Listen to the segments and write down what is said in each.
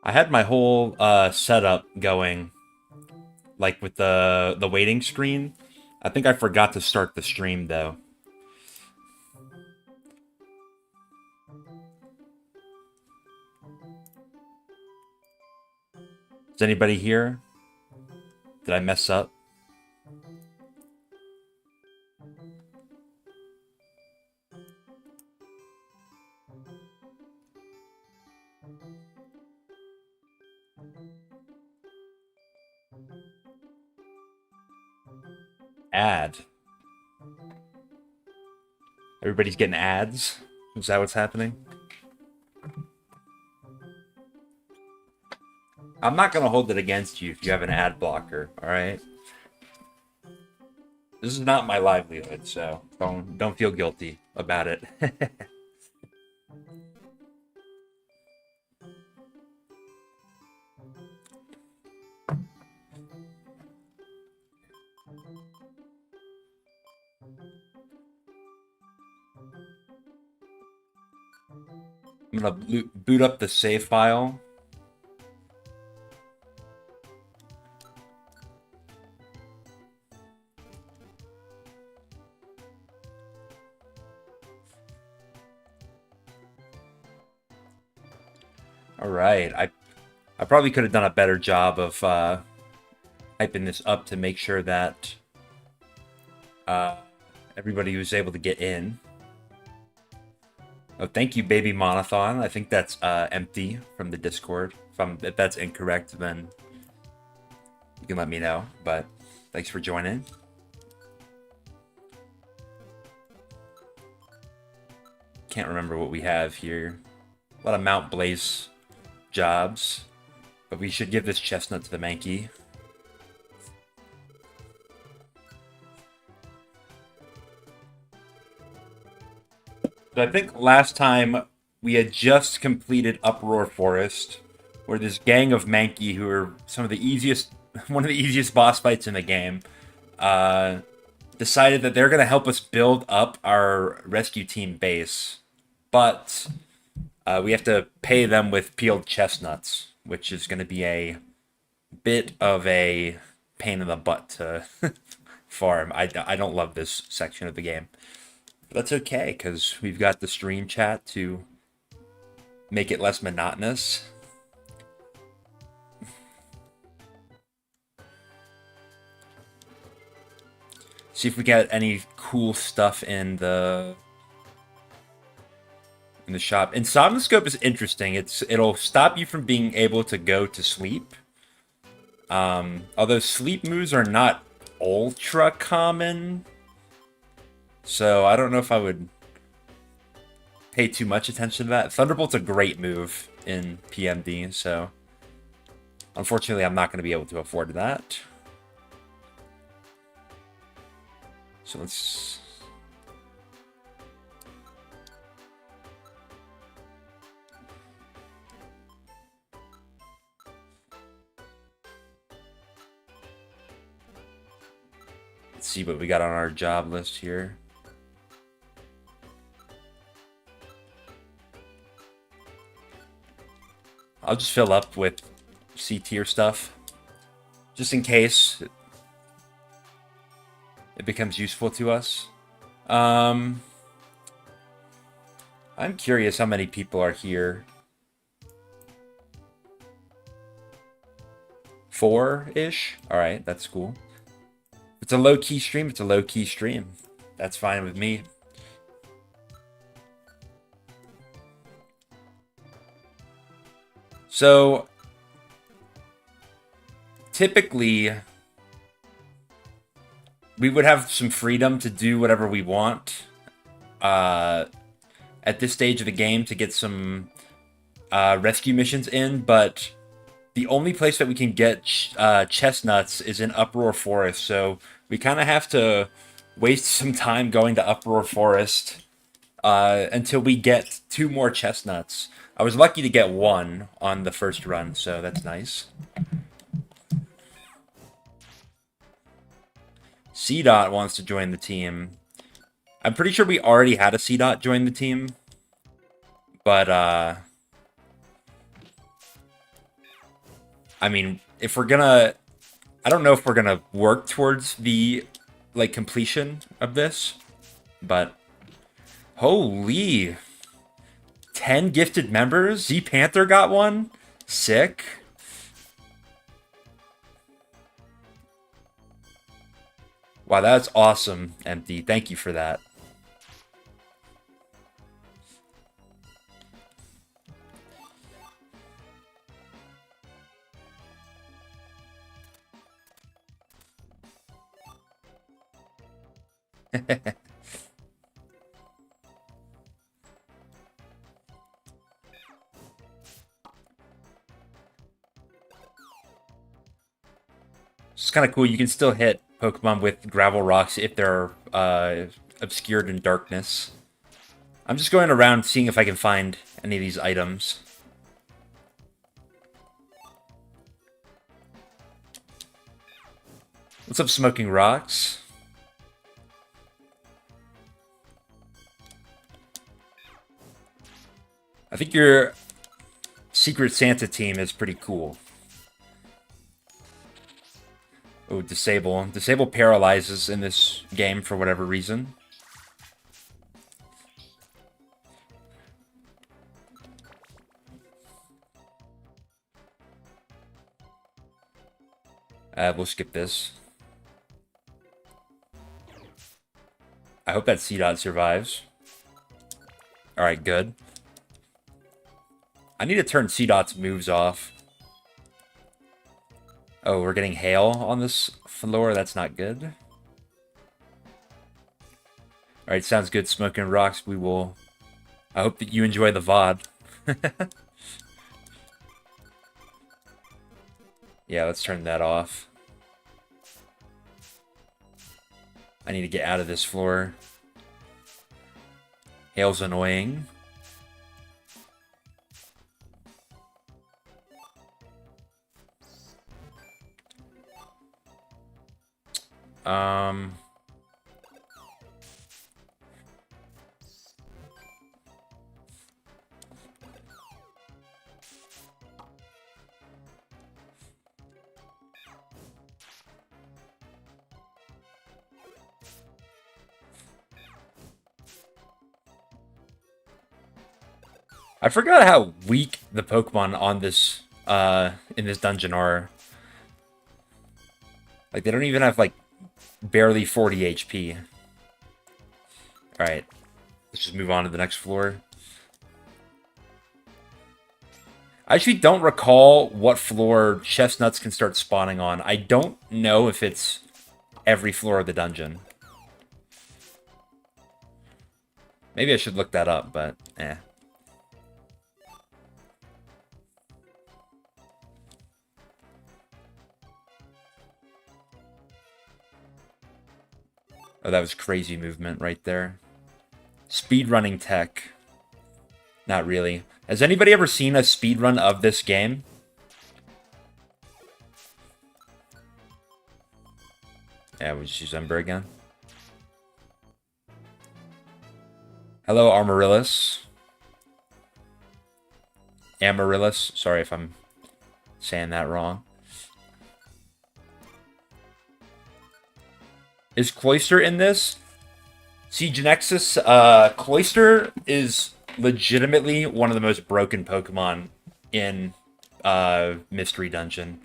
I had my whole setup going, like with the waiting screen. I think I forgot to start the stream though. Is anybody here? Did I mess up? Ad. Everybody's getting ads? Is that what's happening? I'm not gonna hold it against you if you have an ad blocker, alright? This is not my livelihood, so don't feel guilty about it. I'm gonna boot up the save file. Alright, I probably could have done a better job of hyping this up to make sure that everybody was able to get in. Oh, thank you, Baby Monothon. I think that's empty from the Discord. If that's incorrect, then you can let me know. But thanks for joining. Can't remember what we have here. A lot of Mount Blaze jobs. But we should give this chestnut to the Mankey. So I think last time we had just completed Uproar Forest, where this gang of Mankey, who are some of the easiest, one of the easiest boss fights in the game, decided that they're going to help us build up our rescue team base. But we have to pay them with peeled chestnuts, which is going to be a bit of a pain in the butt to farm. I don't love this section of the game. But that's okay, because we've got the stream chat to make it less monotonous. See if we get any cool stuff in the shop. Insomnoscope is interesting. It'll stop you from being able to go to sleep. Although sleep moves are not ultra common. So I don't know if I would pay too much attention to that. Thunderbolt's a great move in PMD, so unfortunately I'm not going to be able to afford that. So let's see what we got on our job list here. I'll just fill up with C tier stuff, just in case it becomes useful to us. I'm curious how many people are here. 4-ish? Alright, that's cool. If it's a low-key stream, it's a low-key stream. That's fine with me. So, typically, we would have some freedom to do whatever we want at this stage of the game to get some rescue missions in, but the only place that we can get chestnuts is in Uproar Forest, so we kind of have to waste some time going to Uproar Forest until we get 2 more chestnuts. I was lucky to get 1 on the first run, so that's nice. C-Dot wants to join the team. I'm pretty sure we already had a C-Dot join the team. But, I mean, if we're gonna... I don't know if we're gonna work towards the, like, completion of this, but... Holy... 10 gifted members? Z Panther got one? Sick. Wow, that's awesome, Empty. Thank you for that. It's kind of cool. You can still hit Pokemon with gravel rocks if they're obscured in darkness. I'm just going around seeing if I can find any of these items. What's up, Smoking Rocks? I think your Secret Santa team is pretty cool. Oh, Disable. Disable paralyzes in this game for whatever reason. We'll skip this. I hope that C-Dot survives. Alright, good. I need to turn C-Dot's moves off. Oh, we're getting hail on this floor? That's not good. Alright, sounds good, Smoking Rocks. We will... I hope that you enjoy the VOD. Yeah, let's turn that off. I need to get out of this floor. Hail's annoying. I forgot how weak the Pokemon on this, in this dungeon are. Like, they don't even have, like, barely 40 HP. Alright. Let's just move on to the next floor. I actually don't recall what floor Chestnuts can start spawning on. I don't know if it's every floor of the dungeon. Maybe I should look that up, but eh. Oh, that was crazy movement right there. Speedrunning tech. Not really. Has anybody ever seen a speedrun of this game? Yeah, we'll just use Ember again. Hello, Amaryllis. Amaryllis. Sorry if I'm saying that wrong. Is Cloyster in this? See, Genexus, Cloyster is legitimately one of the most broken Pokemon in Mystery Dungeon.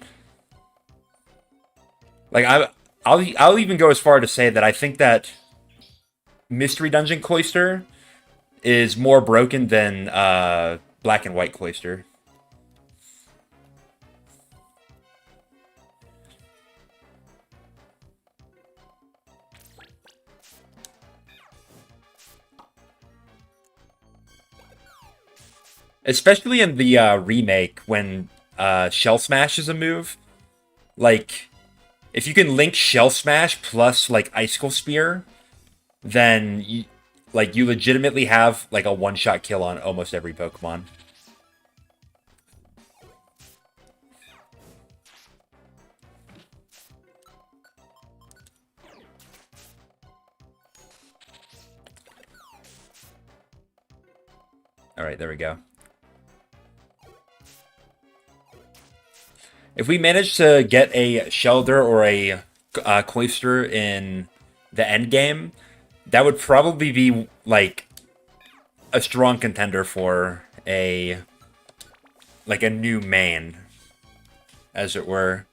Like, I'll even go as far to say that I think that Mystery Dungeon Cloyster is more broken than Black and White Cloyster. Especially in the remake, when Shell Smash is a move. Like, if you can link Shell Smash plus, like, Icicle Spear, then, you legitimately have, like, a one-shot kill on almost every Pokemon. All right, there we go. If we manage to get a Shelder or a Cloister in the end game, that would probably be like a strong contender for a new main, as it were.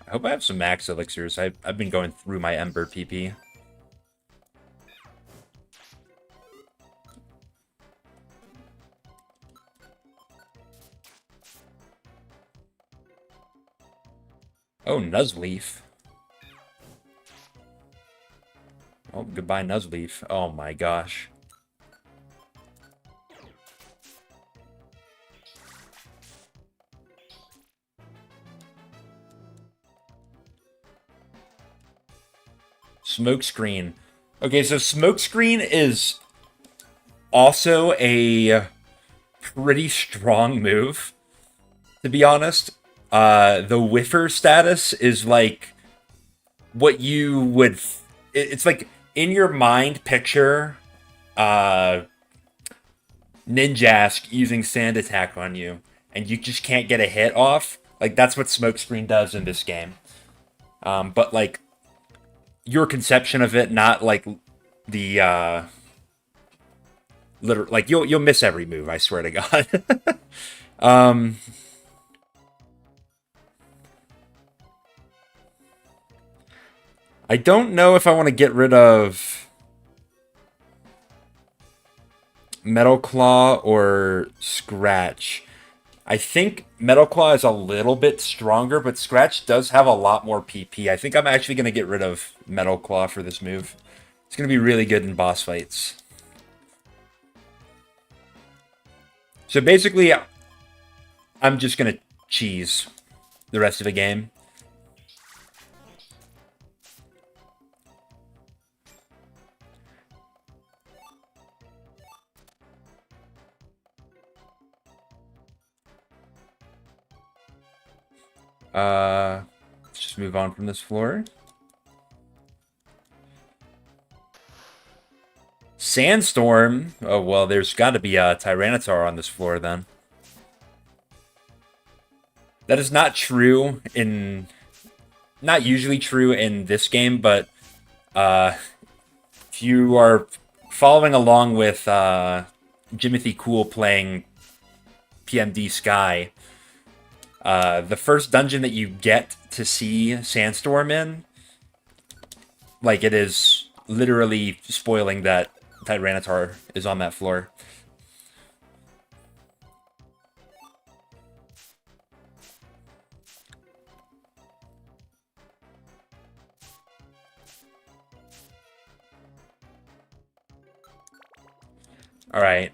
I hope I have some max elixirs. I've been going through my Ember PP. Oh, Nuzleaf. Oh, goodbye, Nuzleaf. Oh my gosh. Smokescreen. Okay, so Smokescreen is also a pretty strong move, to be honest. The whiffer status is like what you would... It's like, in your mind, picture Ninjask using Sand Attack on you, and you just can't get a hit off. Like, that's what Smokescreen does in this game. But, like, your conception of it, not, like, the, literally, like, you'll miss every move, I swear to God. I don't know if I want to get rid of Metal Claw or Scratch. I think Metal Claw is a little bit stronger, but Scratch does have a lot more PP. I think I'm actually going to get rid of Metal Claw for this move. It's going to be really good in boss fights. So basically, I'm just going to cheese the rest of the game. Let's just move on from this floor. Sandstorm. Oh, well, there's got to be a Tyranitar on this floor, then. That is not true in... Not usually true in this game, but if you are following along with Jimothy Cool playing PMD Sky, the first dungeon that you get to see Sandstorm in, like, it is literally spoiling that Tyranitar is on that floor. Alright.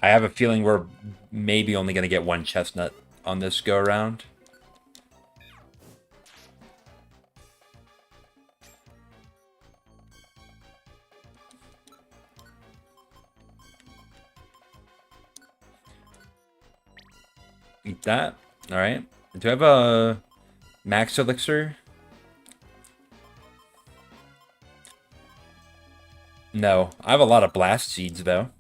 I have a feeling we're maybe only going to get one Chestnut on this go-around. Eat that. Alright. Do I have a max elixir? No. I have a lot of blast seeds, though.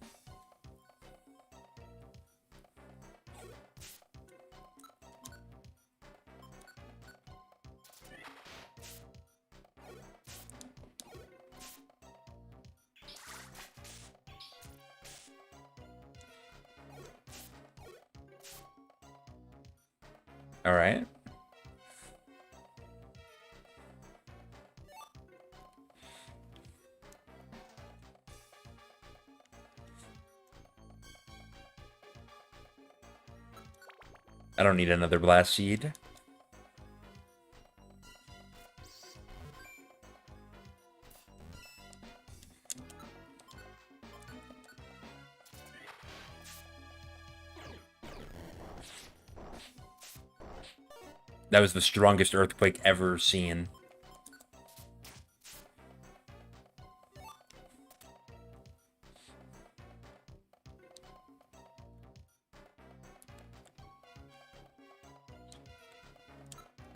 Alright. I don't need another blast seed. That was the strongest earthquake ever seen.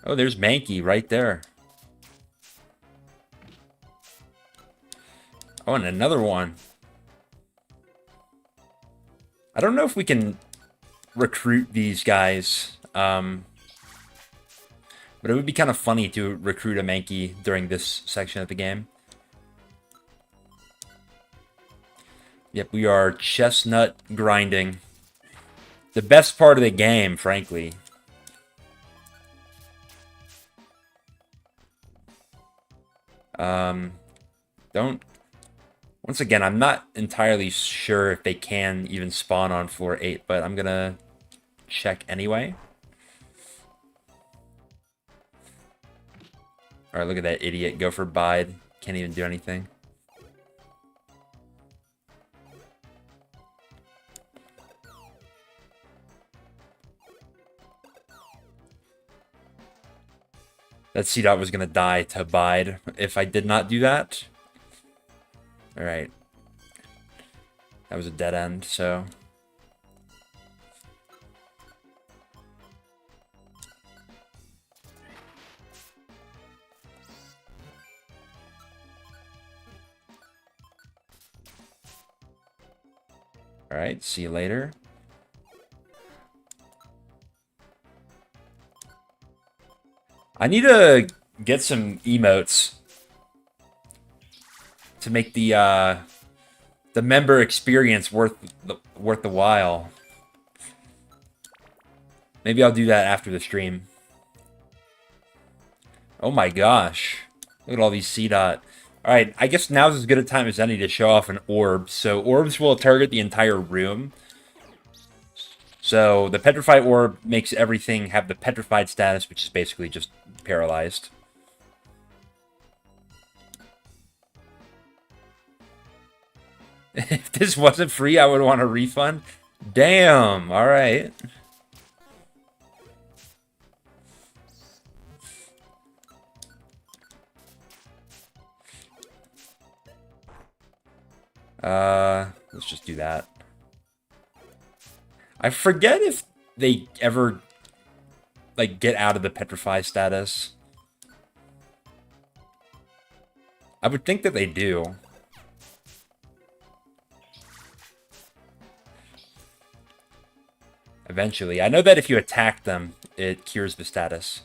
Oh, there's Mankey right there. Oh, and another one. I don't know if we can recruit these guys. But it would be kind of funny to recruit a Mankey during this section of the game. Yep, we are chestnut grinding. The best part of the game, frankly. Don't... Once again, I'm not entirely sure if they can even spawn on floor 8, but I'm gonna check anyway. Alright, look at that idiot go for bide. Can't even do anything. That C-Dot was gonna die to bide if I did not do that. Alright. That was a dead end, so... Alright, see you later. I need to get some emotes to make the member experience worth the while. Maybe I'll do that after the stream. Oh my gosh. Look at all these C-Dot. Alright, I guess now's as good a time as any to show off an orb. So orbs will target the entire room. So the petrified orb makes everything have the petrified status, which is basically just paralyzed. If this wasn't free, I would want a refund. Damn, alright. Let's just do that. I forget if they ever, like, get out of the petrify status. I would think that they do. Eventually. I know that if you attack them, it cures the status.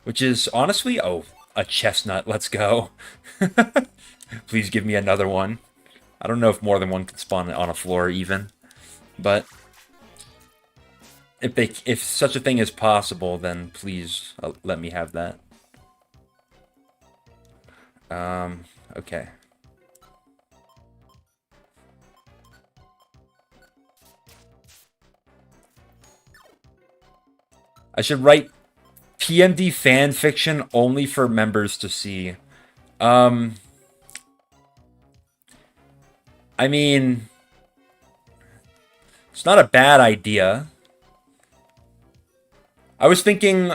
Which is, honestly, oh, a chestnut. Let's go. Please give me another one. I don't know if more than one can spawn on a floor, even. But if such a thing is possible, then please let me have that. Okay. I should write PMD fan fiction only for members to see. I mean, it's not a bad idea. I was thinking,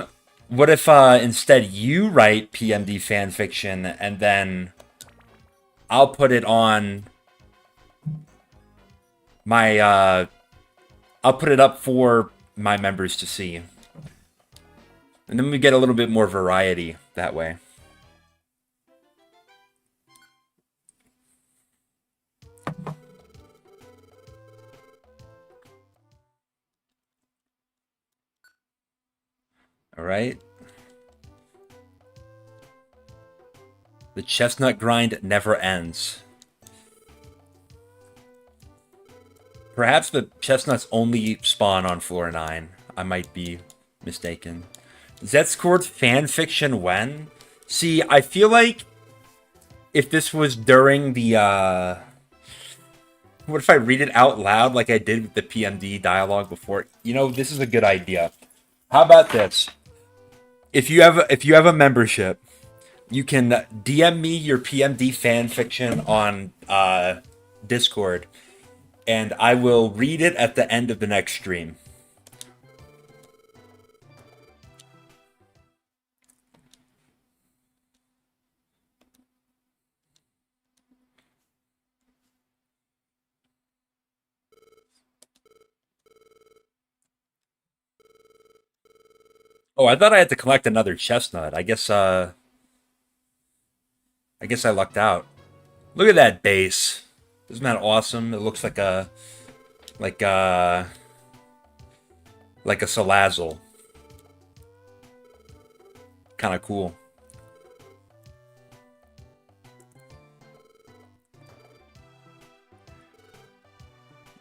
what if instead you write PMD fan fiction and then I'll put it on my I'll put it up for my members to see. And then we get a little bit more variety that way. Alright. The chestnut grind never ends. Perhaps the chestnuts only spawn on floor 9. I might be mistaken. Zetscored fanfiction when? See, I feel like if this was during the, what if I read it out loud like I did with the PMD dialogue before? You know, this is a good idea. How about this? If you have a membership, you can DM me your PMD fanfiction on Discord, and I will read it at the end of the next stream. Oh, I thought I had to collect another chestnut. I guess I lucked out. Look at that base. Isn't that awesome? It looks like a like a salazzle. Kind of cool.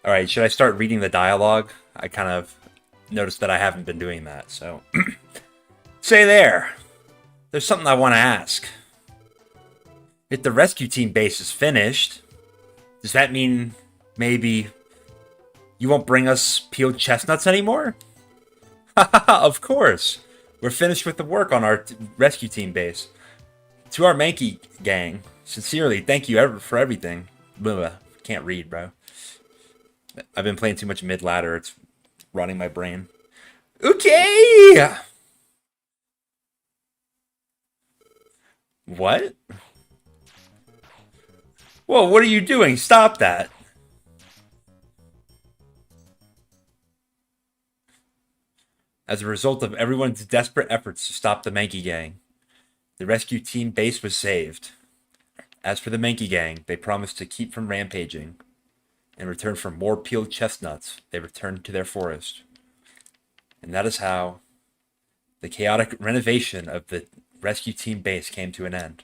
All right, should I start reading the dialogue? I kind of noticed that I haven't been doing that, so. Say there. There's something I want to ask. If the rescue team base is finished, does that mean maybe you won't bring us peeled chestnuts anymore? Of course. We're finished with the work on our rescue team base. To our Mankey gang, sincerely, thank you for everything. Blah, can't read, bro. I've been playing too much mid ladder. It's rotting my brain. Okay. What? Whoa, what are you doing? Stop that. As a result of everyone's desperate efforts to stop the Mankey gang, the rescue team base was saved. As for the Mankey gang, they promised to keep from rampaging. In return for more peeled chestnuts, they returned to their forest. And that is how the chaotic renovation of the rescue team base came to an end.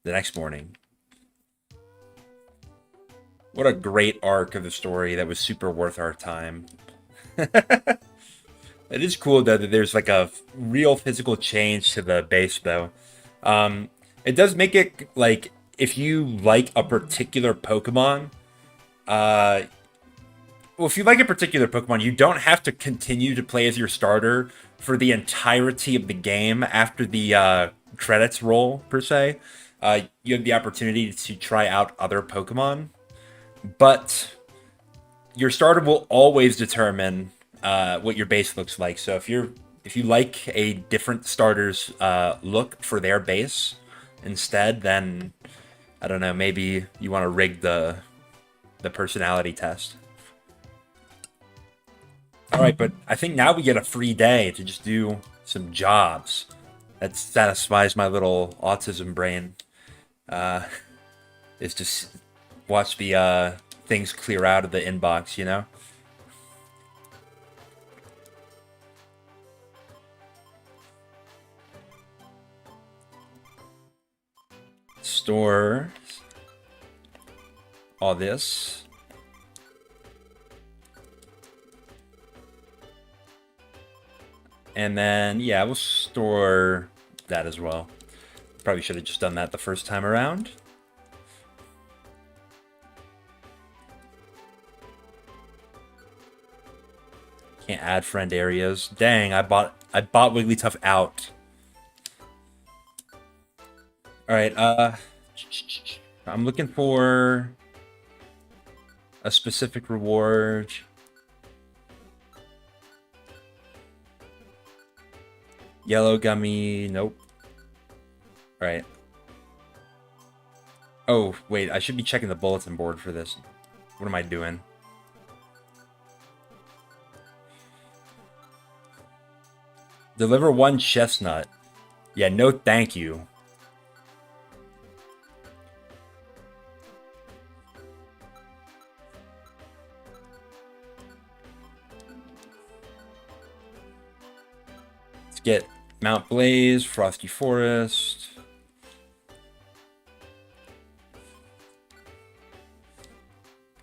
The next morning. What a great arc of the story that was super worth our time. It is cool though that there's like a real physical change to the base though. It does make it like if you like a particular Pokemon, well, if you like a particular Pokemon, you don't have to continue to play as your starter for the entirety of the game after the credits roll per se. You have the opportunity to try out other Pokemon, but your starter will always determine what your base looks like. So if you like a different starter's look for their base instead, then I don't know, maybe you want to rig the personality test. All right, but I think now we get a free day to just do some jobs. That satisfies my little autism brain. Is just watch the things clear out of the inbox, you know? Store all this. And then, yeah, we'll store that as well. Probably should have just done that the first time around. Can't add friend areas. Dang, I bought Wigglytuff out. Alright, I'm looking for a specific reward. Yellow gummy, nope. Alright. Oh, wait, I should be checking the bulletin board for this. What am I doing? Deliver one chestnut. Yeah, no thank you. Let's get Mount Blaze, Frosty Forest.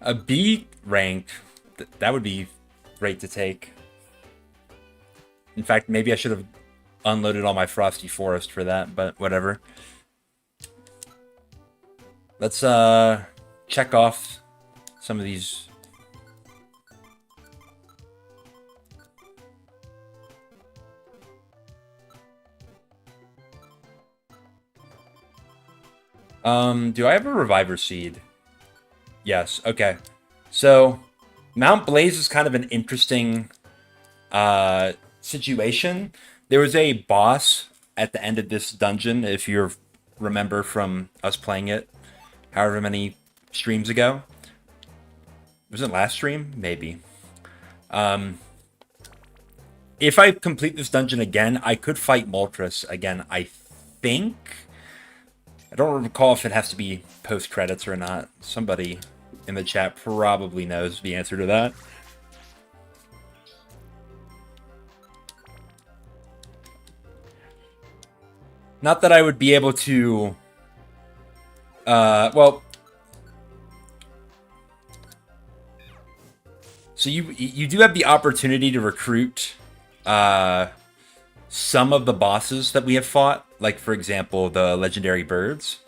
A B rank, that would be great to take. In fact, maybe I should have unloaded all my Frosty Forest for that, but whatever. Let's check off some of these. Do I have a Reviver Seed? Yes, okay. So, Mount Blaze is kind of an interesting situation. There was a boss at the end of this dungeon, if you remember from us playing it however many streams ago. Was it last stream? Maybe. if I complete this dungeon again, I could fight Moltres again, I think. I don't recall if it has to be post-credits or not. Somebody in the chat probably knows the answer to that. Not that I would be able to... well... So you do have the opportunity to recruit some of the bosses that we have fought. Like, for example, the legendary birds.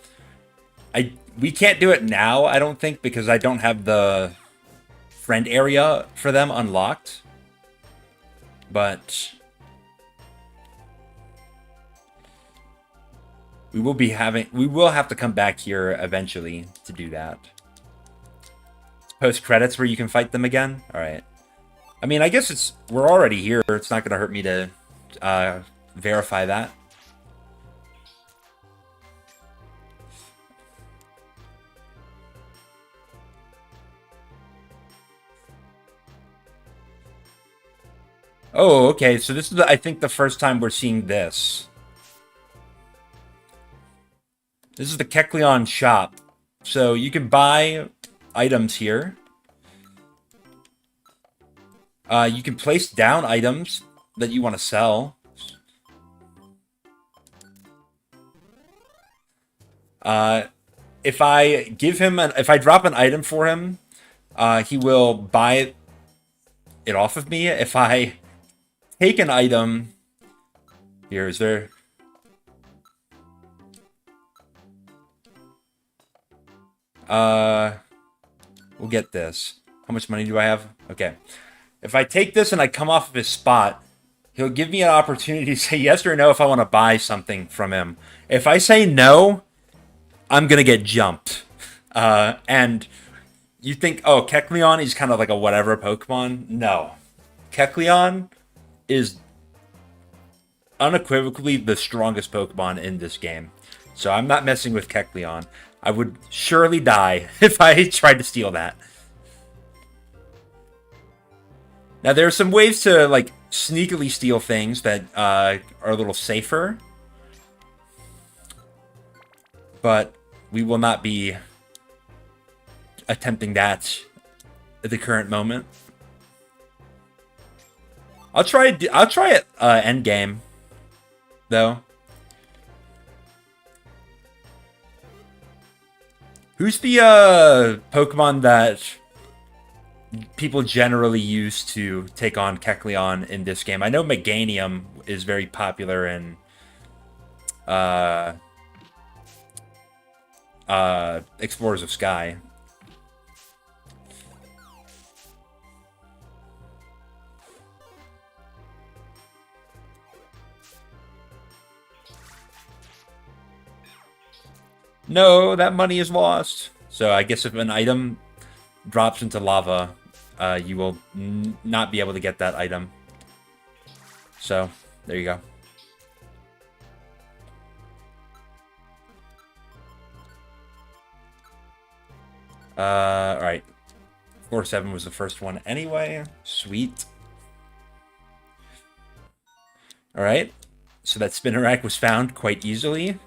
We can't do it now, I don't think, because I don't have the friend area for them unlocked. But we will have to come back here eventually to do that. Post credits where you can fight them again. All right. I mean, I guess we're already here. It's not going to hurt me to verify that. Oh, okay. So this is, I think, the first time we're seeing this. This is the Kecleon shop. So you can buy items here. You can place down items that you want to sell. If I drop an item for him, he will buy it off of me. If I take an item, is there? We'll get this. How much money do I have? Okay. If I take this and I come off of his spot, he'll give me an opportunity to say yes or no if I want to buy something from him. If I say no, I'm going to get jumped. And you think, oh, Kecleon is kind of like a whatever Pokemon. No. Kecleon is unequivocally the strongest Pokemon in this game. So I'm not messing with Kecleon. I would surely die if I tried to steal that. Now, there are some ways to, like, sneakily steal things that are a little safer. But we will not be attempting that at the current moment. I'll try it end game, though. Who's the Pokemon that people generally use to take on Kecleon in this game? I know Meganium is very popular in Explorers of Sky. No, that money is lost. So I guess if an item drops into lava, you will not be able to get that item. So, there you go. Alright. 4-7 was the first one anyway. Sweet. Alright. So that Spinnerack was found quite easily.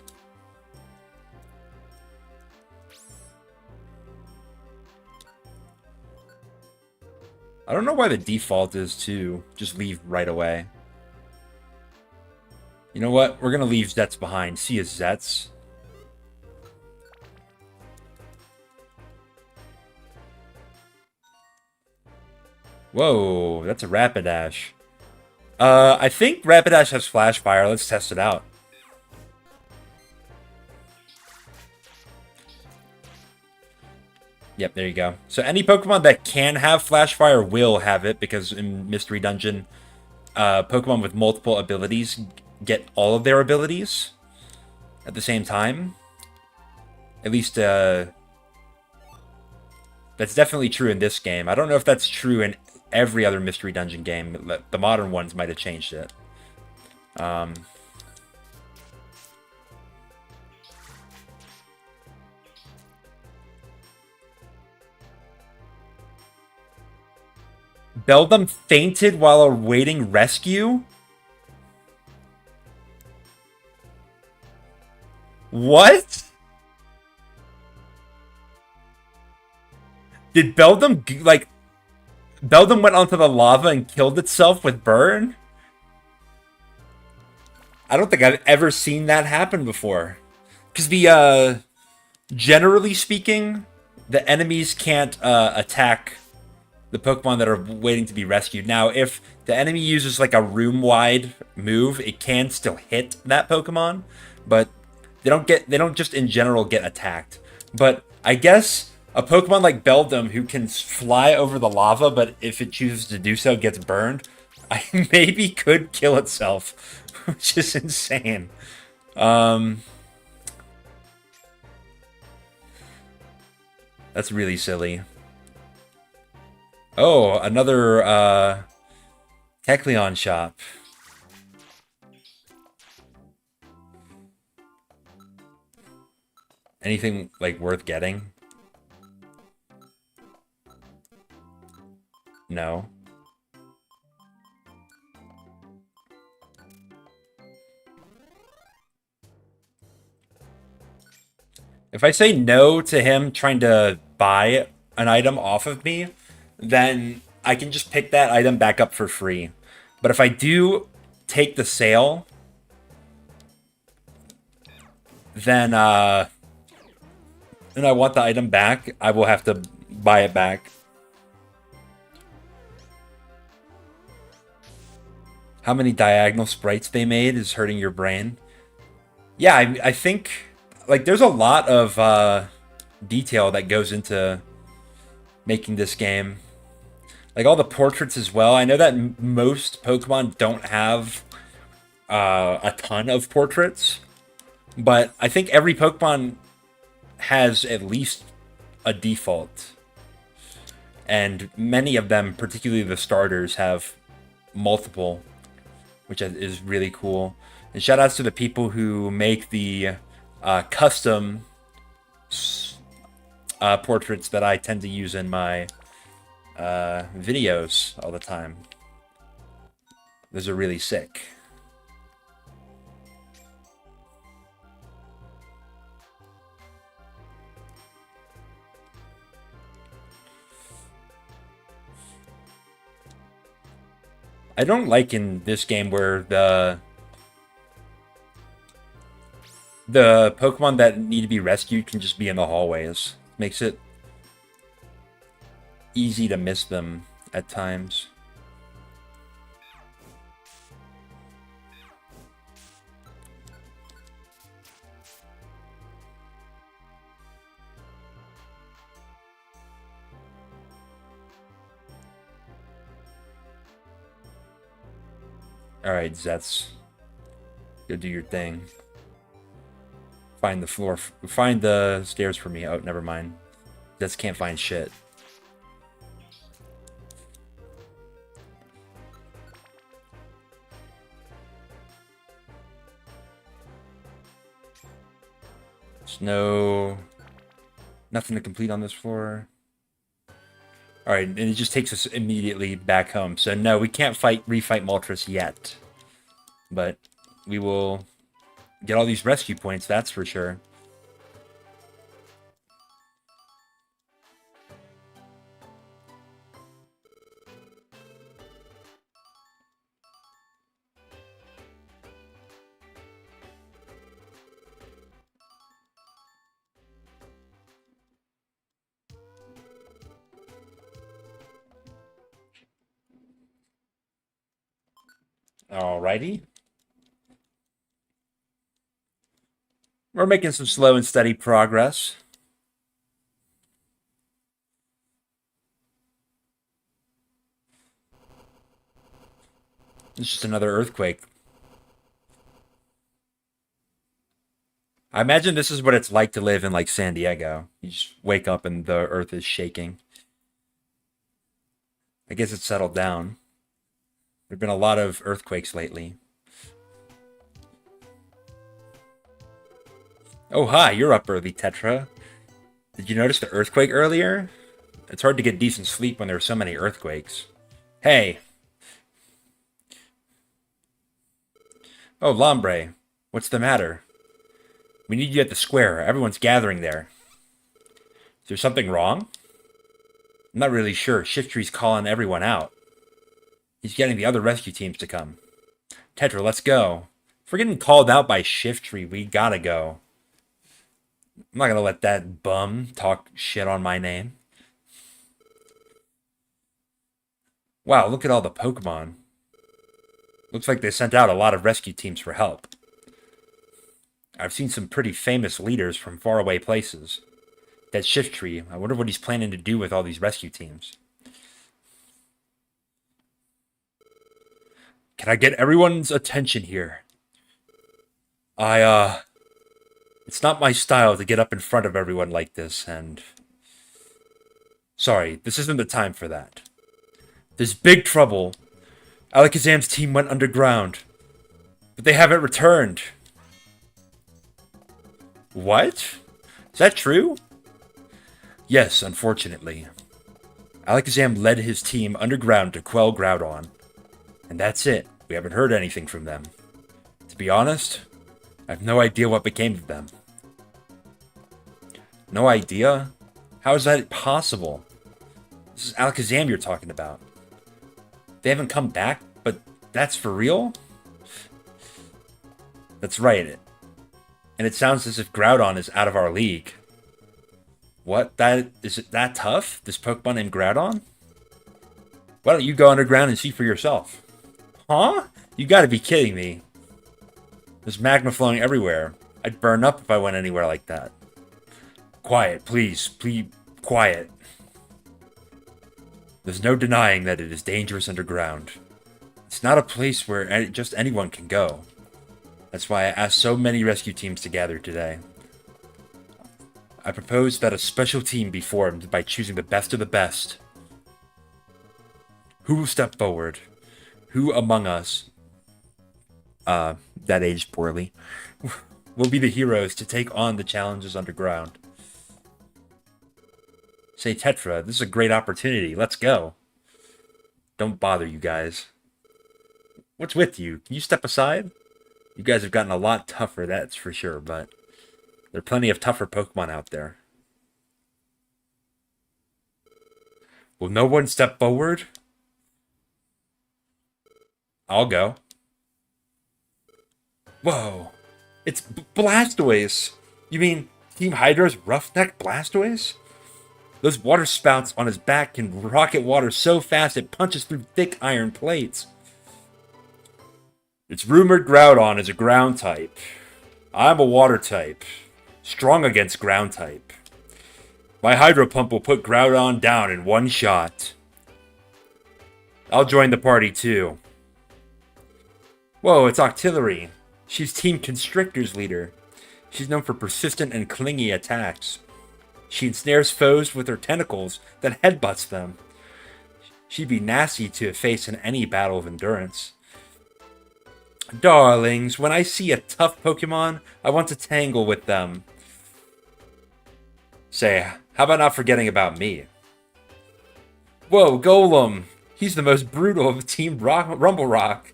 I don't know why the default is to just leave right away. You know what? We're going to leave Zets behind. See you, Zets. Whoa, that's a Rapidash. I think Rapidash has Flash Fire. Let's test it out. Yep, there you go. So any Pokemon that can have Flash Fire will have it, because in Mystery Dungeon, Pokemon with multiple abilities get all of their abilities at the same time. At least, that's definitely true in this game. I don't know if that's true in every other Mystery Dungeon game. The modern ones might have changed it. Beldum fainted while awaiting rescue? What? Did Beldum, like, Beldum went onto the lava and killed itself with burn? I don't think I've ever seen that happen before. Because generally speaking, the enemies can't attack the Pokemon that are waiting to be rescued. Now, if the enemy uses like a room-wide move, it can still hit that Pokemon, but they don't just in general get attacked. But I guess a Pokemon like Beldum who can fly over the lava, but if it chooses to do so, gets burned, I maybe could kill itself, which is insane. That's really silly. Oh, another Kecleon shop. Anything like worth getting? No. If I say no to him trying to buy an item off of me, then I can just pick that item back up for free. But if I do take the sale, then and I want the item back, I will have to buy it back. How many diagonal sprites they made is hurting your brain. Yeah, I think like there's a lot of detail that goes into making this game. Like all the portraits as well. I know that most Pokemon don't have a ton of portraits, but I think every Pokemon has at least a default. And many of them, particularly the starters, have multiple, which is really cool. And shout outs to the people who make the custom portraits that I tend to use in my videos all the time. Those are really sick. I don't like in this game where the Pokemon that need to be rescued can just be in the hallways. Makes it easy to miss them at times. Alright, Zets. Go do your thing. Find the floor. Find the stairs for me. Oh, never mind. Zets can't find shit. There's nothing to complete on this floor. Alright, and it just takes us immediately back home. So no, we can't refight Moltres yet. But we will get all these rescue points, that's for sure. Alrighty. We're making some slow and steady progress. It's just another earthquake. I imagine this is what it's like to live in like San Diego. You just wake up and the earth is shaking. I guess it's settled down. There have been a lot of earthquakes lately. Oh, hi, you're up early, Tetra. Did you notice the earthquake earlier? It's hard to get decent sleep when there are so many earthquakes. Hey. Oh, Lombre. What's the matter? We need you at the square. Everyone's gathering there. Is there something wrong? I'm not really sure. Shifttree's calling everyone out. He's getting the other rescue teams to come. Tetra, let's go. If we're getting called out by Shifttree, we gotta go. I'm not gonna let that bum talk shit on my name. Wow, look at all the Pokemon. Looks like they sent out a lot of rescue teams for help. I've seen some pretty famous leaders from faraway places. That Shifttree, I wonder what he's planning to do with all these rescue teams. Can I get everyone's attention here? It's not my style to get up in front of everyone like this, and... Sorry, this isn't the time for that. There's big trouble. Alakazam's team went underground, but they haven't returned. What? Is that true? Yes, unfortunately. Alakazam led his team underground to quell Groudon. And that's it. We haven't heard anything from them. To be honest, I have no idea what became of them. No idea? How is that possible? This is Alakazam you're talking about. They haven't come back, but that's for real? That's right. And it sounds as if Groudon is out of our league. What? Is it that tough? This Pokemon named Groudon? Why don't you go underground and see for yourself? Huh? You gotta be kidding me. There's magma flowing everywhere. I'd burn up if I went anywhere like that. Quiet, please. Please, quiet. There's no denying that it is dangerous underground. It's not a place where just anyone can go. That's why I asked so many rescue teams to gather today. I propose that a special team be formed by choosing the best of the best. Who will step forward? Who among us, that aged poorly, will be the heroes to take on the challenges underground? Say, Tetra, this is a great opportunity. Let's go. Don't bother, you guys. What's with you? Can you step aside? You guys have gotten a lot tougher, that's for sure, but there are plenty of tougher Pokemon out there. Will no one step forward? I'll go. Whoa. It's Blastoise! You mean Team Hydra's Roughneck Blastoise? Those water spouts on his back can rocket water so fast it punches through thick iron plates. It's rumored Groudon is a ground type. I'm a water type. Strong against ground type. My Hydro Pump will put Groudon down in one shot. I'll join the party too. Whoa, it's Octillery. She's Team Constrictor's leader. She's known for persistent and clingy attacks. She ensnares foes with her tentacles, then headbutts them. She'd be nasty to face in any battle of endurance. Darlings, when I see a tough Pokemon, I want to tangle with them. Say, how about not forgetting about me? Whoa, Golem! He's the most brutal of Team Rumble Rock.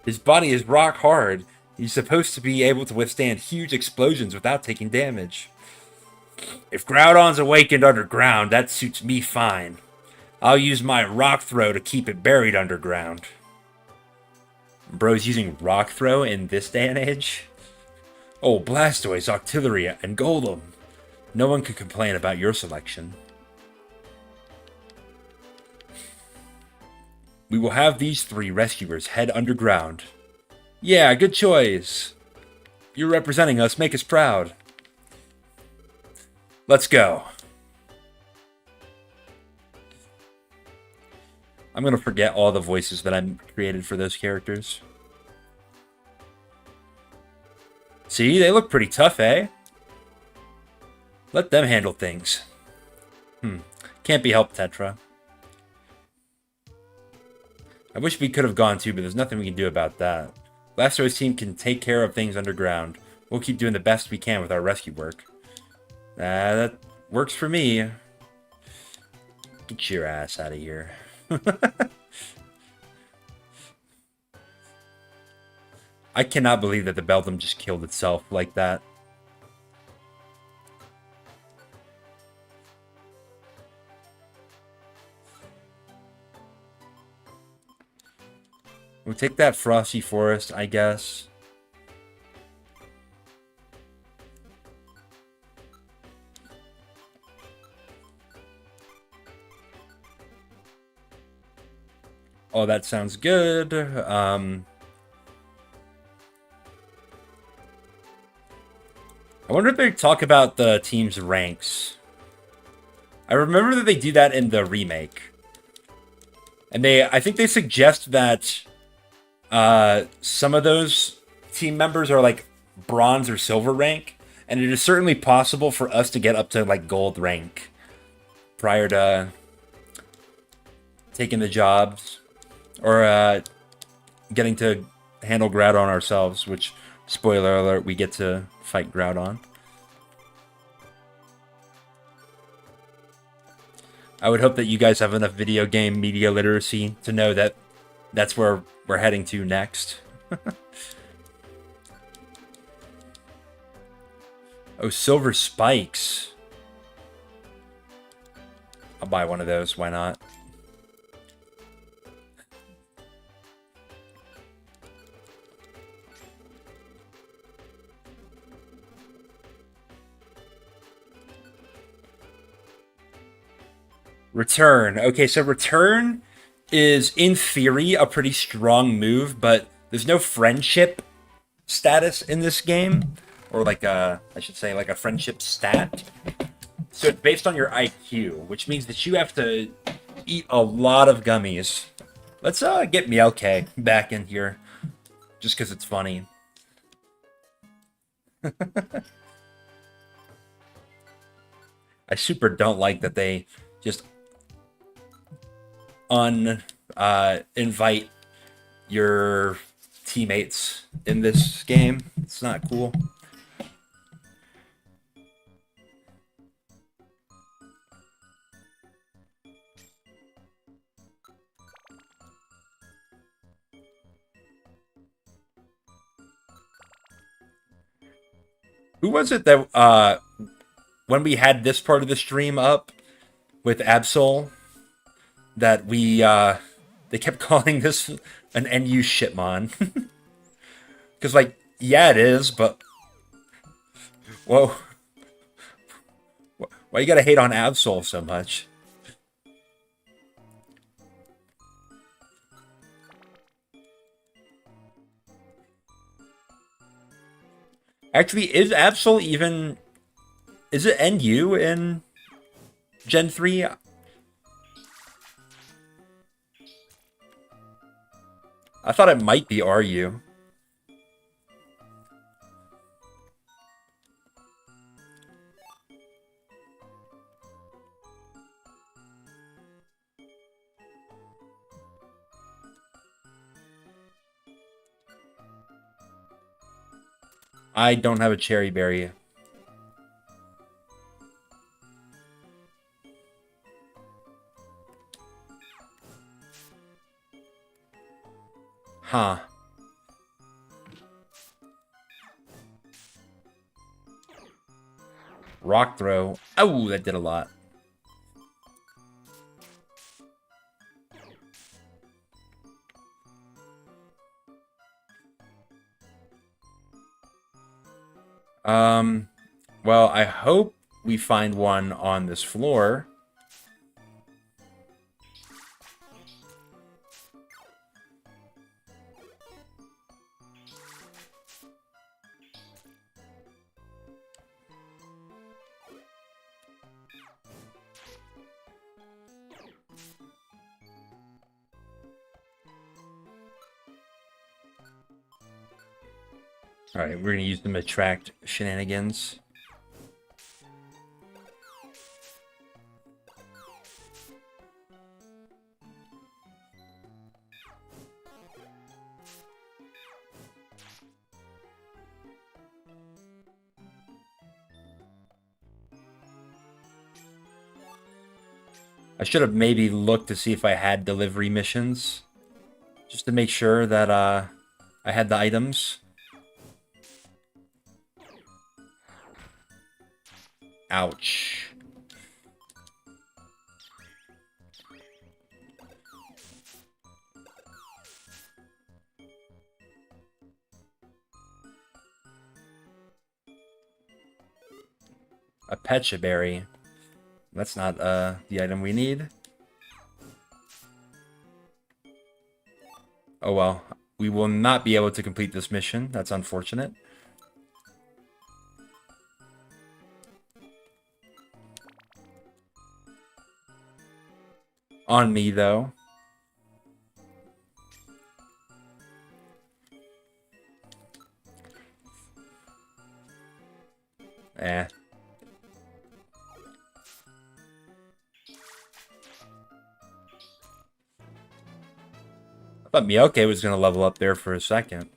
His body is rock hard. He's supposed to be able to withstand huge explosions without taking damage. If Groudon's awakened underground, that suits me fine. I'll use my Rock Throw to keep it buried underground. Bro's using Rock Throw in this day and age? Oh, Blastoise, Octillery, and Golem. No one could complain about your selection. We will have these 3 rescuers head underground. Yeah, good choice. You're representing us, make us proud. Let's go. I'm going to forget all the voices that I created for those characters. See, they look pretty tough, eh? Let them handle things. Can't be helped, Tetra. I wish we could have gone too, but there's nothing we can do about that. Blastoise team can take care of things underground. We'll keep doing the best we can with our rescue work. That works for me. Get your ass out of here. I cannot believe that the Beldum just killed itself like that. We'll take that Frosty Forest, I guess. Oh, that sounds good. I wonder if they talk about the team's ranks. I remember that they do that in the remake. And I think they suggest that some of those team members are like bronze or silver rank. And it is certainly possible for us to get up to like gold rank prior to taking the jobs. Or getting to handle Groudon ourselves, which, spoiler alert, we get to fight Groudon. I would hope that you guys have enough video game media literacy to know that that's where we're heading to next. Oh, silver spikes. I'll buy one of those, why not? Return. Okay, so return is, in theory, a pretty strong move, but there's no friendship status in this game. Or like I should say, like a friendship stat. So it's based on your IQ, which means that you have to eat a lot of gummies. Let's get Meowk back in here, just because it's funny. I super don't like that they just invite your teammates in this game. It's not cool. Who was it that when we had this part of the stream up with Absol, that they kept calling this an NU shitmon? Because, like, yeah, it is, but whoa, why you gotta hate on Absol so much? Actually, is Absol even... Is it NU in Gen 3? I thought it might be RU. I don't have a cherry berry. Huh. Rock throw. Oh, that did a lot. Well, I hope we find one on this floor. Alright, we're gonna use them to attract shenanigans. I should have maybe looked to see if I had delivery missions, just to make sure that I had the items. Ouch. A Pecha Berry. That's not the item we need. Oh well. We will not be able to complete this mission. That's unfortunate. On me, though. Eh. I thought Miyoke was going to level up there for a second.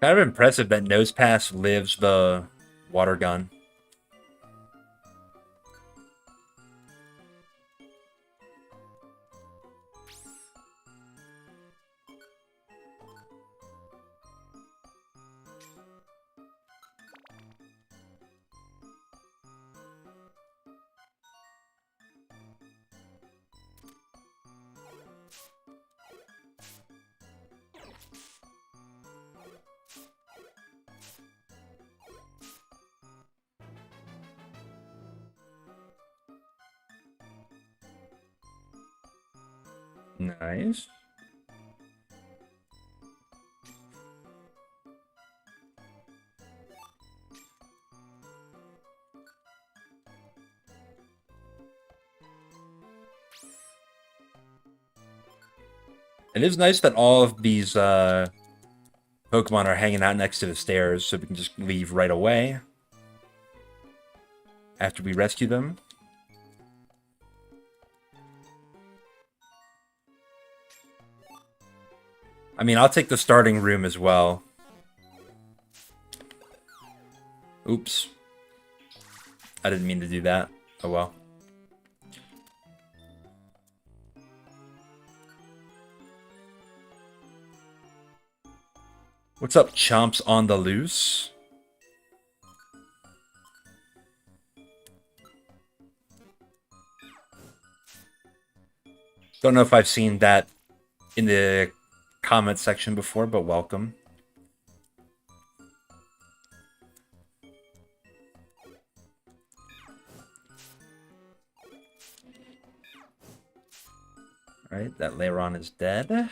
Kind of impressive that Nosepass lives the water gun. Nice. It is nice that all of these Pokemon are hanging out next to the stairs, so we can just leave right away after we rescue them. I mean, I'll take the starting room as well. Oops. I didn't mean to do that. Oh well. What's up, chomps on the loose? Don't know if I've seen that in the comment section before, but welcome. Alright, that Leiron is dead.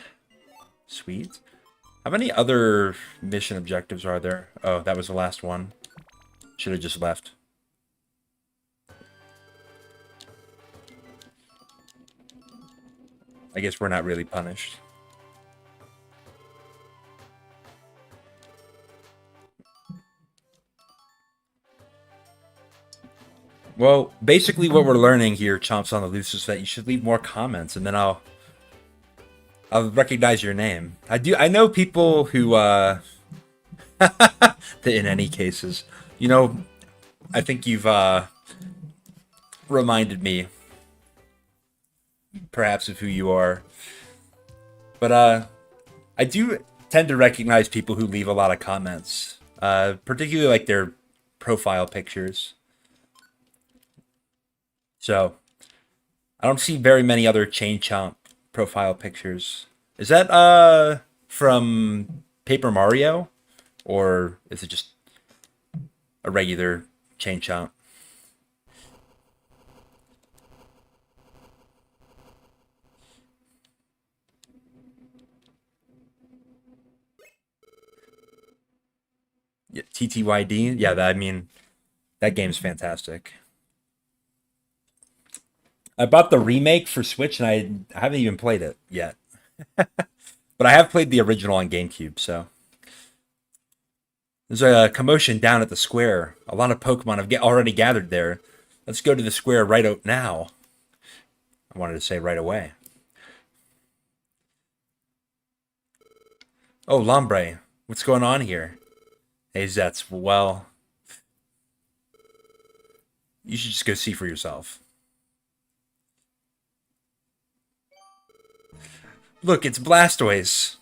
Sweet. How many other mission objectives are there? Oh, that was the last one. Should have just left. I guess we're not really punished. Well, basically what we're learning here, Chomps on the Loose, is that you should leave more comments, and then I'll recognize your name. I know people who, in any cases, you know, I think you've, reminded me, perhaps, of who you are. But, I do tend to recognize people who leave a lot of comments, particularly, like, their profile pictures. So, I don't see very many other Chain Chomp profile pictures. Is that from Paper Mario, or is it just a regular Chain Chomp? Yeah, TTYD. Yeah, I mean, that game's fantastic. I bought the remake for Switch, and I haven't even played it yet. But I have played the original on GameCube, so. There's a commotion down at the square. A lot of Pokemon have already gathered there. Let's go to the square right now. I wanted to say right away. Oh, Lombre. What's going on here? Hey, Zets. Well, you should just go see for yourself. Look, it's Blastoise.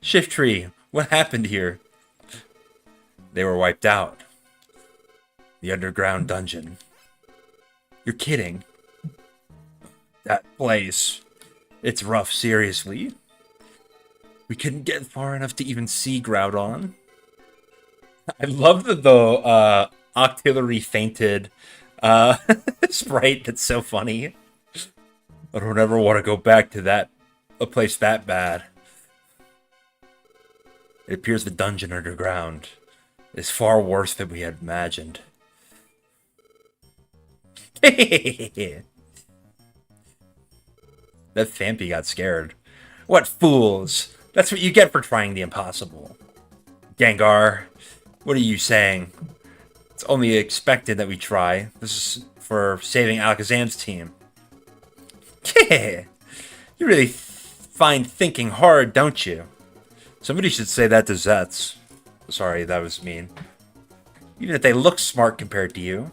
Shift Tree, what happened here? They were wiped out. The underground dungeon. You're kidding. That place. It's rough, seriously. We couldn't get far enough to even see Groudon. I love the Octillery fainted sprite. That's so funny. I don't ever want to go back to a place that bad. It appears the dungeon underground is far worse than we had imagined. That Phanpy got scared. What fools! That's what you get for trying the impossible. Gengar, what are you saying? It's only expected that we try. This is for saving Alakazam's team. You really find thinking hard, don't you? Somebody should say that to Zets. Sorry, that was mean. Even if they look smart compared to you.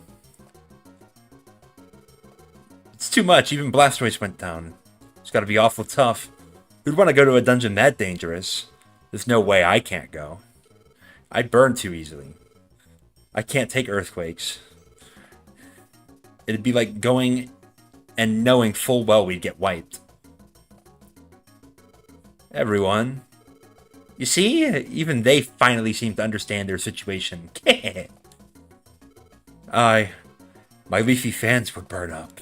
It's too much. Even Blastoise went down. It's gotta be awful tough. Who'd want to go to a dungeon that dangerous? There's no way I can't go. I'd burn too easily. I can't take earthquakes. It'd be like going and knowing full well we'd get wiped. Everyone. You see? Even they finally seem to understand their situation. My leafy fans would burn up.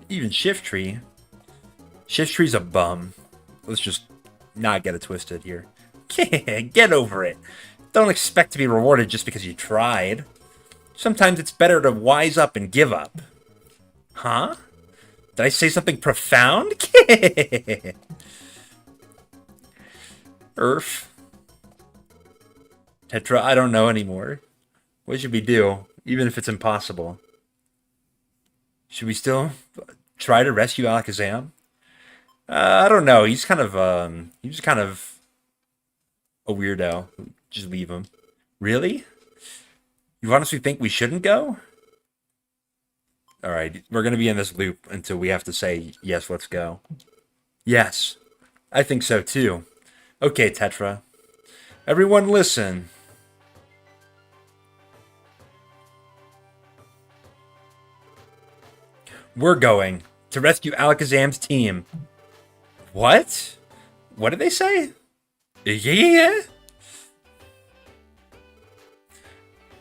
Even Shift Tree. Shift Tree's a bum. Let's just not get it twisted here. Get over it. Don't expect to be rewarded just because you tried. Sometimes it's better to wise up and give up. Huh? Did I say something profound? Earth. Tetra, I don't know anymore. What should we do? Even if it's impossible. Should we still try to rescue Alakazam? I don't know. He's kind of a weirdo. Just leave him. Really? You honestly think we shouldn't go? Alright, we're going to be in this loop until we have to say, yes, let's go. Yes, I think so too. Okay, Tetra. Everyone listen. We're going to rescue Alakazam's team. What? What did they say? Yeah?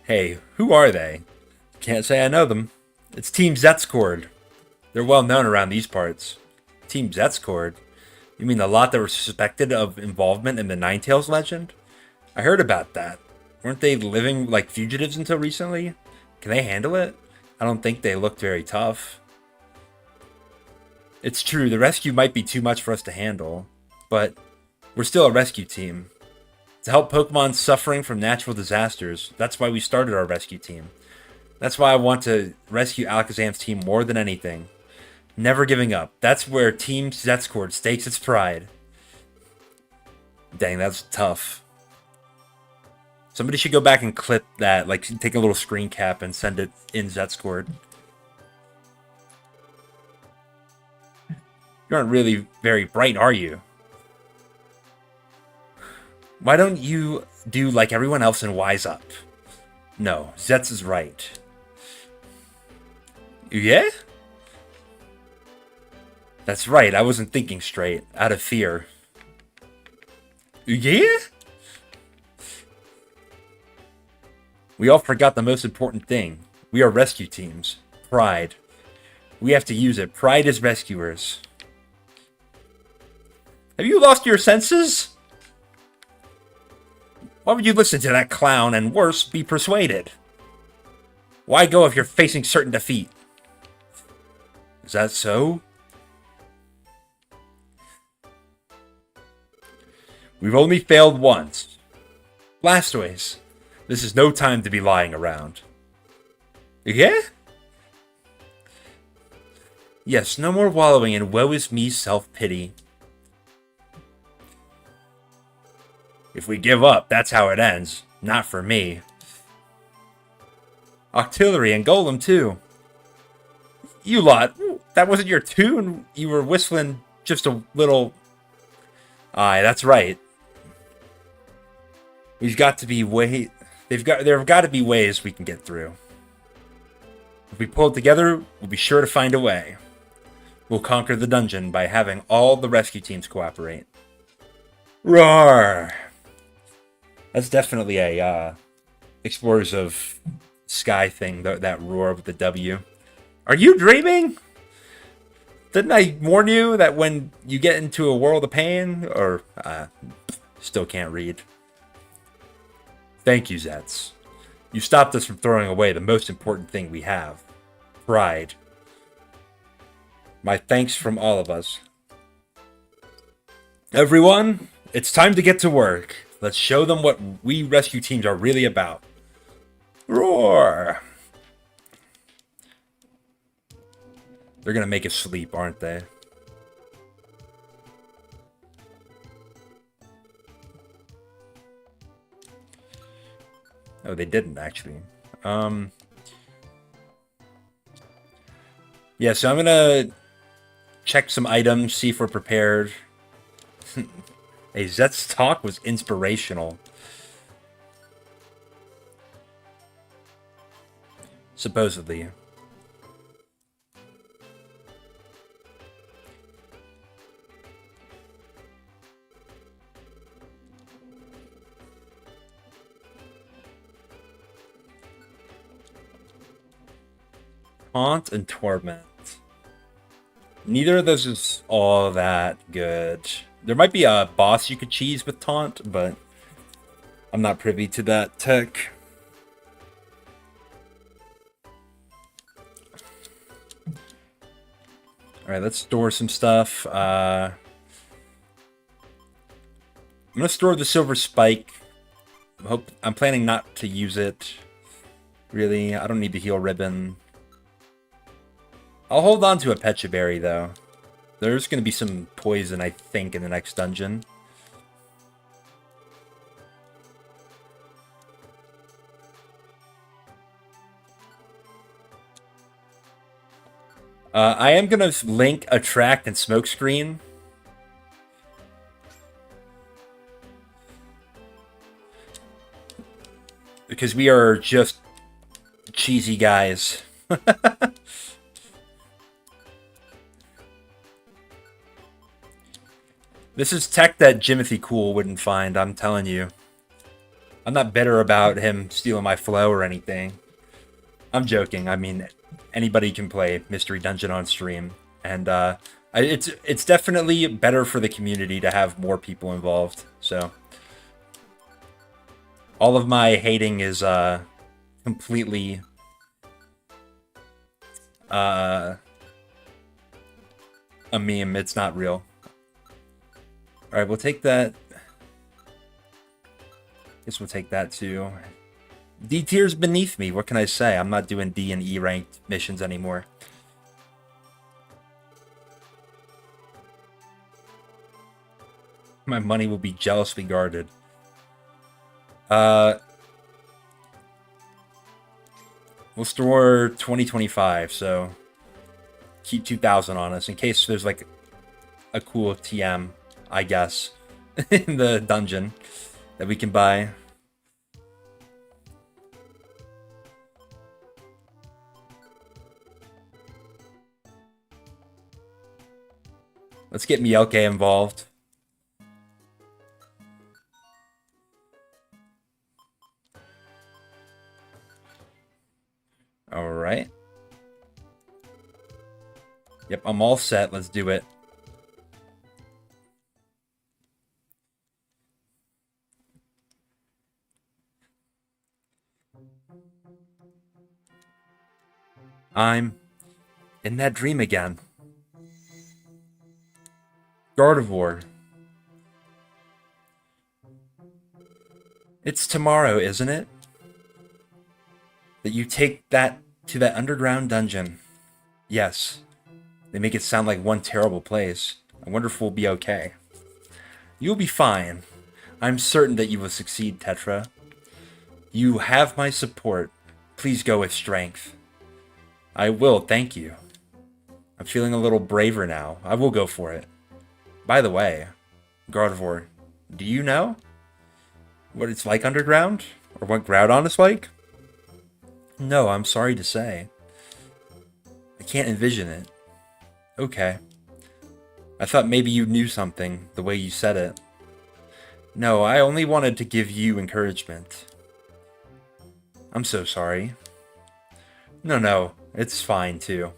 Hey, who are they? Can't say I know them. It's Team Zetscord. They're well known around these parts. Team Zetscord? You mean the lot that were suspected of involvement in the Ninetales legend? I heard about that. Weren't they living like fugitives until recently? Can they handle it? I don't think they looked very tough. It's true, the rescue might be too much for us to handle, but we're still a rescue team. To help Pokemon suffering from natural disasters, that's why we started our rescue team. That's why I want to rescue Alakazam's team more than anything. Never giving up. That's where Team Zetscord stakes its pride. Dang, that's tough. Somebody should go back and clip that, like take a little screen cap and send it in Zetscord. You aren't really very bright, are you? Why don't you do like everyone else and wise up? No, Zets is right. Yeah? That's right, I wasn't thinking straight, out of fear. Yeah? We all forgot the most important thing. We are rescue teams. Pride. We have to use it. Pride is rescuers. Have you lost your senses? Why would you listen to that clown and, worse, be persuaded? Why go if you're facing certain defeat? Is that so? We've only failed once. Blastoise, this is no time to be lying around. Yeah? Yes, no more wallowing in woe is me self-pity. If we give up, that's how it ends. Not for me. Octillery and Golem, too. You lot, that wasn't your tune? You were whistling just a little... Aye, that's right. We've got to be way... There have got to be ways we can get through. If we pull it together, we'll be sure to find a way. We'll conquer the dungeon by having all the rescue teams cooperate. Roar! That's definitely a Explorers of Sky thing, that roar with the W. Are you dreaming? Didn't I warn you that when you get into a world of pain? Or, still can't read. Thank you, Zets. You stopped us from throwing away the most important thing we have. Pride. My thanks from all of us. Everyone, it's time to get to work. Let's show them what we rescue teams are really about. Roar! They're gonna make us sleep, aren't they? Oh, they didn't, actually. Yeah, so I'm gonna check some items, see if we're prepared. Hey, Zet's talk was inspirational. Supposedly. Taunt and Torment. Neither of those is all that good. There might be a boss you could cheese with Taunt, but I'm not privy to that tech. Alright, let's store some stuff. I'm gonna store the Silver Spike. I'm planning not to use it. Really, I don't need the Heal Ribbon. I'll hold on to a Pecha Berry, though. There's going to be some poison, I think, in the next dungeon. I am going to link Attract and Smokescreen. Because we are just cheesy guys. This is tech that Jimothy Cool wouldn't find, I'm telling you. I'm not bitter about him stealing my flow or anything. I'm joking. I mean, anybody can play Mystery Dungeon on stream. And it's definitely better for the community to have more people involved. So, all of my hating is completely a meme. It's not real. Alright, we'll take that. Guess we'll take that too. D tier's beneath me. What can I say? I'm not doing D and E ranked missions anymore. My money will be jealously guarded. We'll store 2025, so keep 2,000 on us in case there's like a cool TM, I guess, in the dungeon that we can buy. Let's get Mielke involved. All right. Yep, I'm all set. Let's do it. I'm in that dream again. Gardevoir. It's tomorrow, isn't it? That you take that to that underground dungeon. Yes. They make it sound like one terrible place. I wonder if we'll be okay. You'll be fine. I'm certain that you will succeed, Tetra. You have my support. Please go with strength. I will, thank you. I'm feeling a little braver now. I will go for it. By the way, Gardevoir, do you know what it's like underground? Or what Groudon is like? No, I'm sorry to say. I can't envision it. Okay. I thought maybe you knew something, the way you said it. No, I only wanted to give you encouragement. I'm so sorry. No, it's fine too.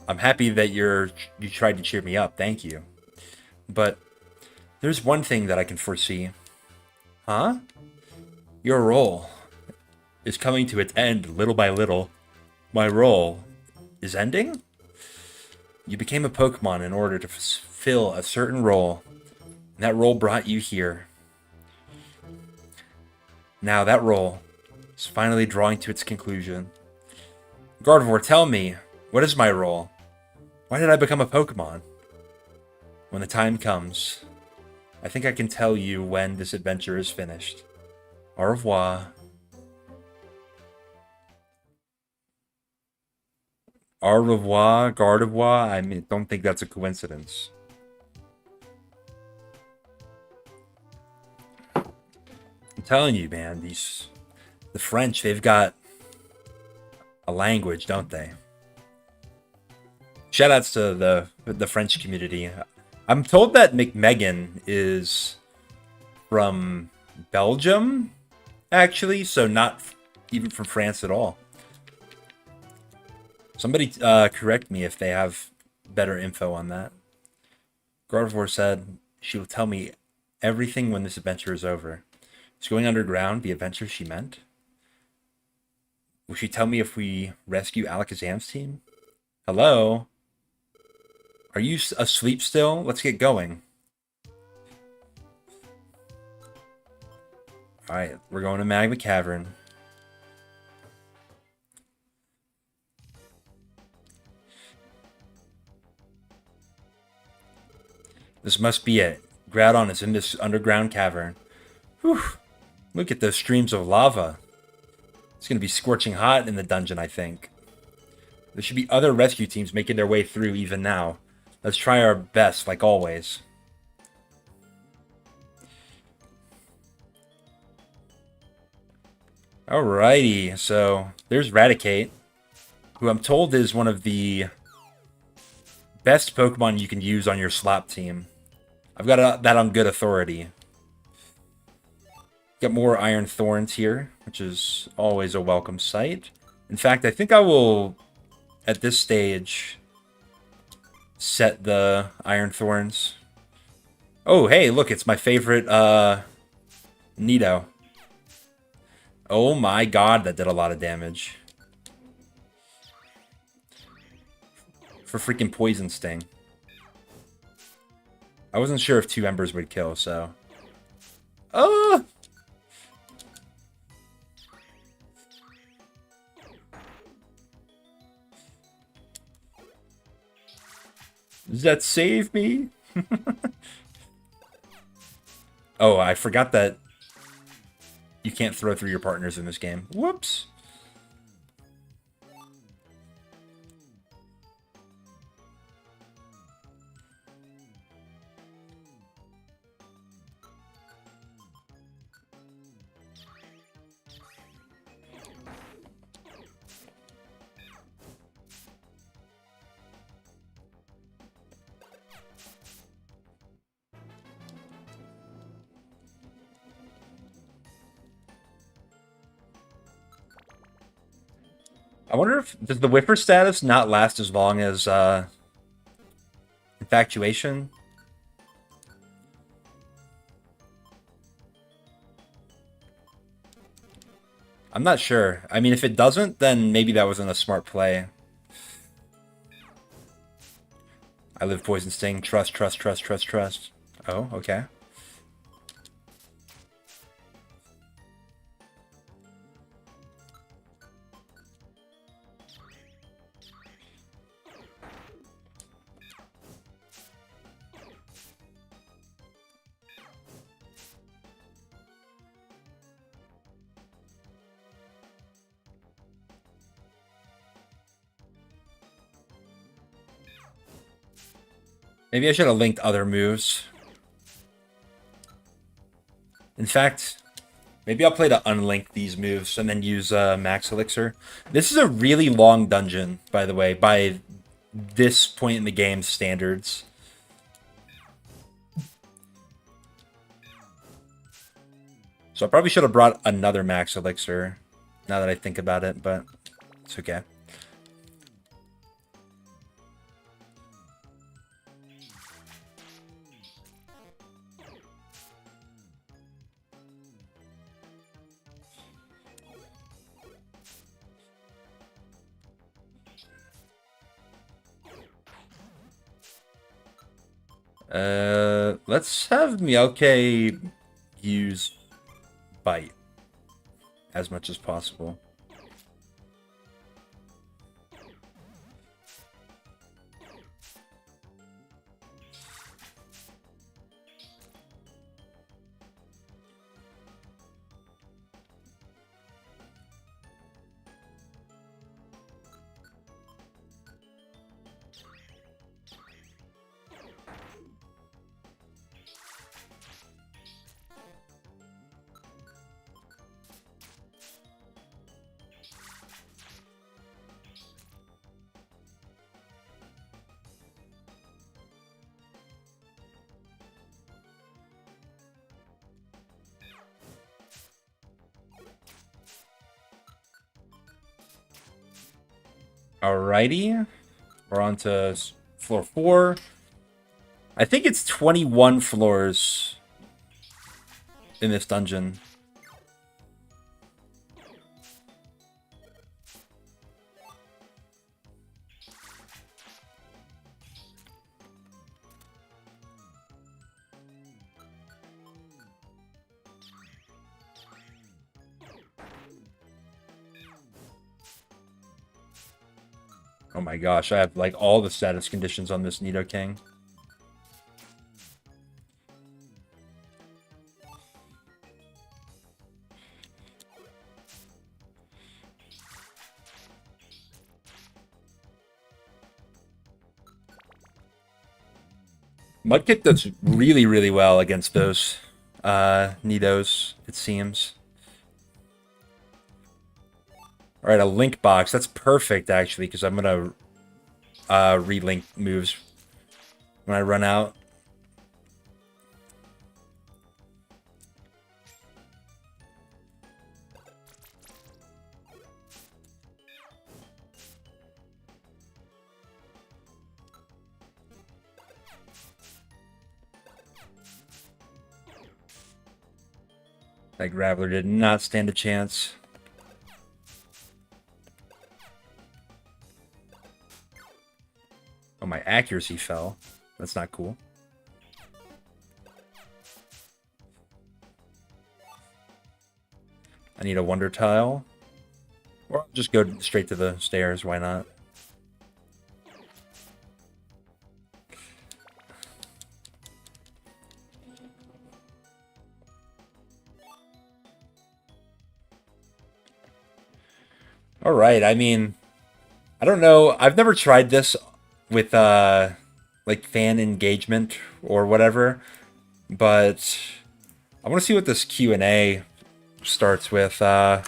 I'm happy that you tried to cheer me up, thank you. But there's one thing that I can foresee. Huh? Your role is coming to its end little by little. My role is ending? You became a Pokemon in order to fulfill a certain role. And that role brought you here. Now that role is finally drawing to its conclusion. Gardevoir, tell me, what is my role? Why did I become a Pokemon? When the time comes, I think I can tell you when this adventure is finished. Au revoir. Au revoir, Gardevoir. I mean, don't think that's a coincidence. I'm telling you, man, the French, they've got a language, don't they? Shoutouts to the French community. I'm told that McMegan is from Belgium, actually, so not even from France at all. Somebody correct me if they have better info on that. Gardevoir said she will tell me everything when this adventure is over. Is going underground the adventure she meant? Will she tell me if we rescue Alakazam's team? Hello? Are you asleep still? Let's get going. Alright, we're going to Magma Cavern. This must be it. Groudon is in this underground cavern. Whew. Look at those streams of lava. It's going to be scorching hot in the dungeon, I think. There should be other rescue teams making their way through even now. Let's try our best, like always. Alrighty, so there's Raticate, who I'm told is one of the best Pokemon you can use on your slop team. I've got that on good authority. Got more Iron Thorns here, which is always a welcome sight. In fact, I think I will, at this stage, set the Iron Thorns. Oh, hey, look, it's my favorite, Nido. Oh my god, that did a lot of damage. For freaking Poison Sting. I wasn't sure if 2 Embers would kill, so... Oh! Does that save me? Oh, I forgot that you can't throw through your partners in this game. Whoops. I wonder if does the Whiffer status not last as long as Infatuation? I'm not sure. I mean, if it doesn't, then maybe that wasn't a smart play. I live Poison Sting. Trust, trust, trust, trust, trust. Oh, okay. Maybe I should have linked other moves. In fact, maybe I'll play to unlink these moves and then use Max Elixir. This is a really long dungeon, by the way, by this point in the game's standards. So I probably should have brought another Max Elixir, now that I think about it, but it's okay. Let's have Miauke use Bite as much as possible. Alrighty, we're on to floor 4. I think it's 21 floors in this dungeon. Oh my gosh, I have like all the status conditions on this Nidoking. Mudkip does really, really well against those Nidos, it seems. Alright, a link box. That's perfect, actually, because I'm going to relink moves when I run out. That Graveler did not stand a chance. Oh, my accuracy fell. That's not cool. I need a Wonder Tile. Or I'll just go straight to the stairs, why not? Alright, I mean, I don't know. I've never tried this with, like, fan engagement or whatever, but I want to see what this Q&A starts with. I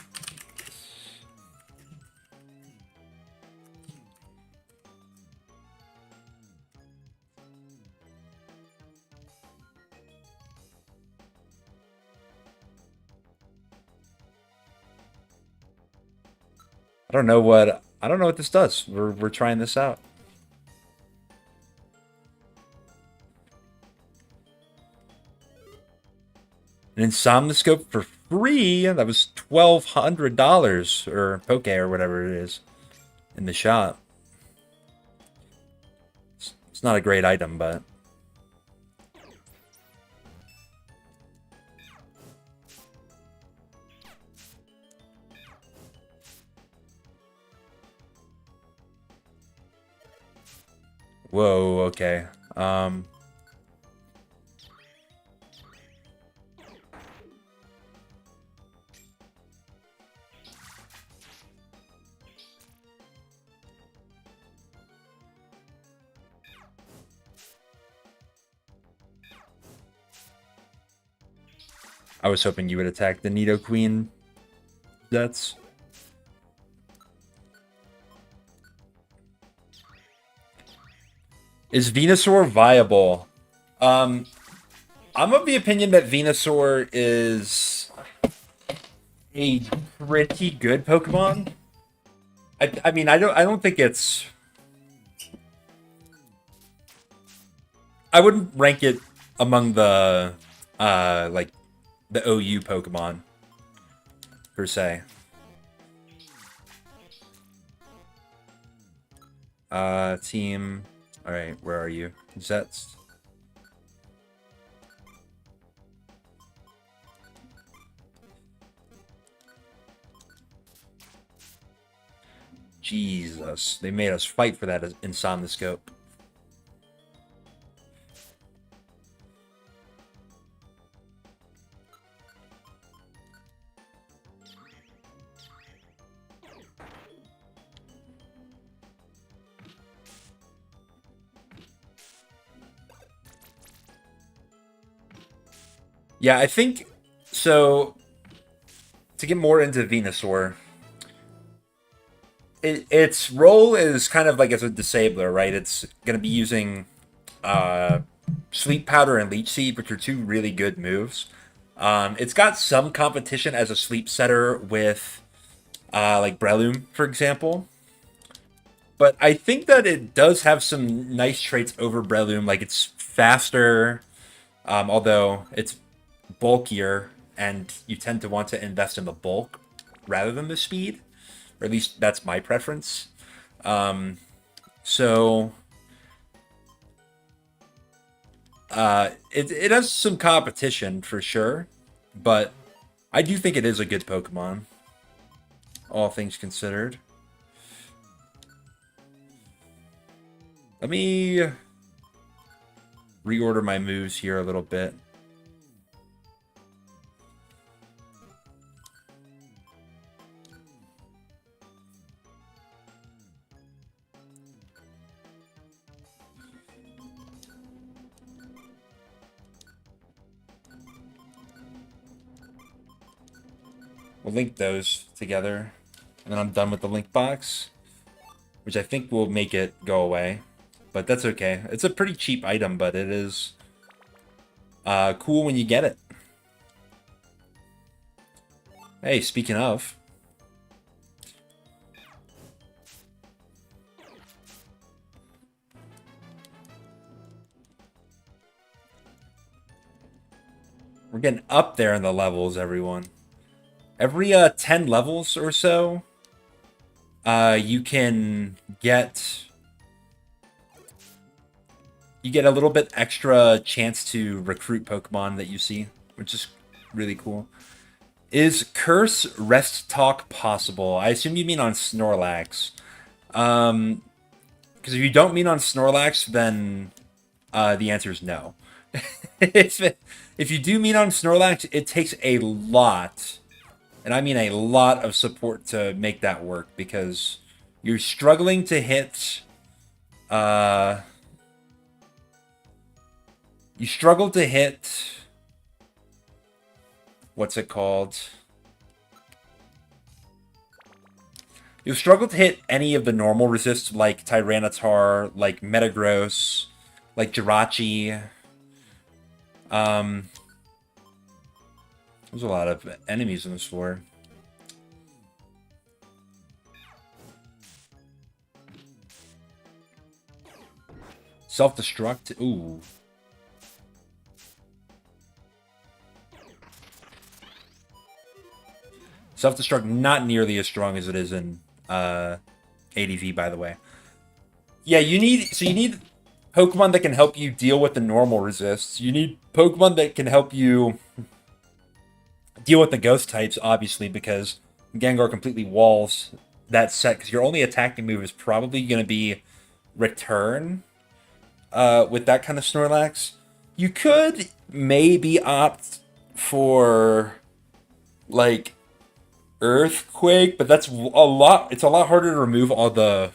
don't know what this does. We're trying this out. An Insomnoscope for free. That was $1,200 or Poke or whatever it is in the shop. It's not a great item, but whoa, okay. I was hoping you would attack the Nidoqueen. That's... Is Venusaur viable? I'm of the opinion that Venusaur is a pretty good Pokemon. I mean, I don't think it's... I wouldn't rank it among the, like, the OU Pokemon, per se. Team... Alright, where are you? Zets? Jesus, they made us fight for that Insomnoscope. Yeah, I think... So, to get more into Venusaur, its role is kind of like as a disabler, right? It's going to be using Sleep Powder and Leech Seed, which are two really good moves. It's got some competition as a sleep setter with like Breloom, for example. But I think that it does have some nice traits over Breloom. Like, it's faster, although it's bulkier, and you tend to want to invest in the bulk rather than the speed. Or at least that's my preference. So it has some competition for sure, but I do think it is a good Pokemon, all things considered. Let me reorder my moves here a little bit. We'll link those together, and then I'm done with the link box, which I think will make it go away. But that's okay. It's a pretty cheap item, but it is cool when you get it. Hey, speaking of... We're getting up there in the levels, everyone. Every 10 levels or so, you can get... You get a little bit extra chance to recruit Pokemon that you see, which is really cool. Is Curse Rest Talk possible? I assume you mean on Snorlax. Because if you don't mean on Snorlax, then the answer is no. If you do mean on Snorlax, it takes a lot, and I mean a lot of support to make that work, because you're struggling to hit... You struggle to hit... What's it called? You'll struggle to hit any of the normal resists, like Tyranitar, like Metagross, like Jirachi. There's a lot of enemies on this floor. Self-destruct? Ooh. Self-destruct not nearly as strong as it is in ADV, by the way. Yeah, you need Pokemon that can help you deal with the normal resists. You need Pokemon that can help you deal with the ghost types, obviously, because Gengar completely walls that set, because your only attacking move is probably going to be Return with that kind of Snorlax. You could maybe opt for, like, Earthquake, but that's a lot. It's a lot harder to remove all the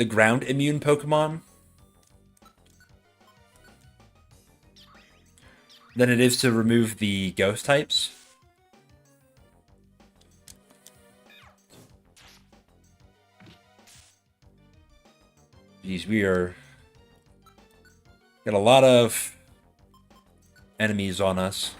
ground immune Pokemon. than it is to remove the ghost types. Jeez, we are... got a lot of enemies on us.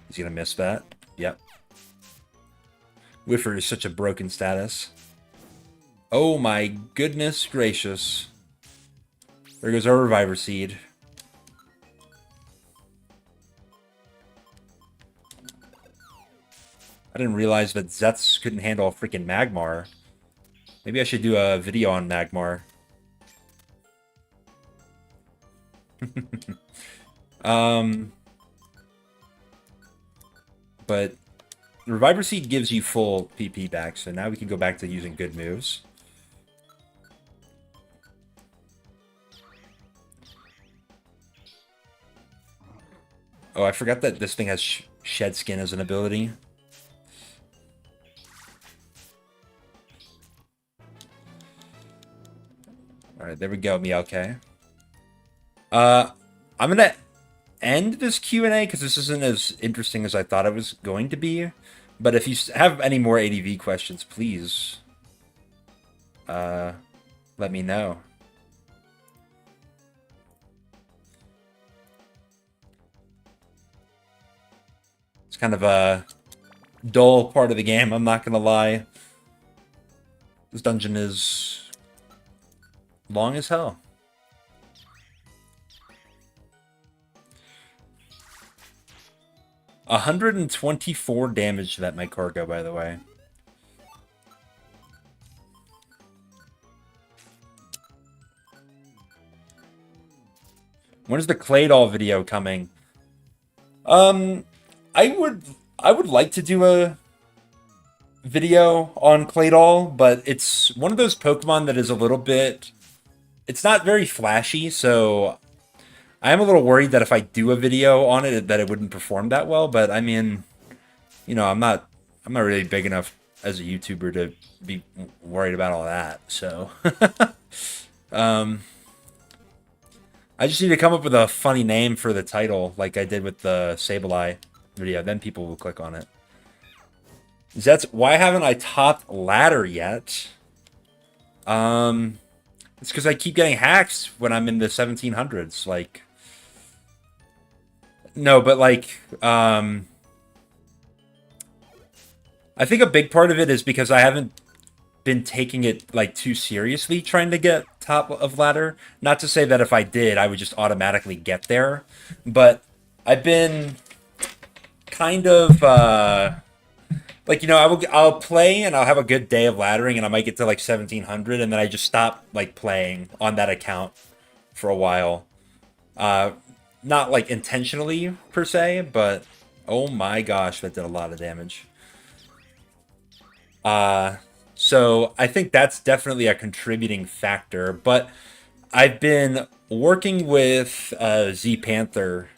He's gonna miss that. Yep. Whiffer is such a broken status. Oh my goodness gracious. There goes our Reviver Seed. I didn't realize that Zeths couldn't handle a freaking Magmar. Maybe I should do a video on Magmar. But Reviver Seed gives you full PP back, so now we can go back to using good moves. Oh, I forgot that this thing has Shed Skin as an ability. Alright, there we go, Meowk. I'm gonna end this Q&A because this isn't as interesting as I thought it was going to be. But if you have any more ADV questions, please let me know. It's kind of a dull part of the game, I'm not gonna lie. This dungeon is long as hell. $124 damage to that my cargo, by the way. When is the Claydol video coming? I would like to do a video on Claydol, but it's one of those Pokemon that is a little bit... It's not very flashy, so I am a little worried that if I do a video on it, that it wouldn't perform that well. But I mean, you know, I'm not really big enough as a YouTuber to be worried about all that. So, I just need to come up with a funny name for the title, like I did with the Sableye video. Then people will click on it. Why haven't I topped ladder yet? It's because I keep getting hacks when I'm in the 1700s. Like, no, but like, I think a big part of it is because I haven't been taking it like too seriously trying to get top of ladder. Not to say that if I did, I would just automatically get there, but I've been kind of like, you know, I'll play and I'll have a good day of laddering and I might get to like 1700 and then I just stop like playing on that account for a while. Not like intentionally per se, but oh my gosh, that did a lot of damage. So I think that's definitely a contributing factor, but I've been working with Z Panther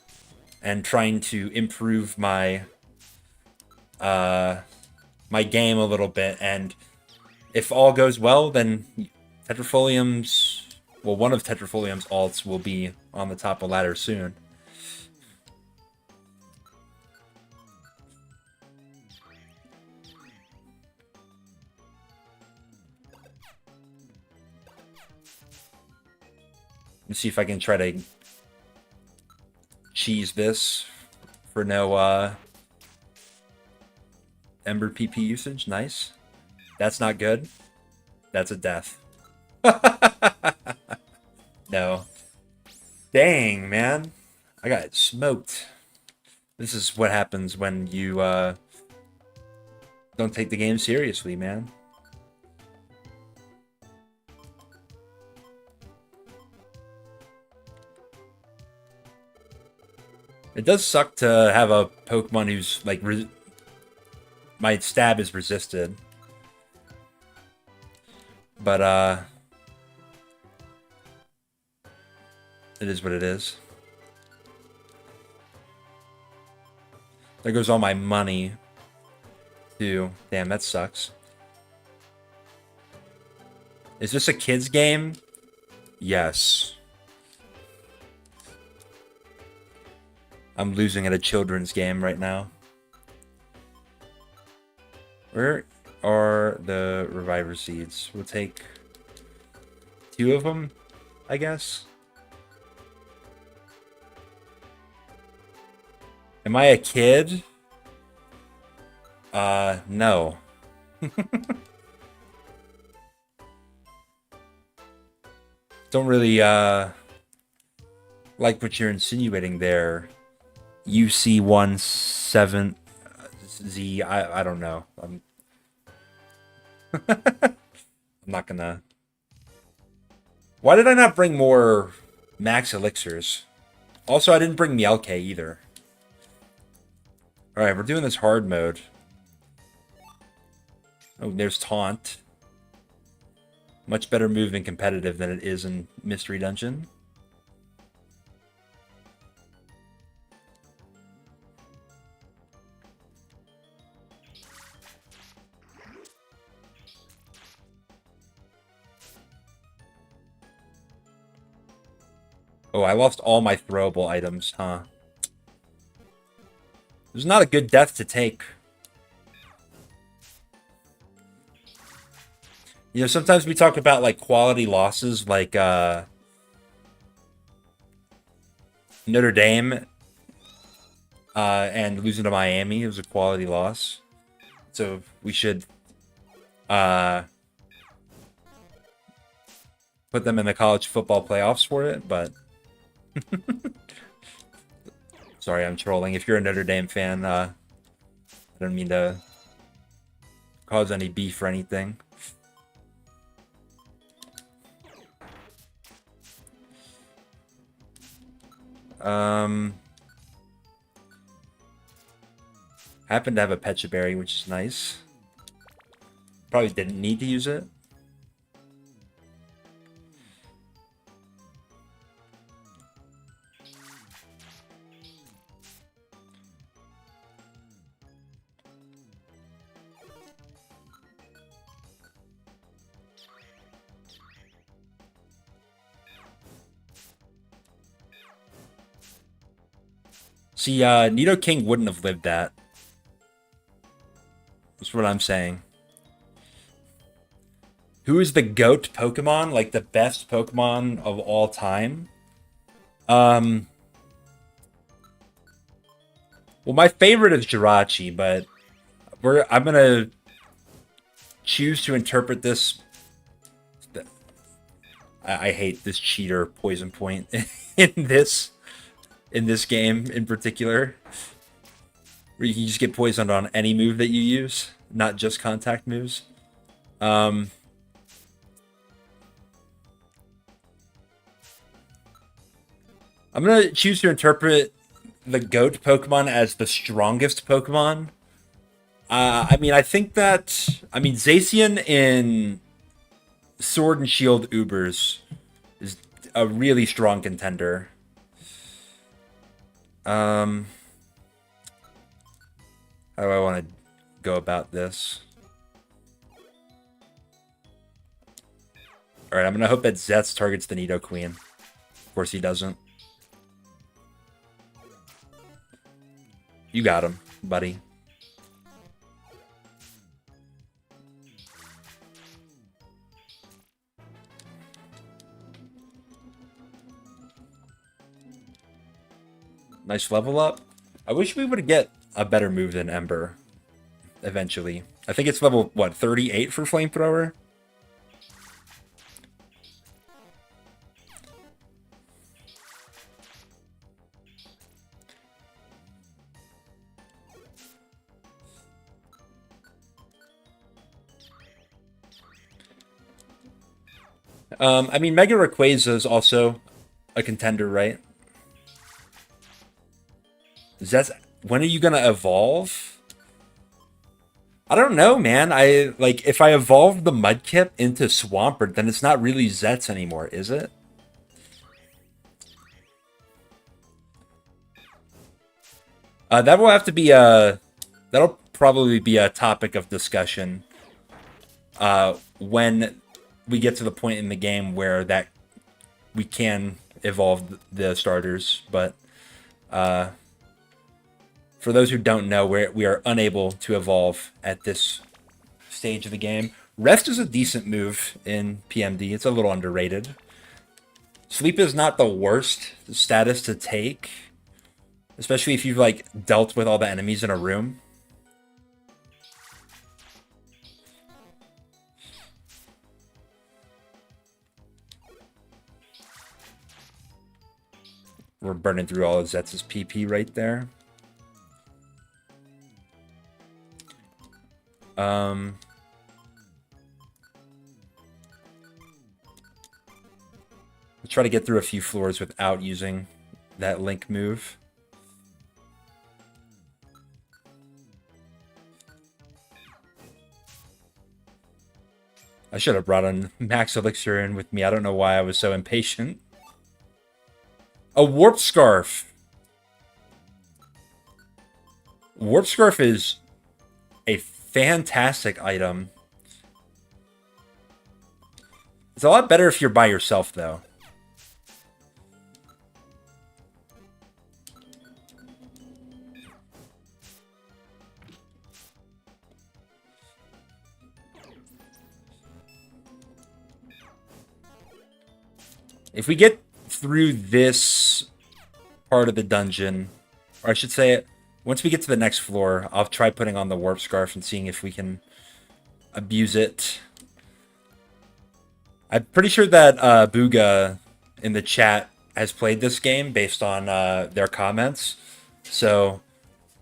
and trying to improve my my game a little bit, and if all goes well, then Tetrafolium's, well, one of Tetrafolium's alts will be on the top of the ladder soon. Let's see if I can try to cheese this for no Ember PP usage. Nice. That's not good. That's a death. No. Dang, man. I got smoked. This is what happens when you don't take the game seriously, man. It does suck to have a Pokemon who's like my stab is resisted. But It is what it is. There goes all my money, too. Damn, that sucks. Is this a kid's game? Yes. I'm losing at a children's game right now. Where are the reviver seeds? We'll take 2 of them, I guess. Am I a kid? No. Don't really, like what you're insinuating there. UC17Z, I don't know. I'm not gonna... Why did I not bring more max elixirs? Also, I didn't bring Mielke either. Alright, we're doing this hard mode. Oh, there's Taunt. Much better move in competitive than it is in Mystery Dungeon. Oh, I lost all my throwable items, huh? It was not a good death to take. You know, sometimes we talk about, like, quality losses, like, Notre Dame, and losing to Miami. It was a quality loss. So we should, put them in the college football playoffs for it, but... Sorry, I'm trolling. If you're a Notre Dame fan, I don't mean to cause any beef or anything. Happen to have a Pecha Berry, which is nice. Probably didn't need to use it. See, Nidoking wouldn't have lived that. That's what I'm saying. Who is the GOAT Pokemon? Like, the best Pokemon of all time? Well, my favorite is Jirachi, but I'm gonna choose to interpret this... I hate this cheater poison point in this game in particular, where you can just get poisoned on any move that you use, not just contact moves. I'm gonna choose to interpret the GOAT Pokemon as the strongest Pokemon. I mean, I think that... I mean, Zacian in Sword and Shield Ubers is a really strong contender. How do I want to go about this? Alright, I'm going to hope that Zetz targets the Nidoqueen. Of course he doesn't. You got him, buddy. Nice level up. I wish we would get a better move than Ember eventually. I think it's level, what, 38 for Flamethrower? I mean, Mega Rayquaza is also a contender, right? When are you gonna evolve? I don't know, man. If I evolve the Mudkip into Swampert, then it's not really Zetz anymore, is it? That will have to be a... That'll probably be a topic of discussion when we get to the point in the game where that we can evolve the starters. But for those who don't know, we are unable to evolve at this stage of the game. Rest is a decent move in PMD. It's a little underrated. Sleep is not the worst status to take, especially if you've like dealt with all the enemies in a room. We're burning through all of Zetz's PP right there. Let's try to get through a few floors without using that link move. I should have brought a Max Elixir in with me. I don't know why I was so impatient. A Warp Scarf. Warp Scarf is a fantastic item. It's a lot better if you're by yourself, though. If we get through this part of the dungeon, or I should say, once we get to the next floor, I'll try putting on the Warp Scarf and seeing if we can abuse it. I'm pretty sure that Booga in the chat has played this game based on their comments. So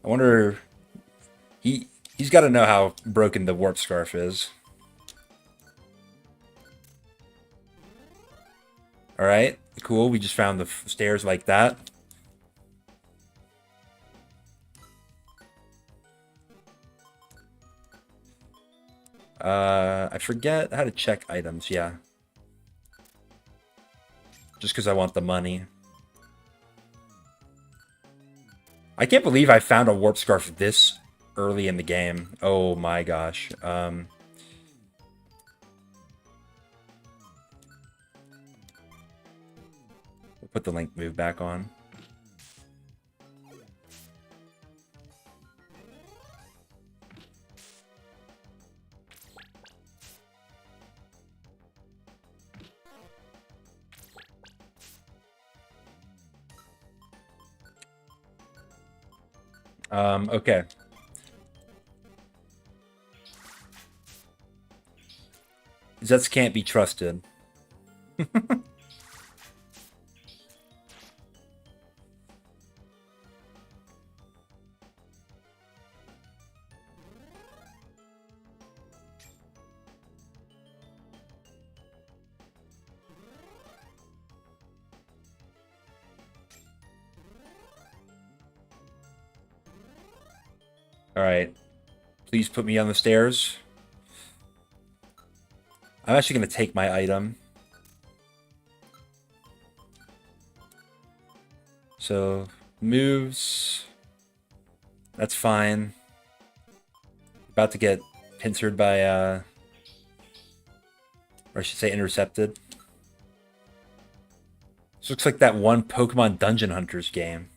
I wonder, he's got to know how broken the Warp Scarf is. Alright, cool. We just found the stairs like that. I forget how to check items, yeah. Just because I want the money. I can't believe I found a Warp Scarf this early in the game. Oh my gosh. Put the link move back on. Okay. Zets can't be trusted. Alright. Please put me on the stairs. I'm actually going to take my item. So, moves. That's fine. About to get pincered by, or I should say intercepted. This looks like that one Pokemon Dungeon Hunters game.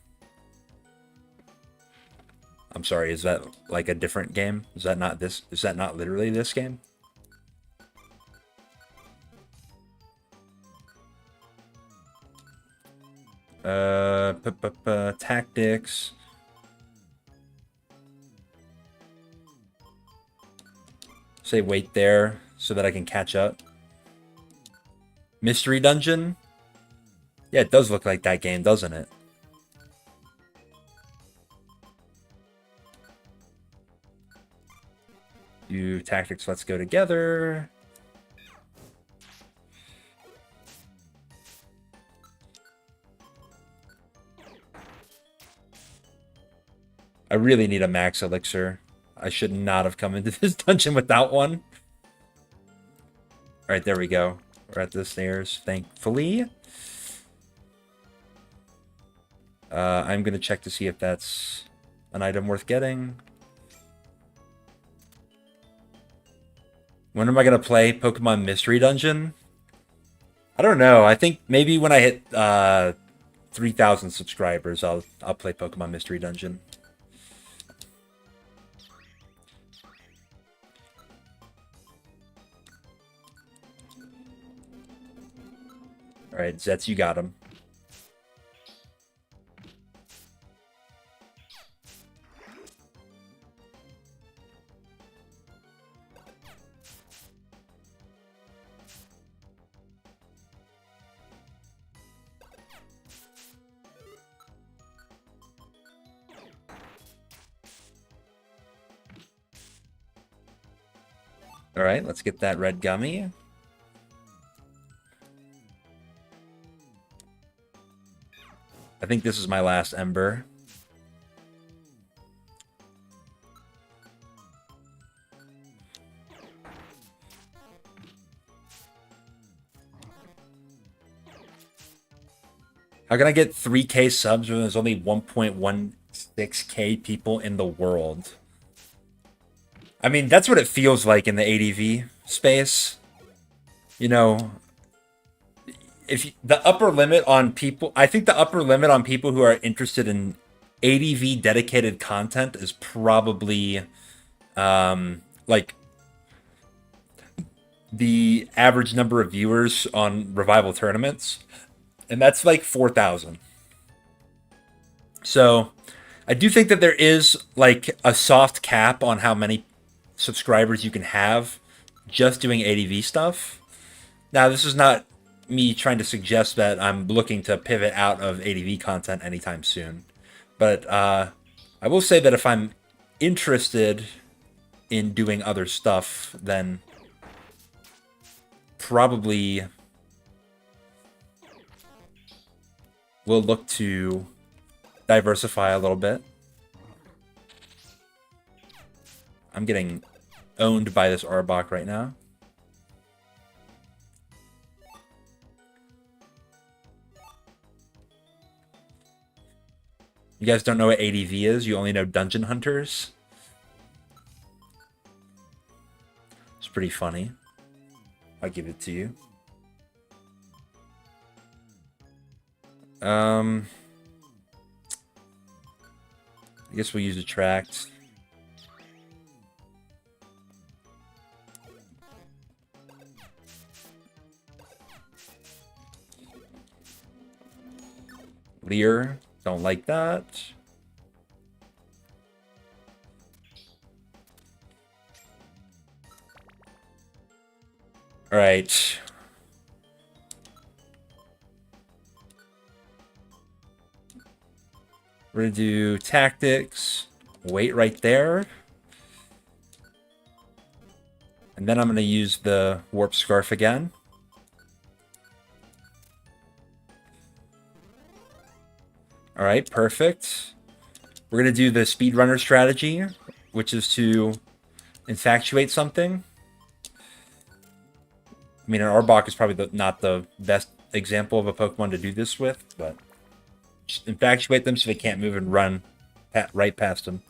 I'm sorry, is that like a different game? Is that not this? Is that not literally this game? Tactics. Say wait there so that I can catch up. Mystery Dungeon? Yeah, it does look like that game, doesn't it? Do tactics, let's go together. I really need a max elixir. I should not have come into this dungeon without one. Alright, there we go. We're at the stairs, thankfully. I'm going to check to see if that's an item worth getting. When am I going to play Pokemon Mystery Dungeon? I don't know. I think maybe when I hit 3,000 subscribers, I'll play Pokemon Mystery Dungeon. All right, Zets, you got him. All right, let's get that red gummy. I think this is my last Ember. How can I get 3K subs when there's only 1.16K people in the world? I mean, that's what it feels like in the ADV space. You know, if the upper limit on people, I think the upper limit on people who are interested in ADV dedicated content is probably like the average number of viewers on revival tournaments, and that's like 4,000. So I do think that there is like a soft cap on how many subscribers you can have just doing ADV stuff. Now, this is not me trying to suggest that I'm looking to pivot out of ADV content anytime soon. But I will say that if I'm interested in doing other stuff, then probably we'll look to diversify a little bit. I'm getting owned by this Arbok right now. You guys don't know what ADV is? You only know Dungeon Hunters? It's pretty funny. I'll give it to you. I guess we'll use Attract. Leer, don't like that. All right. We're gonna do tactics. Wait right there. And then I'm gonna use the warp scarf again. All right, perfect. We're going to do the speedrunner strategy, which is to infatuate something. I mean, an Arbok is probably not the best example of a Pokemon to do this with, but just infatuate them so they can't move and run right past them.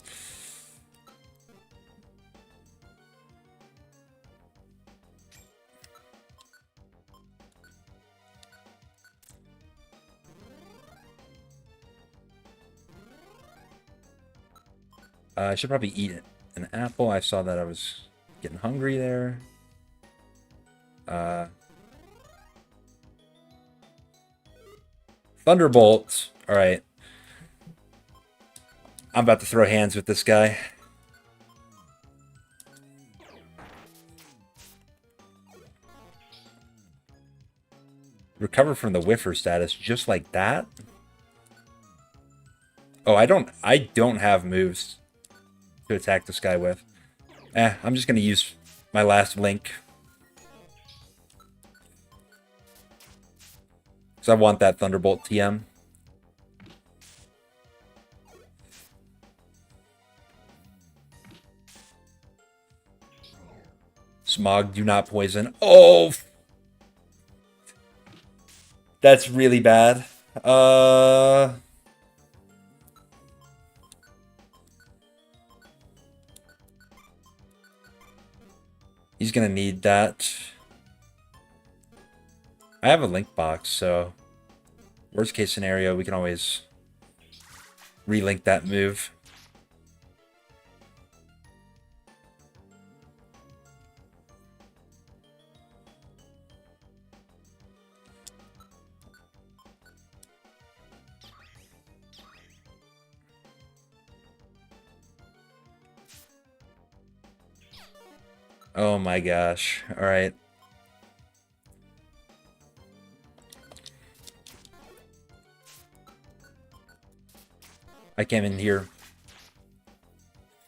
I should probably eat an apple. I saw that I was getting hungry there. Thunderbolt. All right. I'm about to throw hands with this guy. Recover from the whiffer status just like that. Oh, I don't have moves to attack this guy with. I'm just gonna use my last link. Because I want that Thunderbolt TM. Smog, do not poison. Oh! That's really bad. He's gonna need that. I have a link box, so worst case scenario, we can always relink that move. Oh my gosh. Alright. I came in here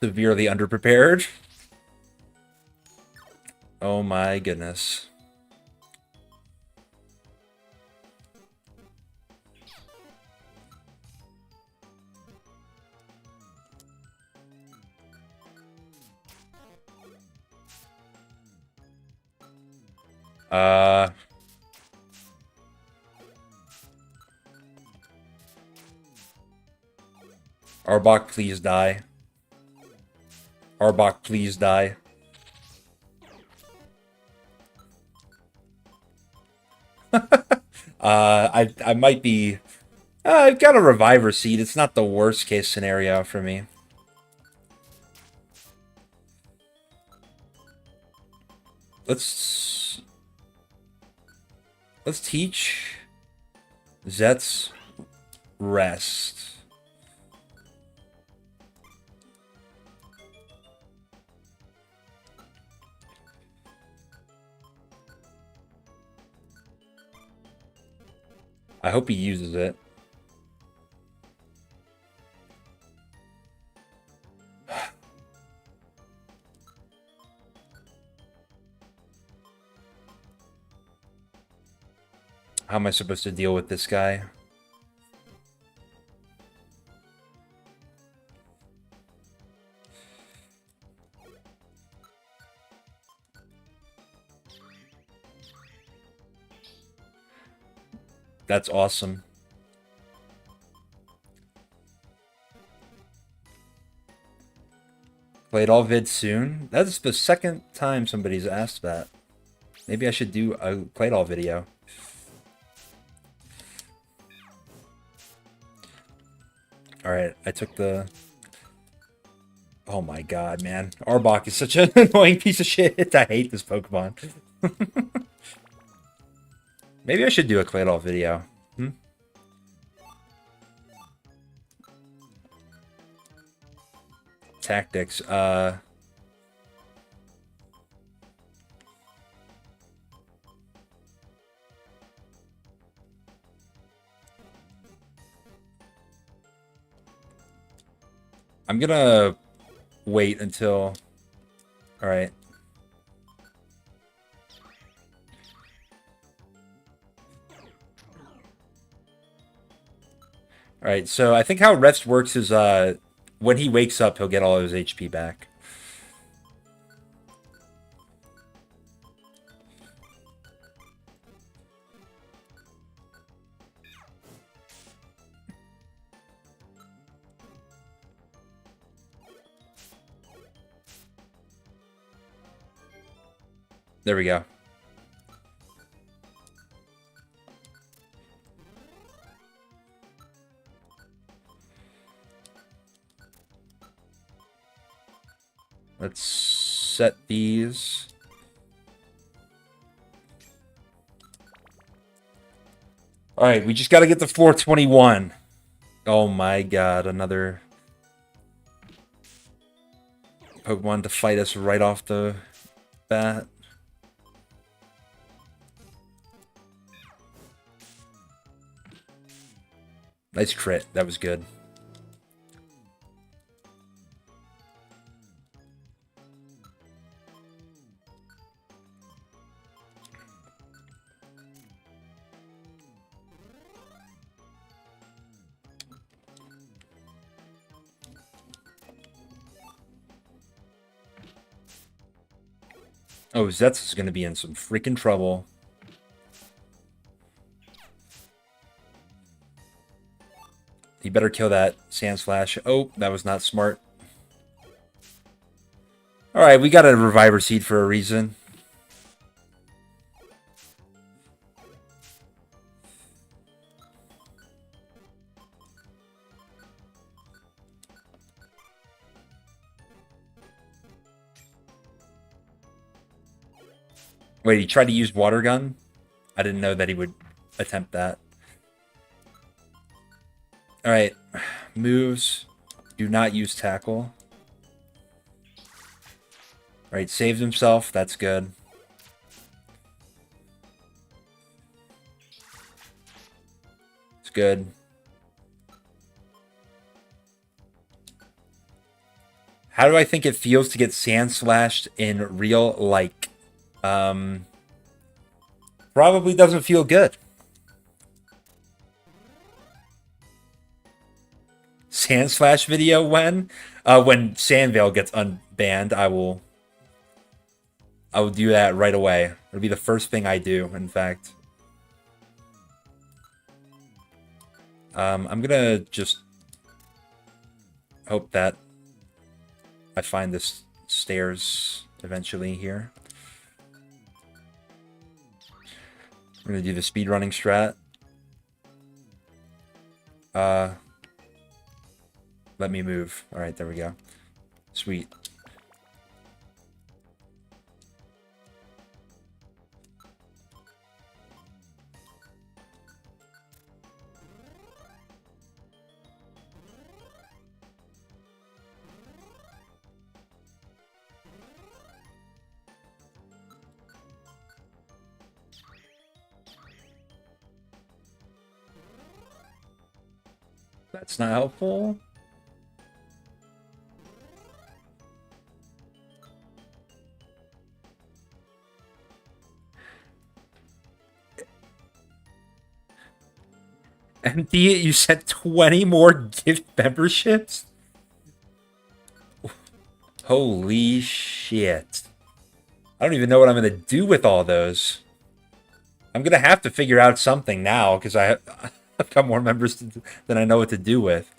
severely underprepared. Oh my goodness. Uh... Arbok, please die. Arbok, please die. I might be... I've got a Reviver Seed. It's not the worst case scenario for me. Let's teach Zet's Rest. I hope he uses it. How am I supposed to deal with this guy? That's awesome. Played all vids soon? That's the second time somebody's asked that. Maybe I should do a played all video. Alright, I took the... Oh my god, man. Arbok is such an annoying piece of shit. I hate this Pokemon. Maybe I should do a played all video. Tactics. I'm gonna wait until... Alright. Alright, so I think how rest works is when he wakes up, he'll get all of his HP back. There we go. Let's set these. Alright, we just got to get to 421. Oh my god, another Pokemon to fight us right off the bat. Nice crit. That was good. Oh, Zetz is going to be in some freaking trouble. He better kill that Sand Slash. Oh, that was not smart. Alright, we got a Reviver Seed for a reason. Wait, he tried to use Water Gun? I didn't know that he would attempt that. Alright, moves. Do not use Tackle. Alright, saved himself. That's good. It's good. How do I think it feels to get Sand Slashed in real like? Probably doesn't feel good. Sand Slash video when Sandvale gets unbanned, I will do that right away. It'll be the first thing I do, in fact. I'm gonna just hope that I find this stairs eventually here. I'm gonna do the speedrunning strat. Let me move. Alright, there we go. Sweet. That's not helpful. MD, you sent 20 more gift memberships? Holy shit. I don't even know what I'm going to do with all those. I'm going to have to figure out something now, because I've got more members than I know what to do with.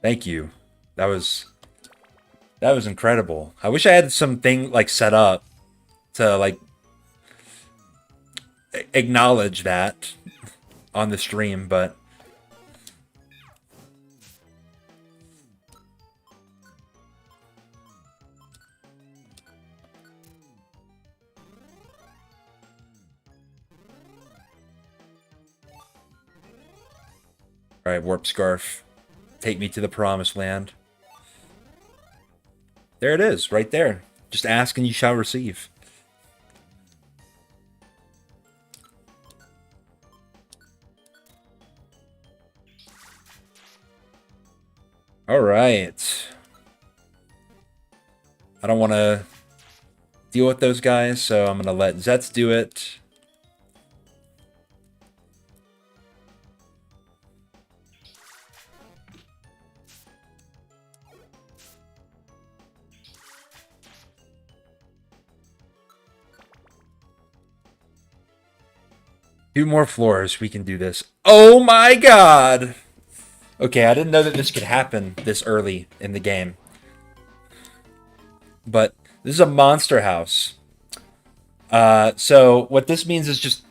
Thank you. That was incredible. I wish I had something like set up to like acknowledge that on the stream, but all right, Warp Scarf. Take me to the promised land. There it is, right there. Just ask and you shall receive. All right. I don't want to deal with those guys, so I'm going to let Zets do it. Two more floors, we can do this. Oh my god! Okay, I didn't know that this could happen this early in the game. But this is a monster house. So what this means is just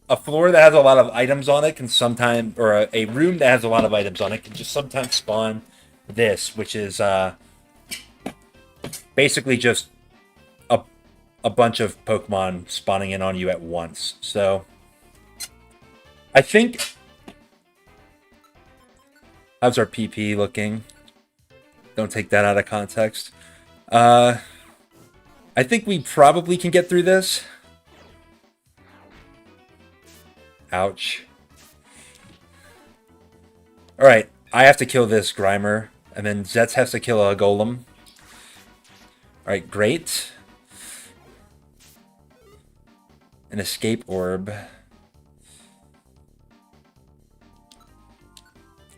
a floor that has a lot of items on it can sometimes, or a room that has a lot of items on it can just sometimes spawn this, which is basically just a bunch of Pokemon spawning in on you at once. So I think... How's our PP looking? Don't take that out of context. I think we probably can get through this. Ouch. Alright, I have to kill this Grimer, and then Zets has to kill a Golem. Alright, great. An Escape Orb.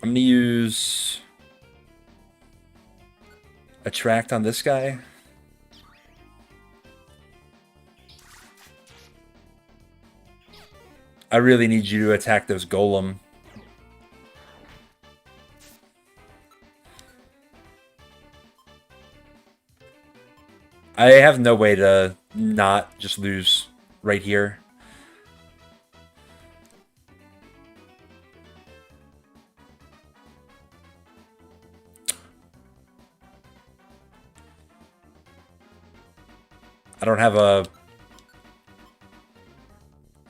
I'm gonna use Attract on this guy. I really need you to attack those golem. I have no way to not just lose right here. I don't have a...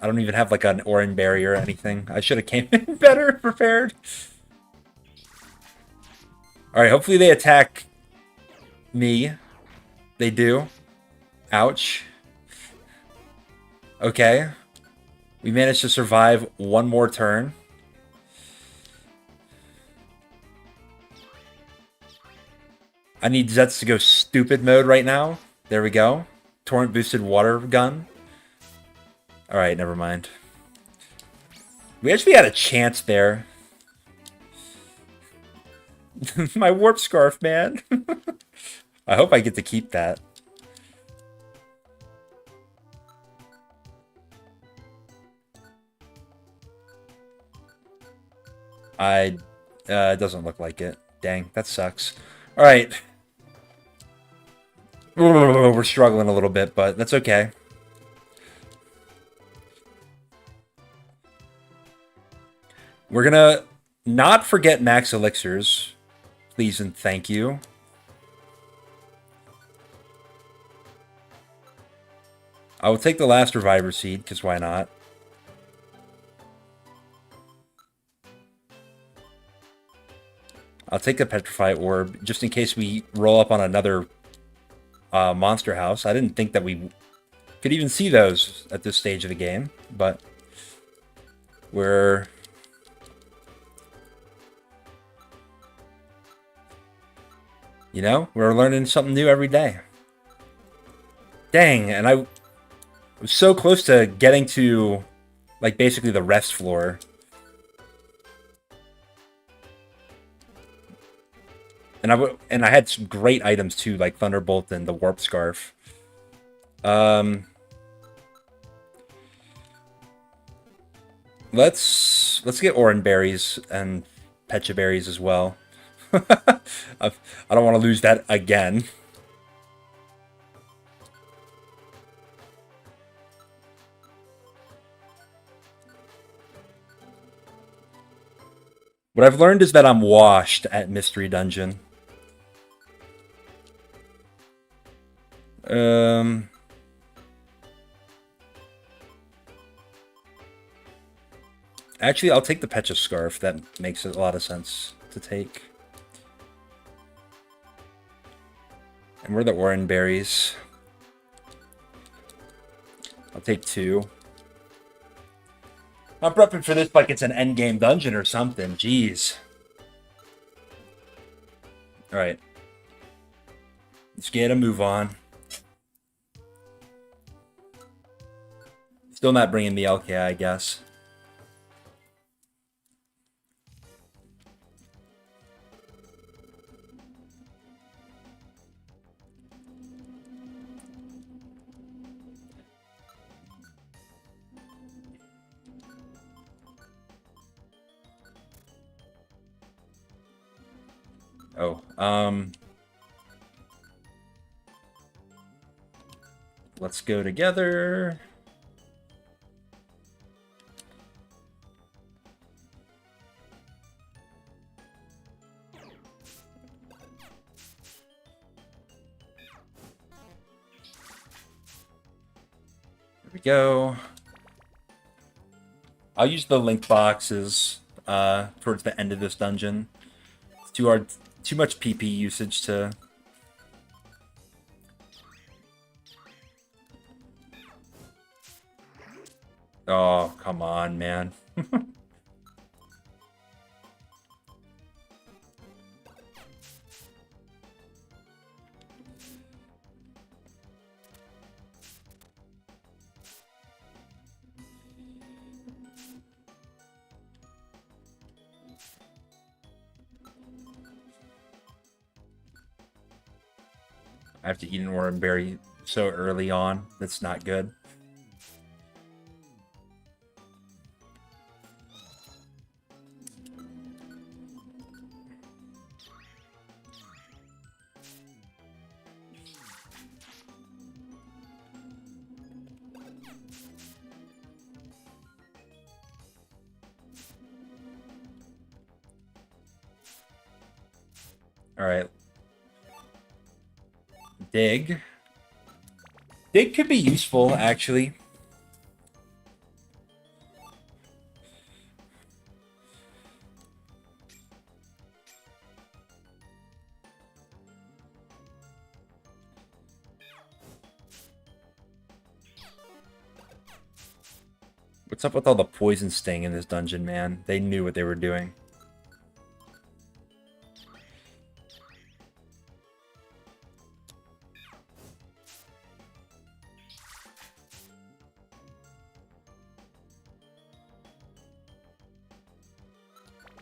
I don't even have like an Oran berry or anything. I should have came in better prepared. Alright, hopefully they attack me. They do. Ouch. Okay. We managed to survive one more turn. I need Zets to go stupid mode right now. There we go. Torrent boosted water gun. Alright, never mind. We actually had a chance there. My warp scarf, man. I hope I get to keep that. It doesn't look like it. Dang, that sucks. Alright. We're struggling a little bit, but that's okay. We're gonna not forget max elixirs. Please and thank you. I will take the last reviver seed, because why not? I'll take the petrify orb, just in case we roll up on another monster house. I didn't think that we could even see those at this stage of the game, but we're... You know, we're learning something new every day. Dang, and I was so close to getting to, like, basically the rest floor. And I had some great items too, like Thunderbolt and the Warp Scarf. Let's get Oran berries and Pecha berries as well. I don't want to lose that again. What I've learned is that I'm washed at Mystery Dungeon. Actually, I'll take the Pecha Scarf. That makes a lot of sense to take. And where are the Oran berries? I'll take 2. I'm prepping for this like it's an endgame dungeon or something. Jeez. Alright. Let's get a move on. Still not bringing the LK, I guess. Oh, let's go together. There we go. I'll use the link boxes towards the end of this dungeon. It's too much PP usage to... Oh, come on, man. I have to eat an Oran berry so early on. That's not good. Alright. Dig. Dig could be useful, actually. What's up with all the poison sting in this dungeon, man? They knew what they were doing.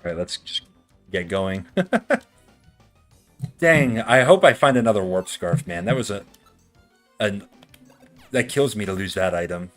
Alright, let's just get going. Dang, I hope I find another warp scarf, man. That was a that kills me to lose that item.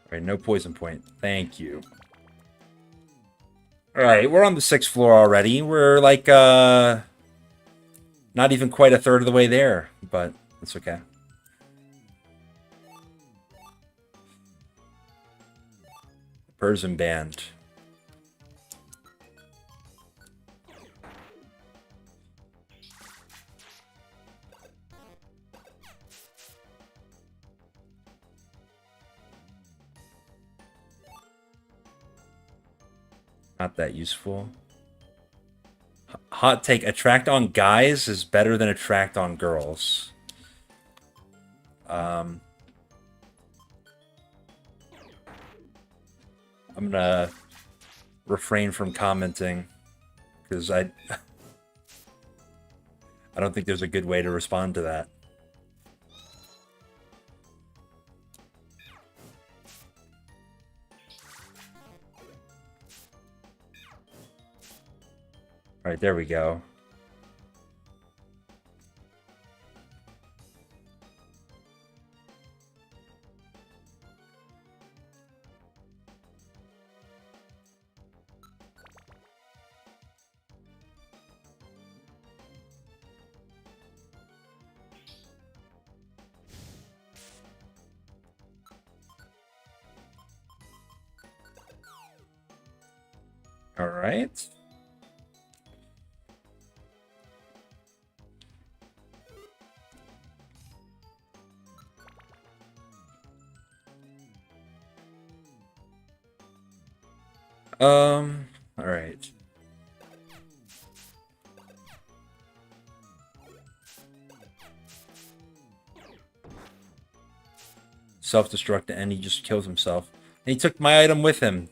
Alright, no poison point. Thank you. Alright, we're on the 6th floor already. We're like, not even quite a third of the way there, but it's okay. Persian Band. Not that useful. Hot take, attract on guys is better than attract on girls. I'm gonna refrain from commenting because I don't think there's a good way to respond to that. All right, there we go. All right. All right. Self-destruct and he just kills himself. And he took my item with him.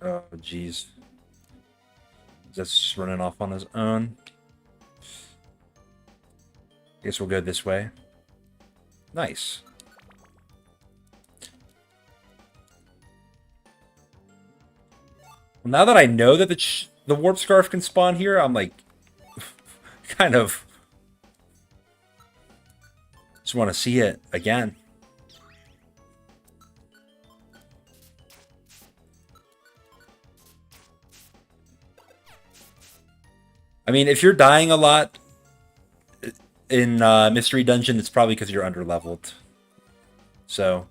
Oh, jeez. Just running off on his own. Guess we'll go this way. Nice. Well, now that I know that the warp scarf can spawn here, I'm like, kind of just want to see it again. I mean, if you're dying a lot in Mystery Dungeon, it's probably because you're underleveled. So,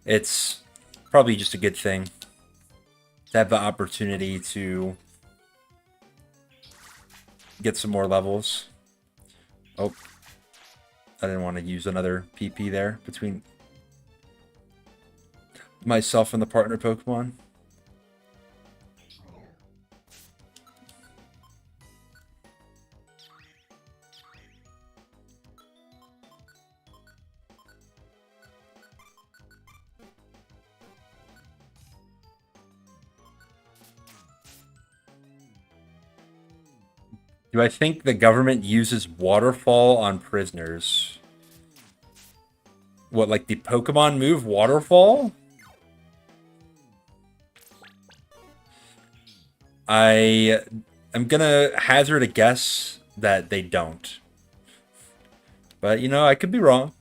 it's probably just a good thing to have the opportunity to get some more levels. Oh, I didn't want to use another PP there between myself and the partner Pokemon. Do I think the government uses waterfall on prisoners? What, like the Pokemon move waterfall? I I'm gonna hazard a guess that they don't. But, you know, I could be wrong.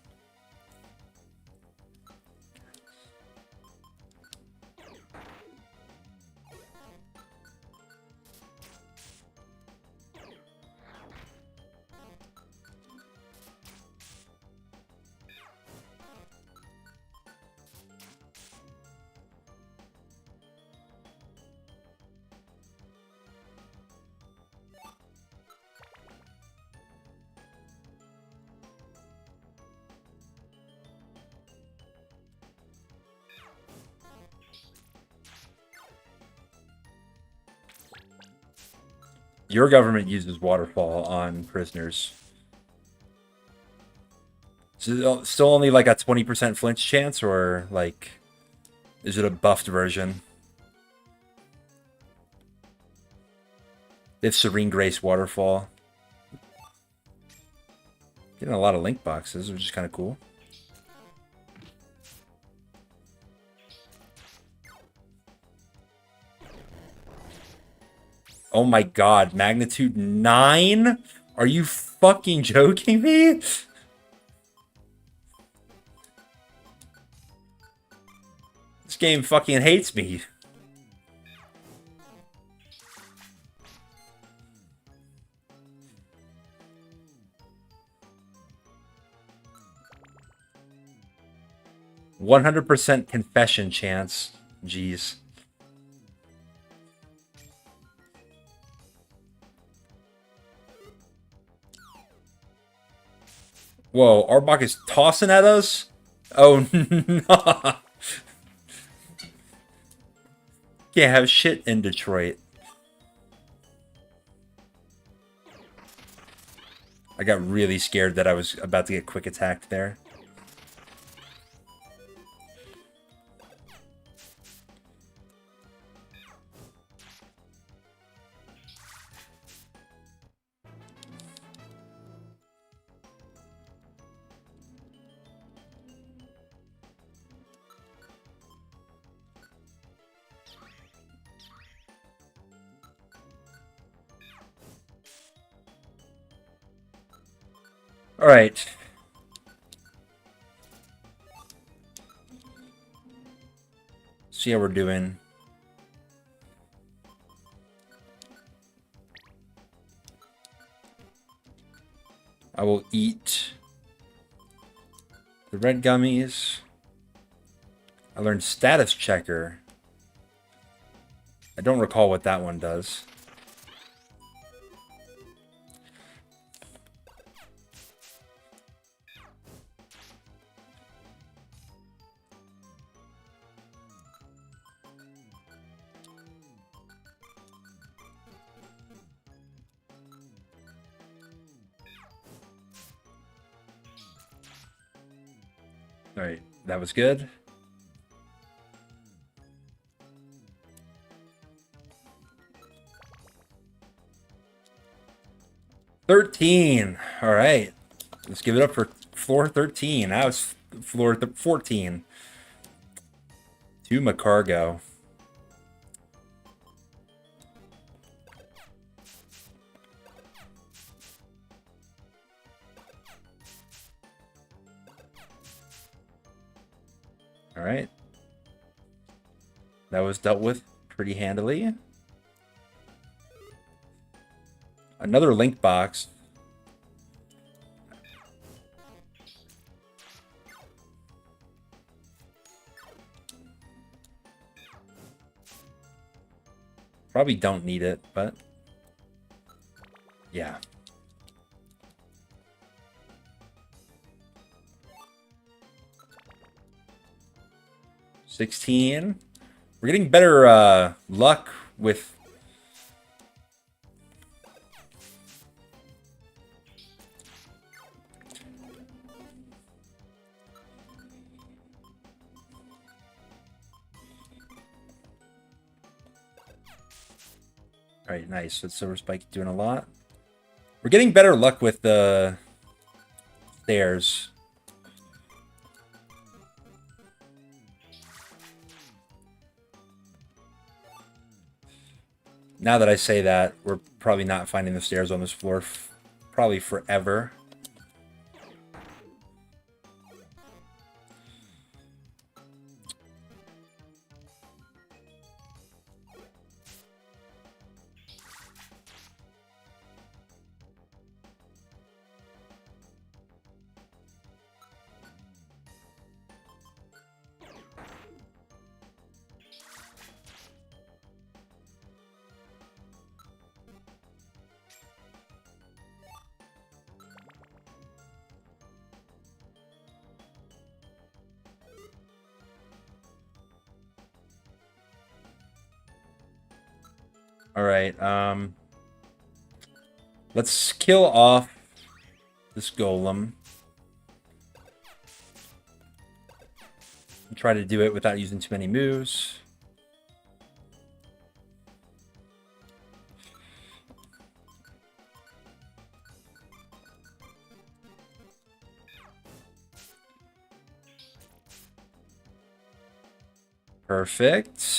Your government uses waterfall on prisoners. So still only like a 20% flinch chance, or like, is it a buffed version? If Serene Grace waterfall. Getting a lot of link boxes, which is kind of cool. Oh my god, magnitude 9? Are you fucking joking me? This game fucking hates me. %100% confession chance. Jeez. Whoa, Arbok is tossing at us? Oh, no. Can't have shit in Detroit. I got really scared that I was about to get quick attacked there. All right. See how we're doing. I will eat the red gummies. I learned status checker. I don't recall what that one does. All right, that was good. $13. All right, let's give it up for floor 13. That was floor 14. To Macargo. All right. That was dealt with pretty handily. Another link box. Probably don't need it, but yeah. $16. We're getting better luck with... All right, nice. So Silver Spike doing a lot. We're getting better luck with the stairs. Now that I say that, we're probably not finding the stairs on this floor probably forever. All right. Let's kill off this golem. Try to do it without using too many moves. Perfect.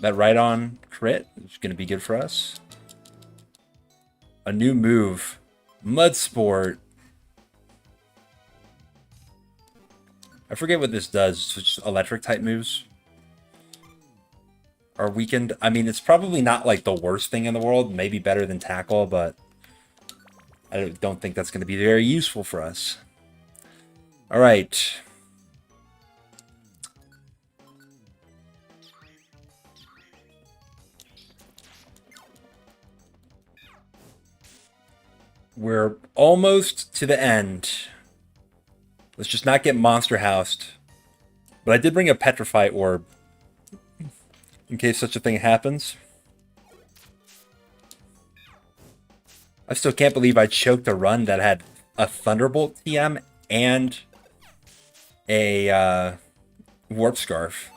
That right-on crit is going to be good for us. A new move. Mud Sport. I forget what this does. It's just electric type moves are weakened. I mean, it's probably not like the worst thing in the world. Maybe better than Tackle, but I don't think that's going to be very useful for us. All right. We're almost to the end. Let's just not get monster housed. But I did bring a Petrify Orb in case such a thing happens. I still can't believe I choked a run that had a Thunderbolt TM and a Warp Scarf.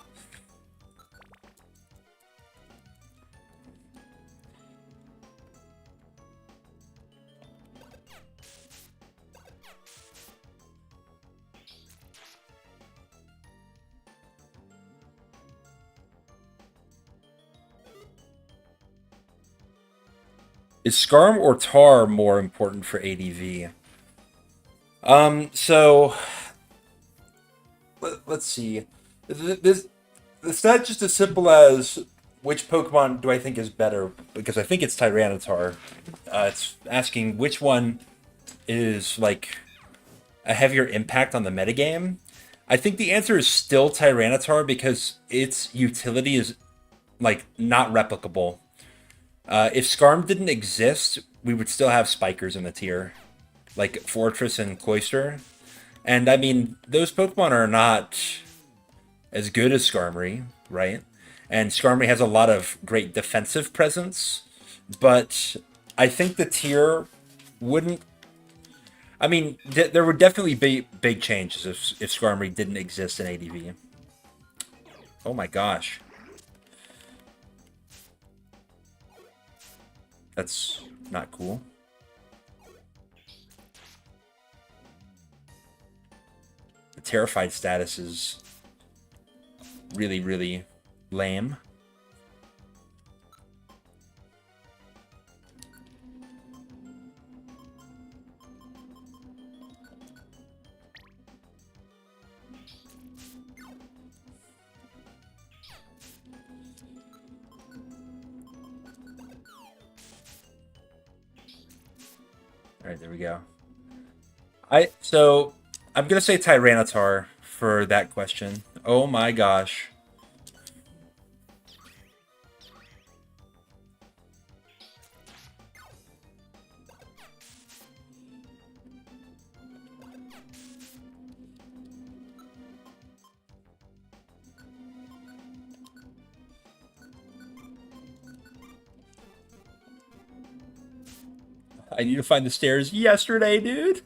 Is Scarm or Tar more important for ADV? So let's see. It's not just as simple as which Pokemon do I think is better, because I think it's Tyranitar. It's asking which one is like a heavier impact on the metagame. I think the answer is still Tyranitar because its utility is like not replicable. If Scarm didn't exist, we would still have Spikers in the tier, like Fortress and Cloyster. And I mean, those Pokemon are not as good as Skarmory, right? And Skarmory has a lot of great defensive presence, but I think the tier wouldn't. I mean, there would definitely be big changes if Skarmory didn't exist in ADV. Oh my gosh. That's not cool. The Terrified status is really, really lame. All right, there we go. So I'm gonna say Tyranitar for that question. Oh my gosh. I need to find the stairs yesterday, dude.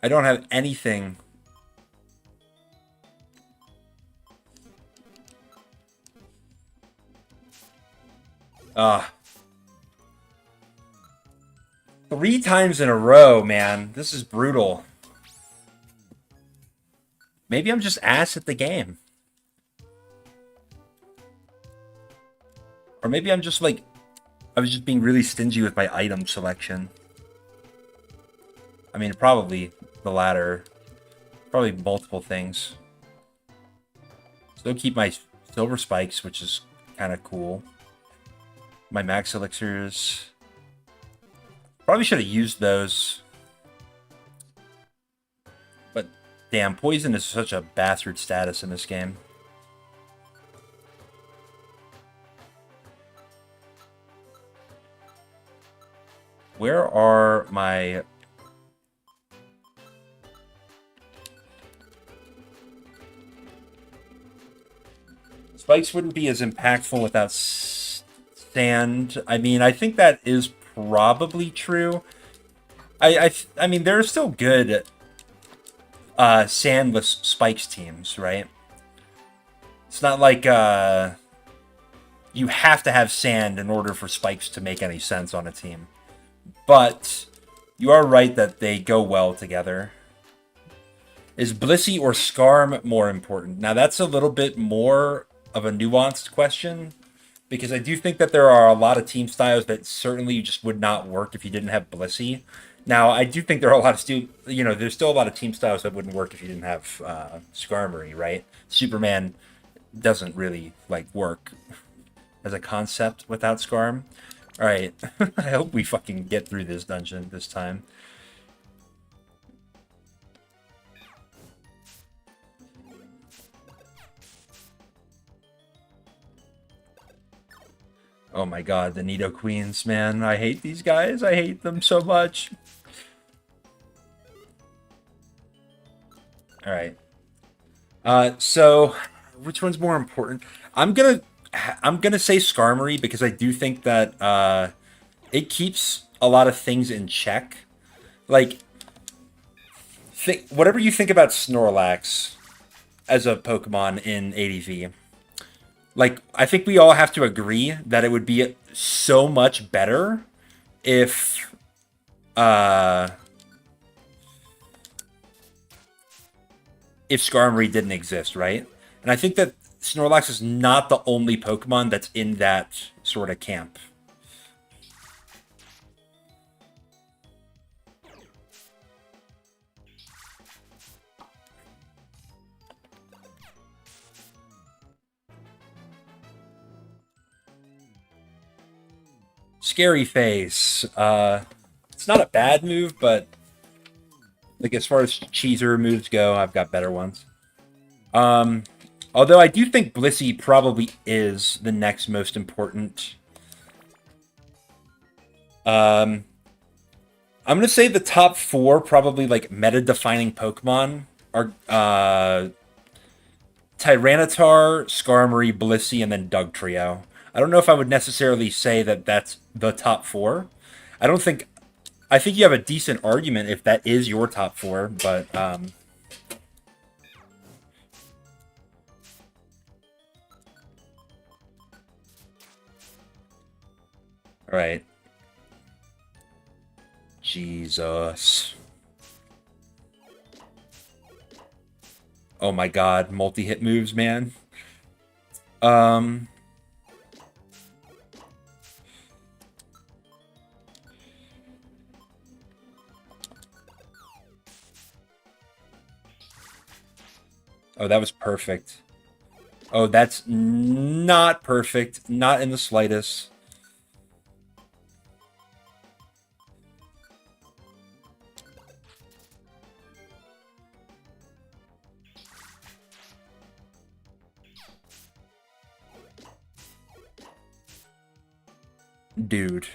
I don't have anything. Ah, 3 times in a row, man. This is brutal. Maybe I'm just ass at the game. Or maybe I'm just like, I was just being really stingy with my item selection. I mean, probably the latter. Probably multiple things. Still keep my silver spikes, which is kind of cool. My max elixirs. Probably should have used those. But damn, poison is such a bastard status in this game. Where are my... Spikes wouldn't be as impactful without sand. I mean, I think that is probably true. I mean, there are still good sandless spikes teams, right? It's not like you have to have sand in order for spikes to make any sense on a team. But you are right that they go well together. Is Blissey or Skarm more important? Now, that's a little bit more of a nuanced question, because I do think that there are a lot of team styles that certainly just would not work if you didn't have Blissey. Now, I do think there are a lot of there's still a lot of team styles that wouldn't work if you didn't have Skarmory, right? Superman doesn't really like work as a concept without Skarm. All right, I hope we fucking get through this dungeon this time. Oh my god, the Nido Queens, man. I hate these guys. I hate them so much. Alright. So which one's more important? I'm gonna say Skarmory because I do think that it keeps a lot of things in check. Like whatever you think about Snorlax as a Pokemon in ADV, like, I think we all have to agree that it would be so much better if Skarmory didn't exist, right? And I think that Snorlax is not the only Pokemon that's in that sort of camp. Scary Face. It's not a bad move, but like as far as cheeser moves go, I've got better ones. Although I do think Blissey probably is the next most important. I'm gonna say the top 4 probably like meta-defining Pokemon are Tyranitar, Skarmory, Blissey, and then Dugtrio. I don't know if I would necessarily say that that's the top 4. I don't think... I think you have a decent argument if that is your top 4, but... Alright. Jesus. Oh my god, multi-hit moves, man. Oh, that was perfect. Oh, that's not perfect. Not in the slightest. Dude.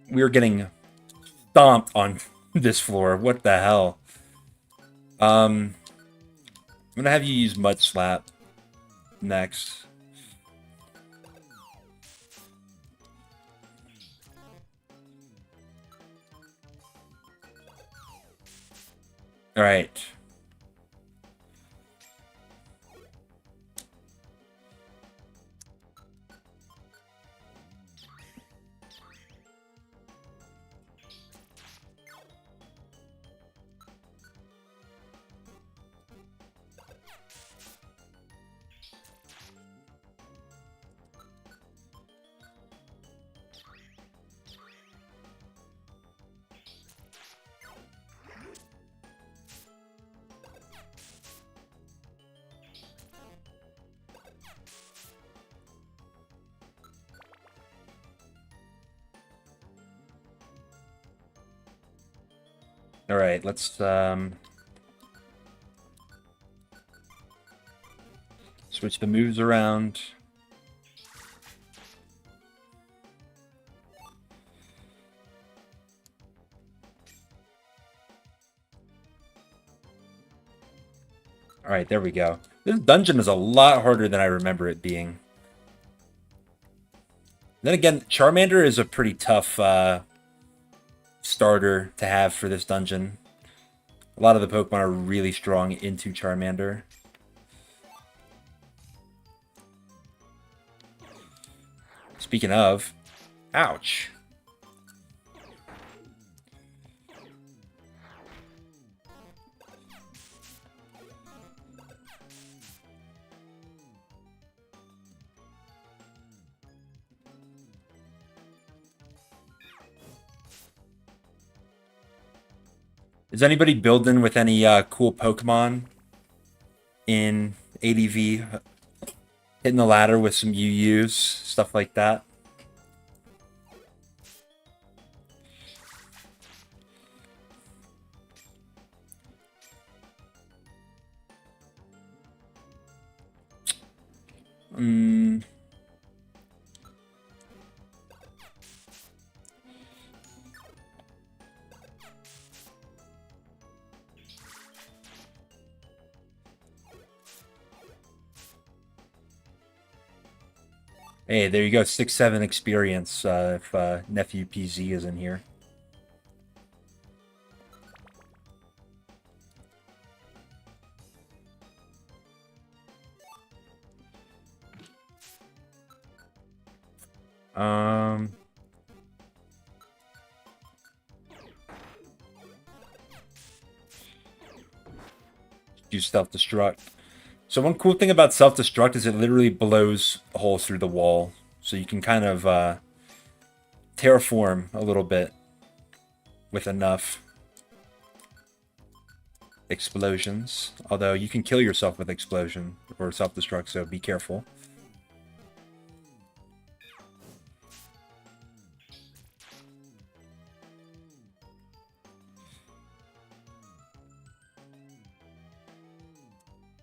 We are getting stomped on this floor. What the hell? I'm gonna have you use Mud Slap next. All right. All right, let's switch the moves around. All right, there we go. This dungeon is a lot harder than I remember it being. Then again, Charmander is a pretty tough starter to have for this dungeon. A lot of the Pokemon are really strong into Charmander. Speaking of, ouch. Is anybody building with any cool Pokemon in ADV? Hitting the ladder with some UUs, stuff like that. Hey, there you go. 6-7 experience if Nephew PZ is in here. Do self-destruct. So one cool thing about self-destruct is it literally blows holes through the wall. So you can kind of terraform a little bit with enough explosions. Although you can kill yourself with explosion or self-destruct, so be careful.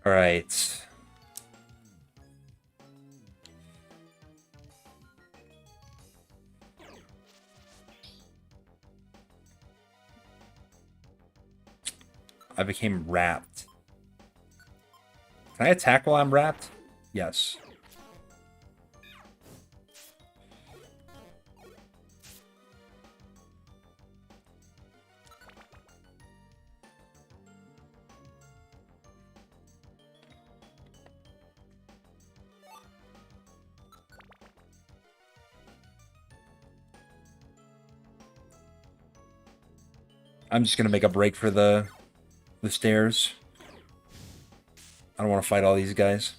All right. I became wrapped. Can I attack while I'm wrapped? Yes. I'm just gonna make a break for the stairs. I don't want to fight all these guys.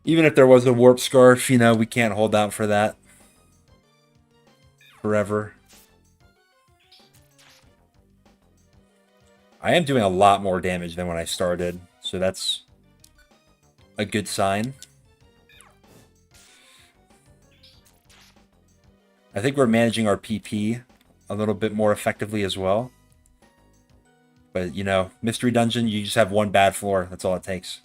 Even if there was a warp scarf, you know, we can't hold out for that forever. I am doing a lot more damage than when I started, so that's a good sign. I think we're managing our PP a little bit more effectively as well. But, you know, Mystery Dungeon, you just have one bad floor. That's all it takes.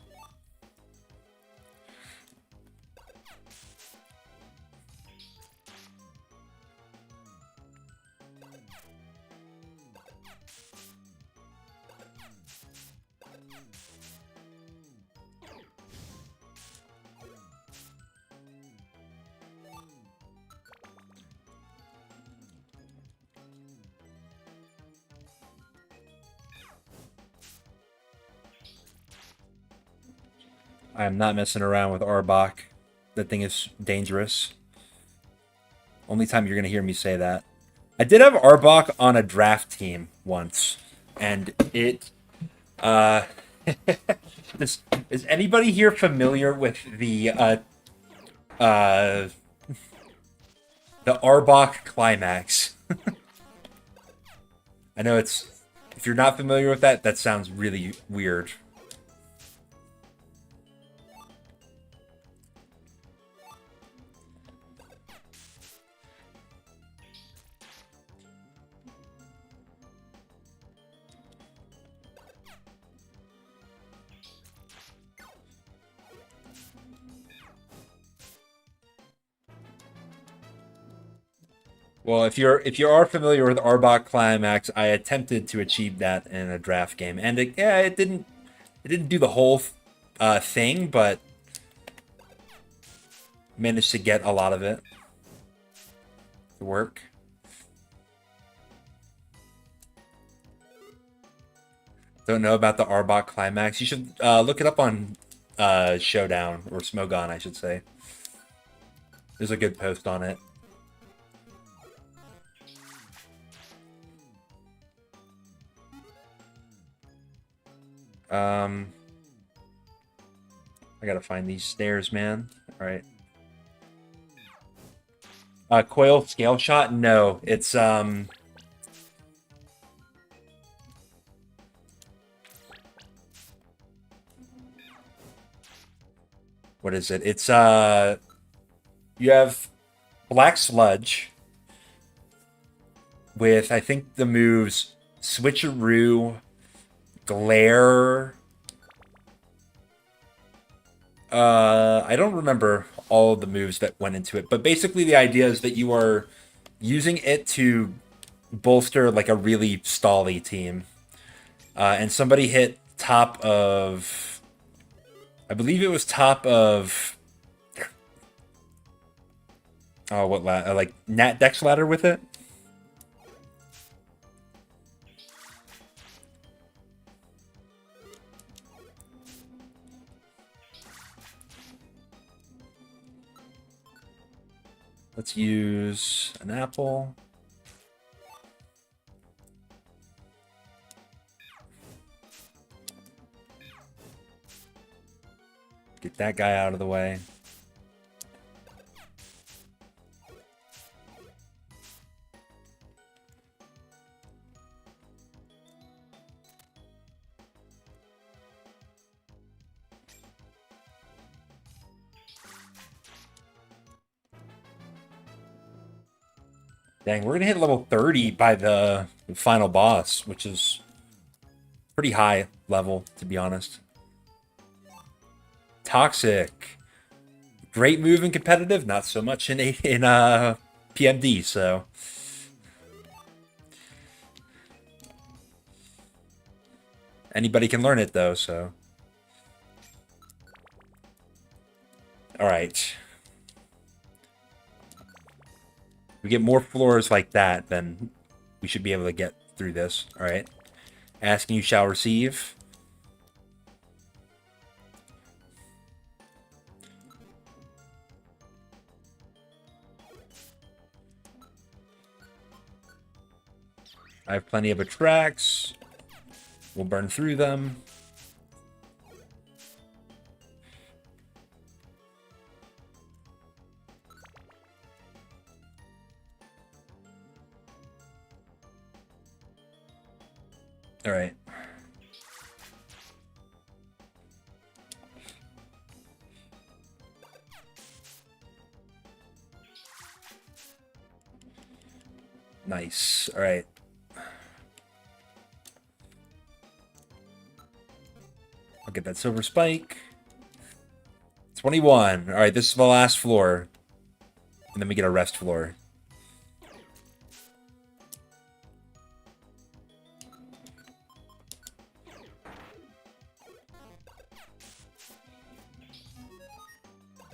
I'm not messing around with Arbok. That thing is dangerous. Only time you're gonna hear me say that. I did have Arbok on a draft team once, and it. Uh, is anybody here familiar with uh, the Arbok climax? I know it's. If you're not familiar with that, that sounds really weird. Well, if you are familiar with Arbok Climax, I attempted to achieve that in a draft game, and it didn't do the whole thing, but managed to get a lot of it to work. Don't know about the Arbok Climax? You should look it up on Showdown or Smogon, I should say. There's a good post on it. I gotta find these stairs, man. All right. Coil scale shot? No, it's what is it? It's you have Black Sludge with I think the moves Switcheroo, Glare. I don't remember all of the moves that went into it, but basically the idea is that you are using it to bolster like a really stally team. And somebody hit top of, I believe it was top of, oh, what like Nat Dex ladder with it. Let's use an apple. Get that guy out of the way. Dang, we're gonna hit level 30 by the final boss, which is pretty high level, to be honest. Toxic. Great move in competitive, not so much in PMD, so. Anybody can learn it, though, so. Alright. If we get more floors like that, then we should be able to get through this. Alright. Asking you shall receive. I have plenty of attracts. We'll burn through them. All right. Nice. All right. I'll get that silver spike. 21. All right, this is the last floor. And then we get a rest floor.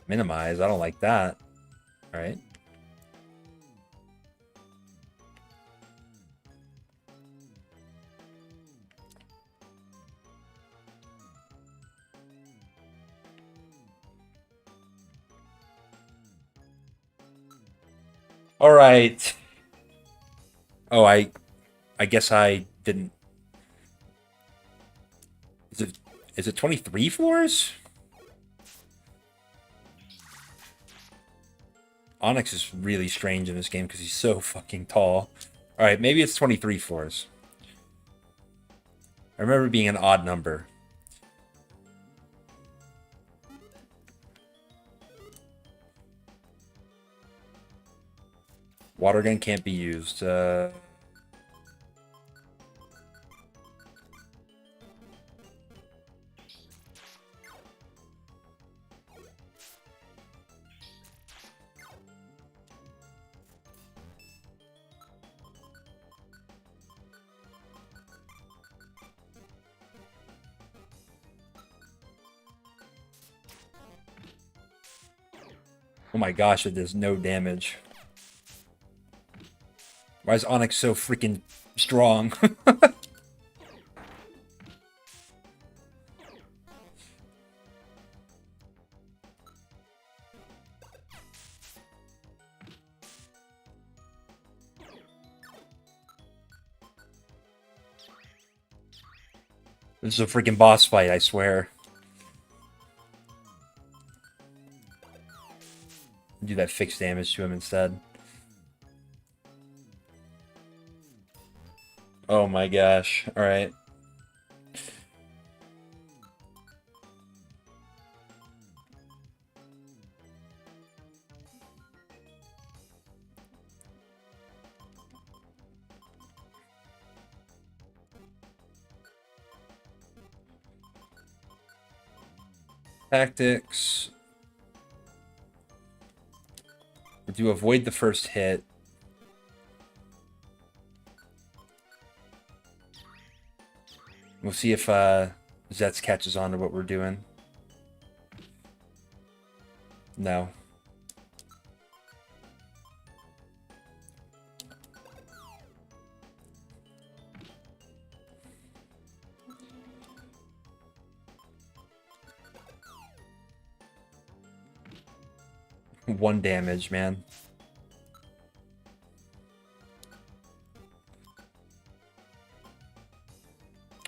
Minimize. I don't like that. All right. All right. Oh, I guess I didn't. Is it 23 floors? Onyx is really strange in this game because he's so fucking tall. All right, maybe it's 23 floors. I remember being an odd number. Water gun can't be used. Oh my gosh, it does no damage. Why is Onyx so freaking strong? This is a freaking boss fight, I swear. Do that fixed damage to him instead. Oh my gosh. Alright. Tactics. To avoid the first hit. We'll see if Zets catches on to what we're doing. No. One damage, man.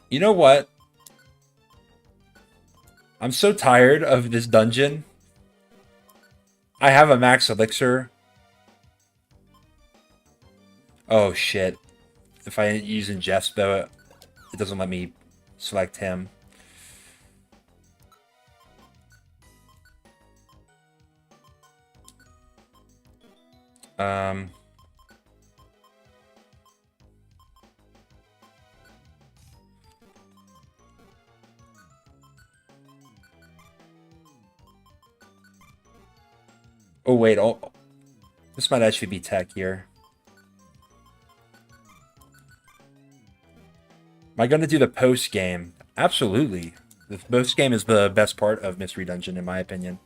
You know what? I'm so tired of this dungeon. I have a max elixir. Oh shit. If I use in Jeff's bow, it doesn't let me select him. Oh wait, oh, this might actually be tech here. Am I going to do the post game? Absolutely. The post game is the best part of Mystery Dungeon, in my opinion.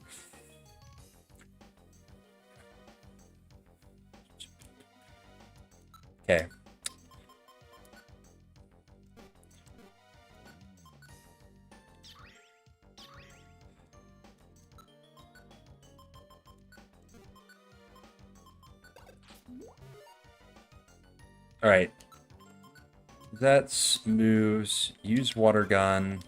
Okay. All right. That's moves. Use water gun.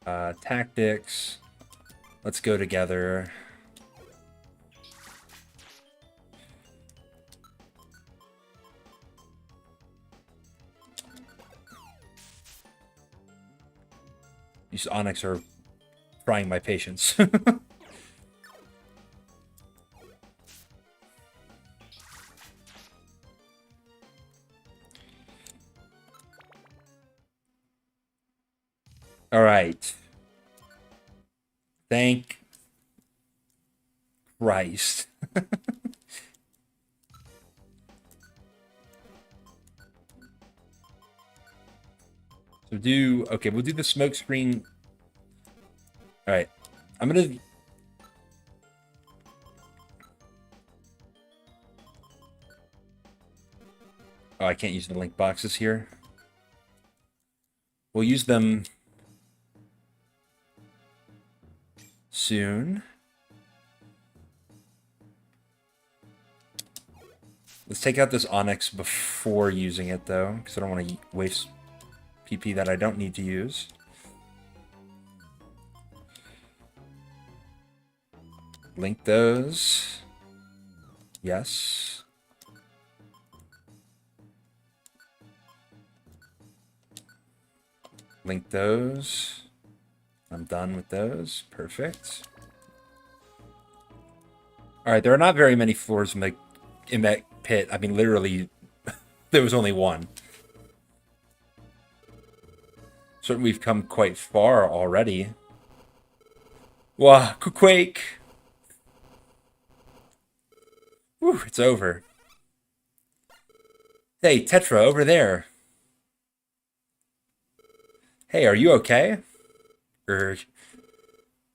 Tactics. Let's go together. These Onyx are trying my patience. All right. Thank Christ. So okay, we'll do the smoke screen. All right. I'm going to Oh, I can't use the link boxes here. We'll use them soon. Let's take out this Onyx before using it, though, because I don't want to waste PP that I don't need to use. Link those. Yes. Link those. I'm done with those. Perfect. Alright, there are not very many floors in that pit. I mean, literally, there was only one. Certainly we've come quite far already. Wow, quake! Whew, it's over. Hey, Tetra, over there. Hey, are you okay?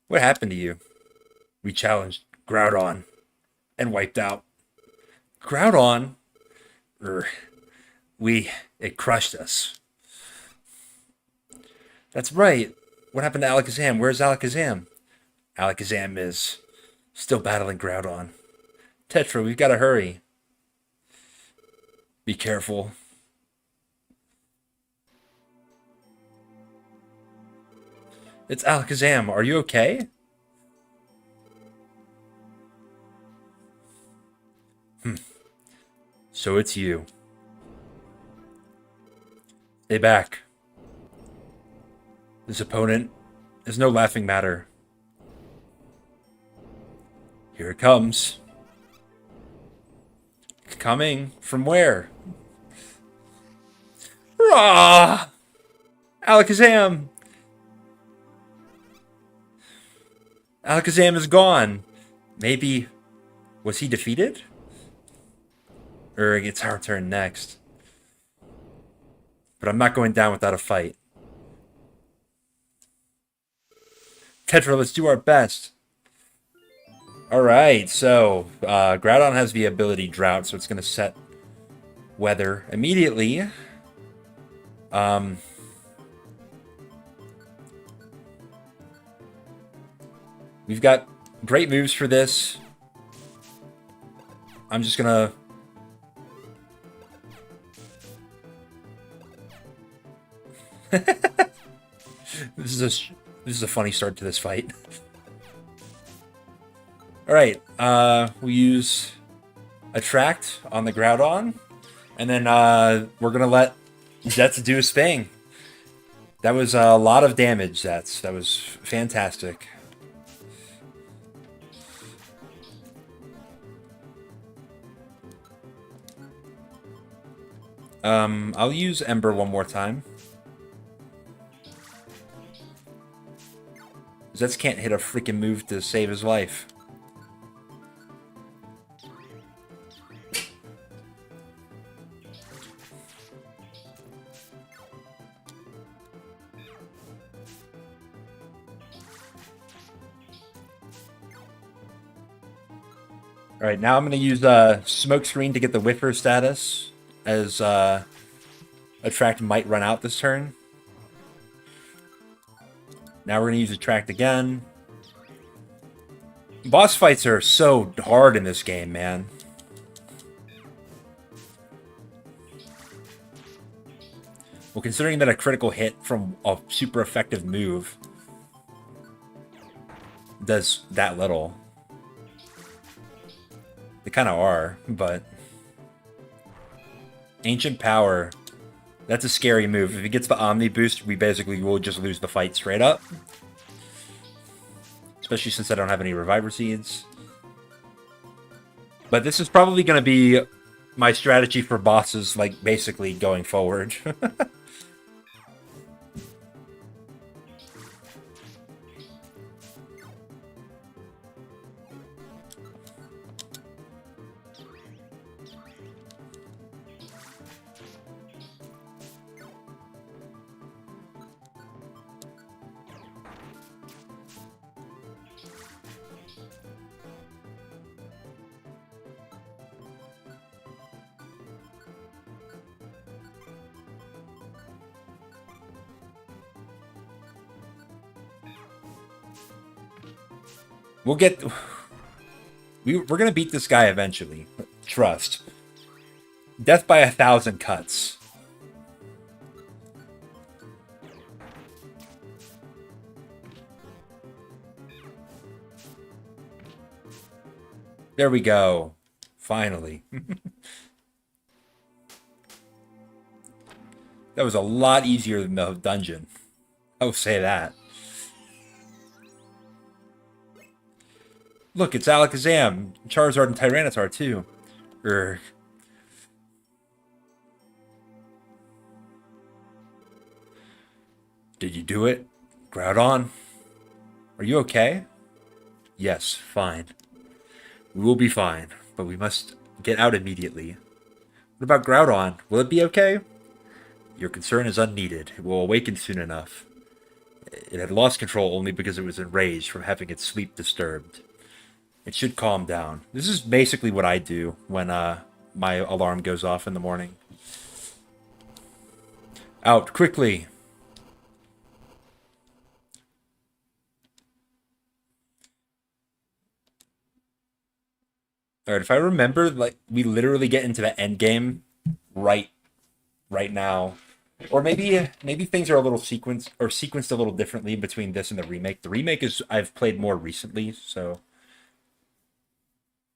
What happened to you? We challenged Groudon and wiped out. Groudon? It crushed us. That's right. What happened to Alakazam? Where's Alakazam? Alakazam is still battling Groudon. Tetra, we've got to hurry. Be careful. It's Alakazam. Are you okay? So it's you. Stay back. This opponent is no laughing matter. Here it comes. Coming from where? Rah! Alakazam! Alakazam is gone. Maybe... was he defeated? It's our turn next. But I'm not going down without a fight. Tetra, let's do our best. Alright, so Groudon has the ability Drought, so it's going to set Weather immediately. We've got great moves for this. I'm just going to... This is a funny start to this fight. Alright, we use Attract on the Groudon, and then we're gonna let Zets do his thing. That was a lot of damage, Zets. That was fantastic. I'll use Ember one more time. Zets can't hit a freaking move to save his life. Alright, now I'm going to use Smoke Screen to get the Whiffer status, as Attract might run out this turn. Now we're going to use Attract again. Boss fights are so hard in this game, man. Well, considering that a critical hit from a super effective move does that little. They kind of are, but... Ancient Power. That's a scary move. If he gets the Omni boost, we basically will just lose the fight straight up. Especially since I don't have any Reviver Seeds. But this is probably going to be my strategy for bosses, like, basically going forward. We'll get... We're going to beat this guy eventually. Trust. Death by 1,000 cuts. There we go. Finally. That was a lot easier than the dungeon. I will say that. Look, it's Alakazam, Charizard, and Tyranitar, too. Urgh. Did you do it? Groudon? Are you okay? Yes, fine. We will be fine, but we must get out immediately. What about Groudon? Will it be okay? Your concern is unneeded. It will awaken soon enough. It had lost control only because it was enraged from having its sleep disturbed. It should calm down. This is basically what I do when my alarm goes off in the morning. Out, quickly! Alright, if I remember, like, we literally get into the end game right now. Or maybe things are a little sequenced a little differently between this and the remake. The remake is I've played more recently, so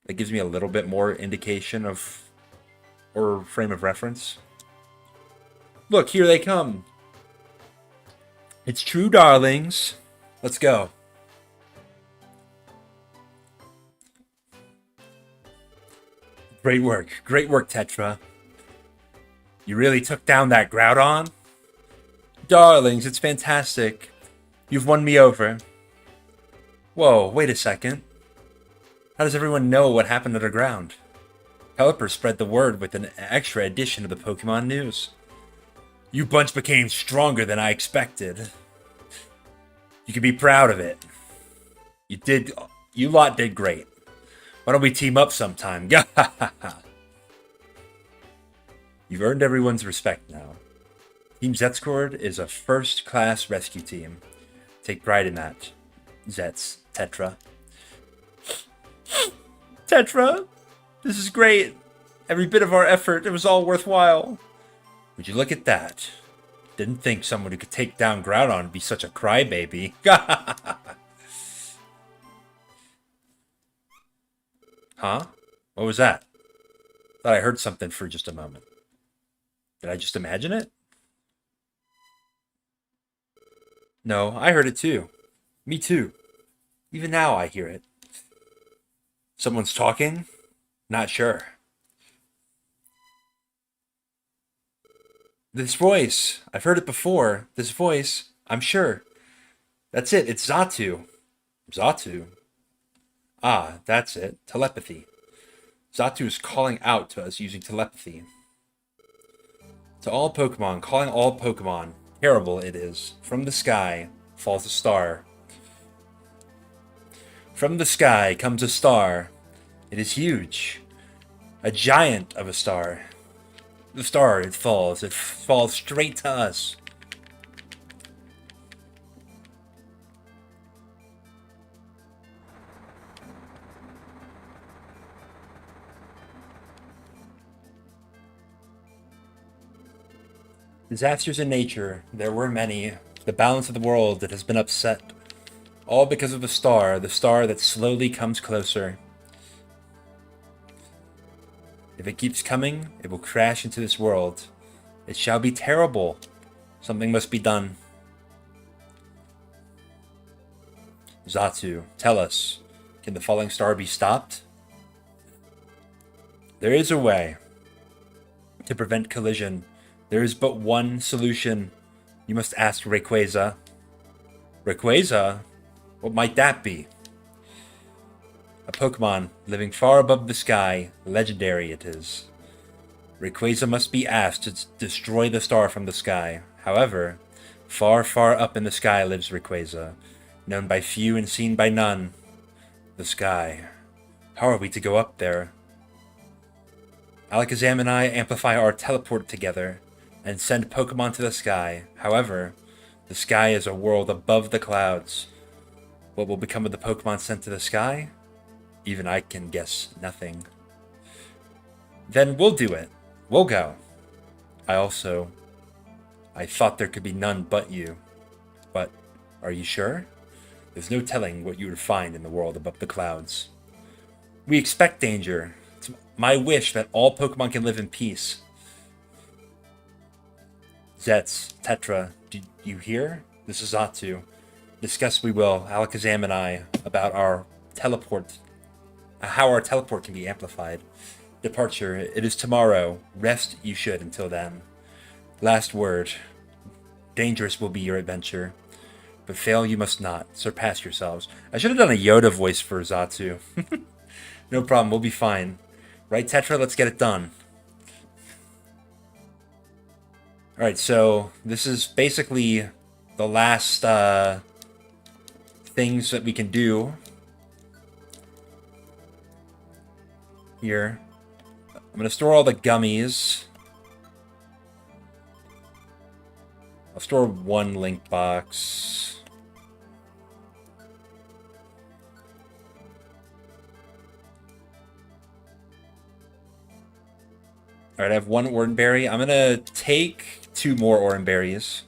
it gives me a little bit more indication of or frame of reference. Look, here they come. It's true, darlings. Let's go. Great work, Tetra. You really took down that Groudon? Darlings, it's fantastic. You've won me over. Whoa, wait a second. How does everyone know what happened underground? Caliper spread the word with an extra edition of the Pokemon news. You bunch became stronger than I expected. You can be proud of it. You lot did great. Why don't we team up sometime? You've earned everyone's respect now. Team Zetscord is a first-class rescue team. Take pride in that. Zets, Tetra. Tetra! This is great! Every bit of our effort, it was all worthwhile. Would you look at that? Didn't think someone who could take down Groudon would be such a crybaby. Huh? What was that? Thought I heard something for just a moment. Did I just imagine it? No, I heard it too. Me too. Even now I hear it. Someone's talking? Not sure. This voice. I've heard it before. This voice. I'm sure. That's it. It's Xatu. Xatu? Ah, that's it. Telepathy. Xatu is calling out to us using telepathy. To all Pokemon, calling all Pokemon. Terrible it is. From the sky falls a star. From the sky comes a star. It is huge. A giant of a star. The star, it falls straight to us. Disasters in nature, there were many. The balance of the world that has been upset. All because of the star that slowly comes closer. If it keeps coming, it will crash into this world. It shall be terrible. Something must be done. Xatu, tell us, can the falling star be stopped? There is a way to prevent collision. There is but one solution. You must ask Rayquaza. Rayquaza? What might that be? A Pokemon living far above the sky. Legendary it is. Rayquaza must be asked to destroy the star from the sky. However, far, far up in the sky lives Rayquaza, known by few and seen by none. The sky. How are we to go up there? Alakazam and I amplify our teleport together and send Pokemon to the sky. However, the sky is a world above the clouds. What will become of the Pokemon sent to the sky? Even I can guess nothing. Then we'll do it. We'll go. I thought there could be none but you. But are you sure? There's no telling what you would find in the world above the clouds. We expect danger. It's my wish that all Pokemon can live in peace. Zets, Tetra, do you hear? This is Zatu. Discuss we will, Alakazam and I, about our teleport, how our teleport can be amplified. Departure, it is tomorrow. Rest you should until then. Last word. Dangerous will be your adventure, but fail you must not. Surpass yourselves. I should have done a Yoda voice for Zatu. No problem, we'll be fine. Right, Tetra? Let's get it done. Alright, so this is basically the last things that we can do here. I'm going to store all the gummies. I'll store one link box. Alright, I have one Oranberry. I'm going to take 2 more Oranberries.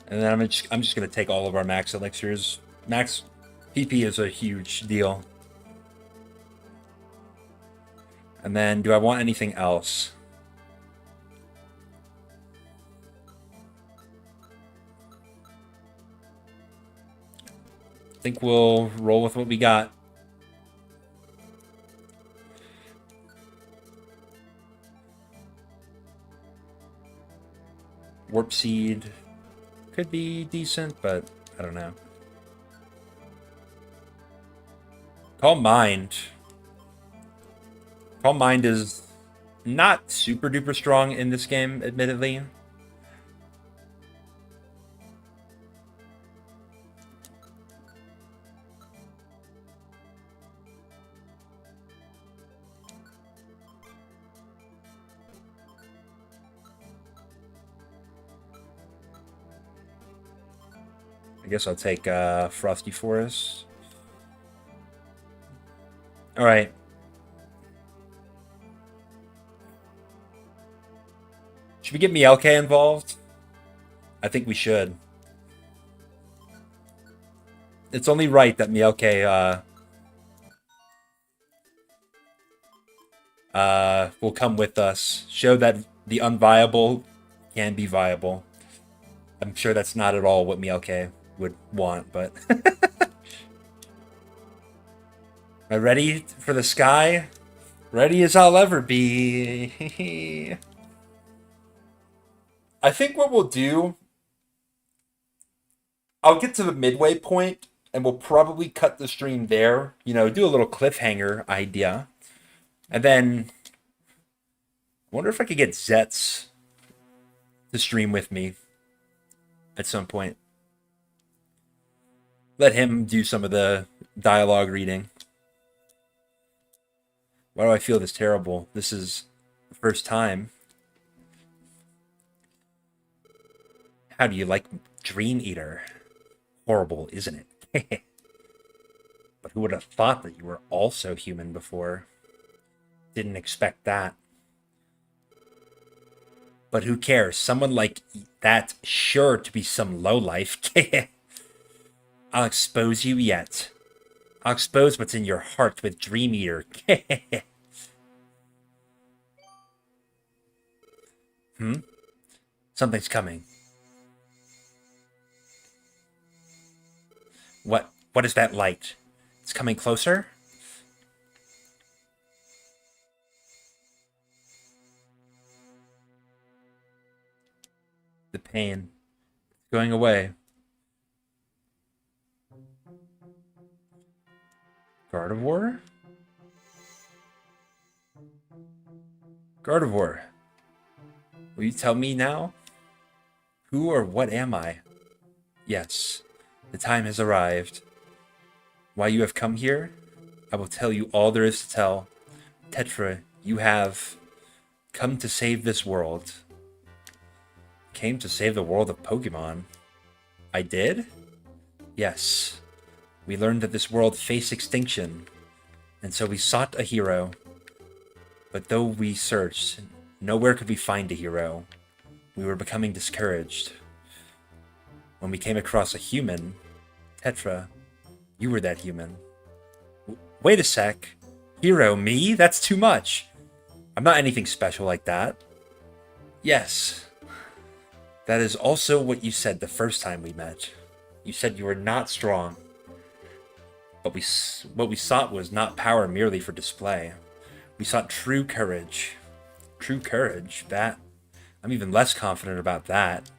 And then I'm just going to take all of our max elixirs. Max PP is a huge deal. And then, do I want anything else? I think we'll roll with what we got. Warp Seed could be decent, but I don't know. Calm Mind. Calm Mind is not super duper strong in this game, admittedly. I guess I'll take Frosty Forest. Alright. Should we get Mielke involved? I think we should. It's only right that Mielke will come with us. Show that the unviable can be viable. I'm sure that's not at all what Mielke would want, but... Am I ready for the sky? Ready as I'll ever be. I think what we'll do... I'll get to the midway point, and we'll probably cut the stream there. You know, do a little cliffhanger idea. And then... I wonder if I could get Zets to stream with me at some point. Let him do some of the dialogue reading. Why do I feel this terrible? This is the first time. How do you like Dream Eater? Horrible, isn't it? But who would have thought that you were also human before? Didn't expect that. But who cares? Someone like that's sure to be some lowlife. I'll expose you yet. I'll expose what's in your heart with Dream Eater. Something's coming. What is that light? It's coming closer? The pain. It's going away. Gardevoir? Gardevoir. Will you tell me now? Who or what am I? Yes, the time has arrived. Why you have come here? I will tell you all there is to tell. Tetra, you have come to save this world. came to save the world of Pokemon. I did? Yes. We learned that this world faced extinction, and so we sought a hero. But though we searched, nowhere could we find a hero. We were becoming discouraged. When we came across a human, Tetra, you were that human. Wait a sec. Hero, me? That's too much. I'm not anything special like that. Yes. That is also what you said the first time we met. You said you were not strong. But what we sought was not power merely for display. We sought true courage. True courage? I'm even less confident about that.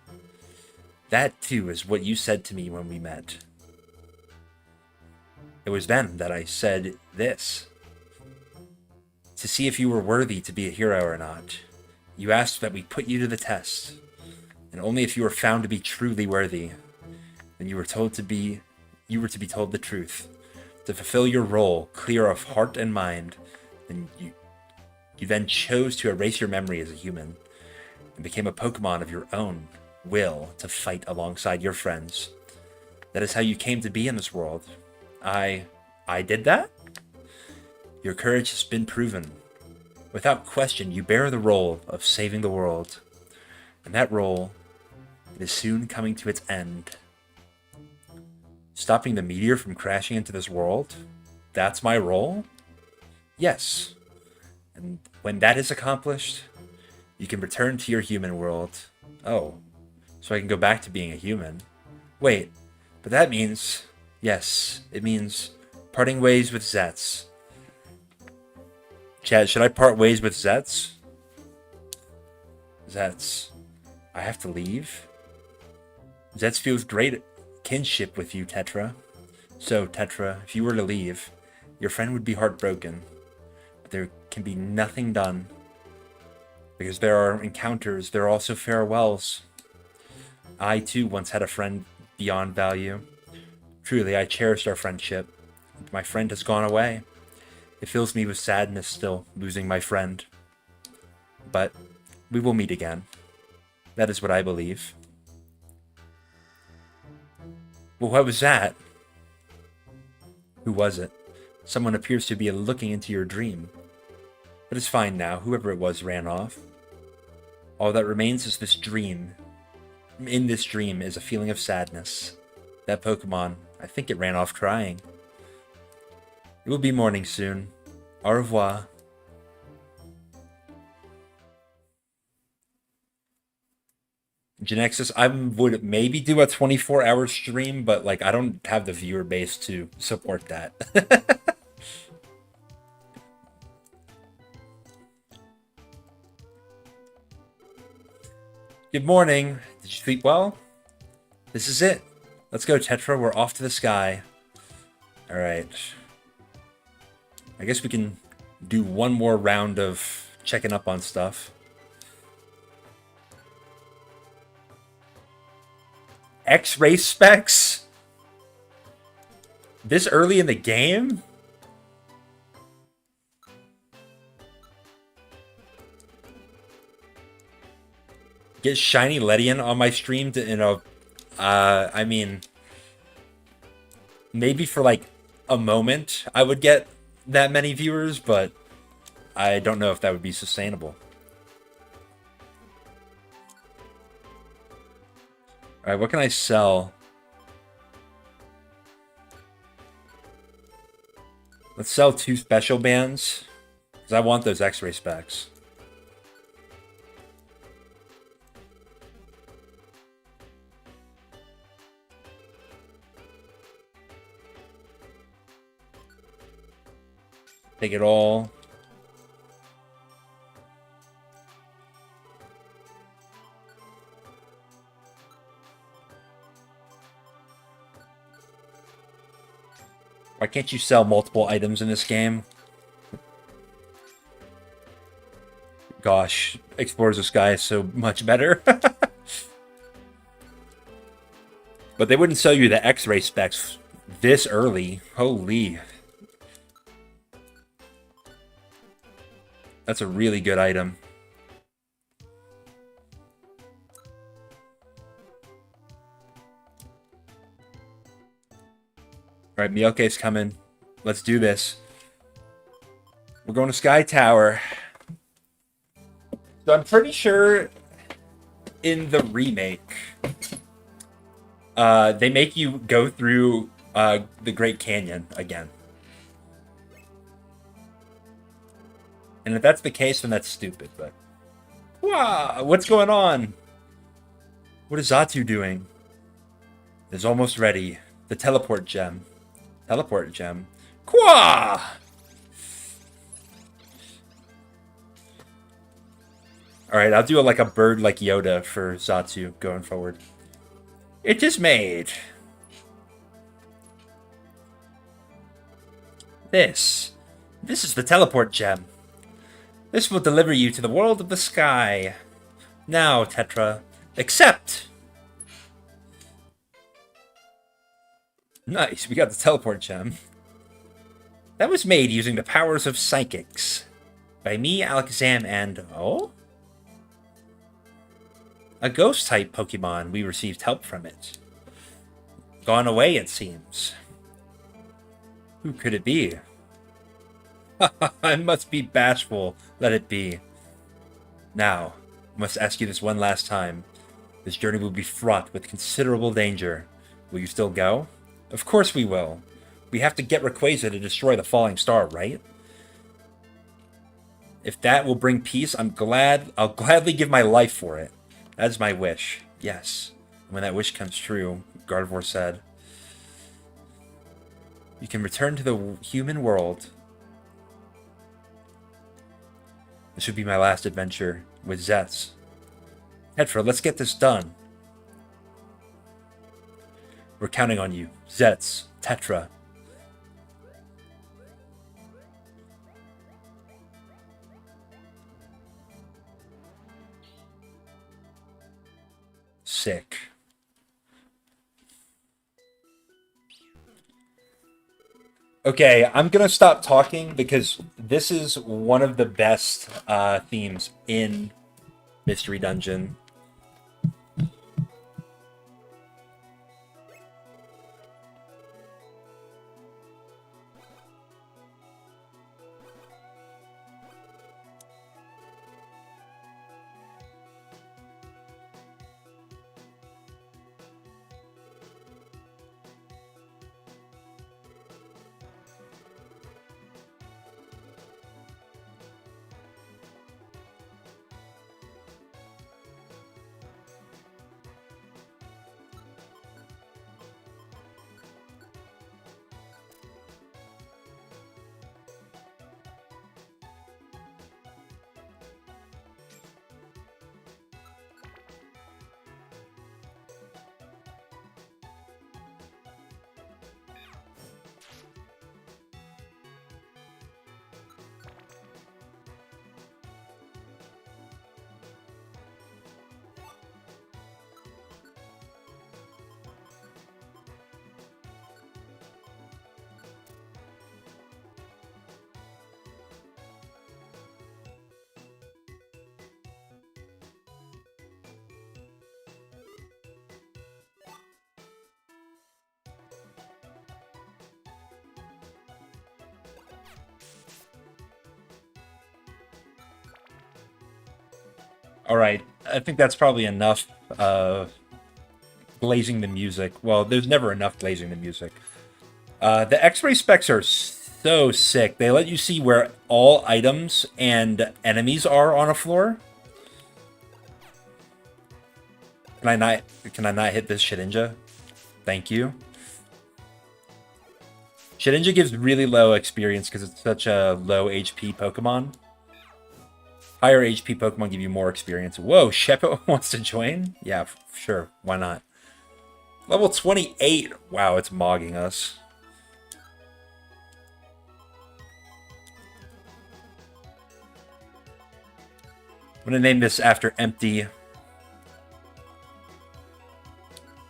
That, too, is what you said to me when we met. It was then that I said this. To see if you were worthy to be a hero or not. You asked that we put you to the test. And only if you were found to be truly worthy, then you were to be told the truth. To fulfill your role, clear of heart and mind, then you then chose to erase your memory as a human and became a Pokemon of your own will to fight alongside your friends. That is how you came to be in this world. I did that? Your courage has been proven. Without question, you bear the role of saving the world. And that role is soon coming to its end. Stopping the meteor from crashing into this world? That's my role? Yes. And when that is accomplished, you can return to your human world. Oh, so I can go back to being a human. Wait, but that means... Yes, it means parting ways with Zets. Chad, should I part ways with Zets? Zets, I have to leave? Zets feels great kinship with you, Tetra. So, Tetra, if you were to leave, your friend would be heartbroken. But there can be nothing done. Because there are encounters, there are also farewells. I, too, once had a friend beyond value. Truly, I cherished our friendship. My friend has gone away. It fills me with sadness still, losing my friend. But we will meet again. That is what I believe. Well, what was that? Who was it? Someone appears to be looking into your dream. But it's fine now. Whoever it was ran off. All that remains is this dream. In this dream is a feeling of sadness. That Pokemon, I think it ran off crying. It will be morning soon. Au revoir. Genexus, I would maybe do a 24-hour stream, but like I don't have the viewer base to support that. Good morning. Did you sleep well? This is it. Let's go, Tetra. We're off to the sky. Alright. I guess we can do one more round of checking up on stuff. X-ray specs? This early in the game? Get Shiny Ledian on my stream to, I mean, maybe for like a moment I would get that many viewers, but I don't know if that would be sustainable. Alright, what can I sell? Let's sell 2 special bands, because I want those X-ray specs. Take it all. Why can't you sell multiple items in this game? Gosh, Explorers of Sky is so much better. But they wouldn't sell you the X-ray specs this early. Holy. That's a really good item. Alright, Mielke's coming. Let's do this. We're going to Sky Tower. So I'm pretty sure in the remake, they make you go through the Great Canyon again. And if that's the case, then that's stupid, but... Wow, what's going on? What is Zatu doing? It's almost ready. The teleport gem. Teleport gem. Quah! Alright, I'll do like a bird like Yoda for Zatu going forward. It is made. This is the teleport gem. This will deliver you to the world of the sky. Now, Tetra, accept! Nice, we got the teleport gem. That was made using the powers of psychics. By me, Alakazam, and... Oh? A ghost-type Pokemon. We received help from it. Gone away, it seems. Who could it be? I must be bashful. Let it be. Now, I must ask you this one last time. This journey will be fraught with considerable danger. Will you still go? Of course we will. We have to get Rayquaza to destroy the falling star, right? If that will bring peace, I'll gladly give my life for it. That's my wish. Yes. When that wish comes true, Gardevoir said, you can return to the human world. This would be my last adventure with Zets. Tetra, let's get this done. We're counting on you. Zets, Tetra. Sick. Okay, I'm gonna stop talking because this is one of the best themes in Mystery Dungeon. Alright, I think that's probably enough glazing the music. Well, there's never enough glazing the music. The X-ray specs are so sick. They let you see where all items and enemies are on a floor. Can I not hit this Shedinja? Thank you. Shedinja gives really low experience because it's such a low HP Pokemon. Higher HP Pokemon give you more experience. Whoa, Sheppo wants to join? Yeah, sure. Why not? Level 28. Wow, it's mogging us. I'm going to name this after Empty.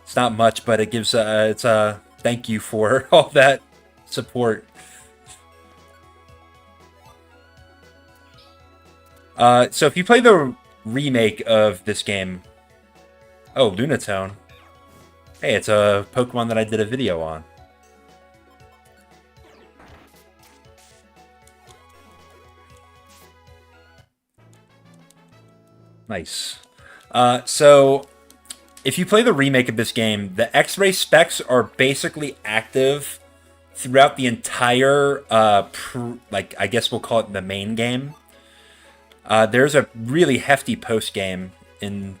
It's not much, but it gives it's a thank you for all that support. So if you play the remake of this game... Oh, Lunatone. Hey, it's a Pokemon that I did a video on. Nice. So if you play the remake of this game, the X-ray specs are basically active throughout the entire, I guess we'll call it the main game. There's a really hefty post game in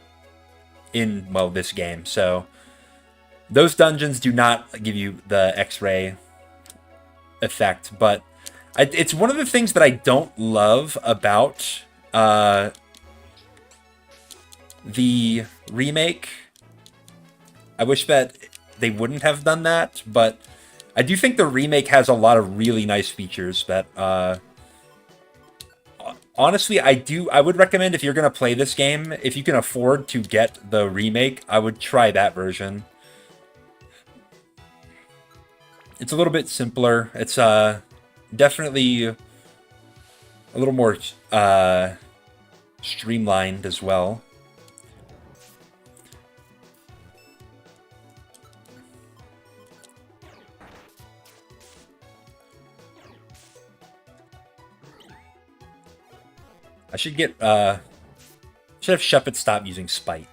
this game. So those dungeons do not give you the X-ray effect, but it's one of the things that I don't love about the remake. I wish that they wouldn't have done that, but I do think the remake has a lot of really nice features that honestly, I would recommend if you're going to play this game, if you can afford to get the remake, I would try that version. It's a little bit simpler. It's definitely a little more streamlined as well. I should get should have Shuppet stop using Spite.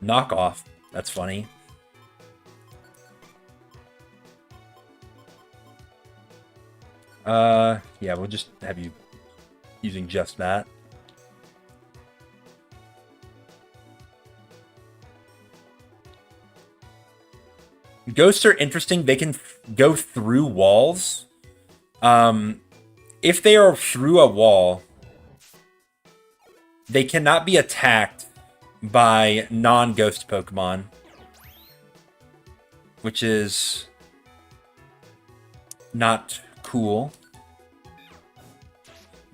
Knock off. That's funny. Yeah, we'll just have you using just that. Ghosts are interesting. They can go through walls. If they are through a wall, they cannot be attacked by non-ghost Pokemon, which is not cool.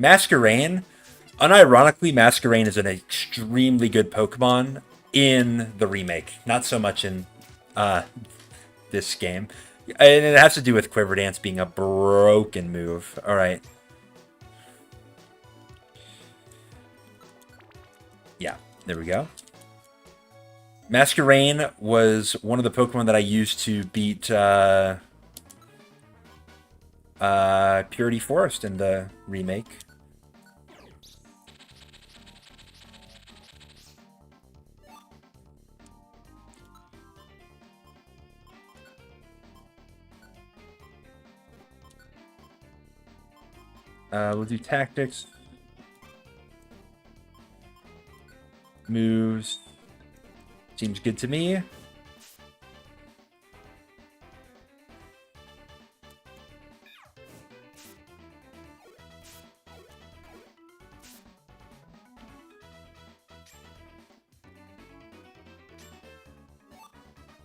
Masquerain, unironically, Masquerain is an extremely good Pokemon in the remake. Not so much in this game. And it has to do with Quiver Dance being a broken move. Alright. Yeah, there we go. Masquerain was one of the Pokemon that I used to beat Purity Forest in the remake. We'll do tactics. Moves. Seems good to me.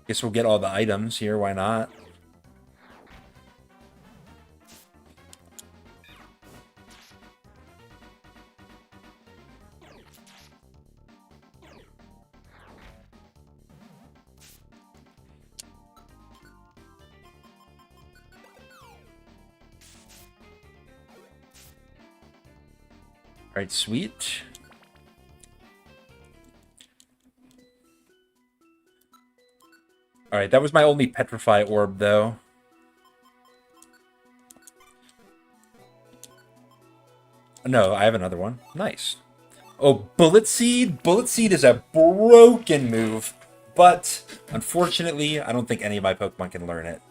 Guess we'll get all the items here. Why not? All right, sweet. All right, that was my only Petrify orb, though. No, I have another one. Nice. Oh, Bullet Seed? Bullet Seed is a broken move, but unfortunately, I don't think any of my Pokemon can learn it.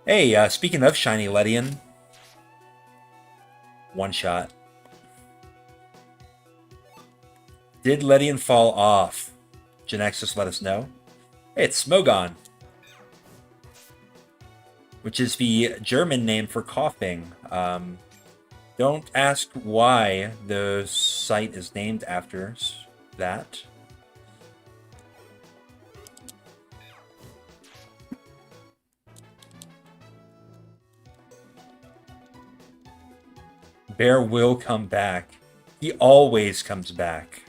Hey, speaking of Shiny Ledian, one shot. Did Ledian fall off? Genexus, let us know. Hey, it's Smogon, which is the German name for coughing. Don't ask why the site is named after that. Bear will come back. He always comes back.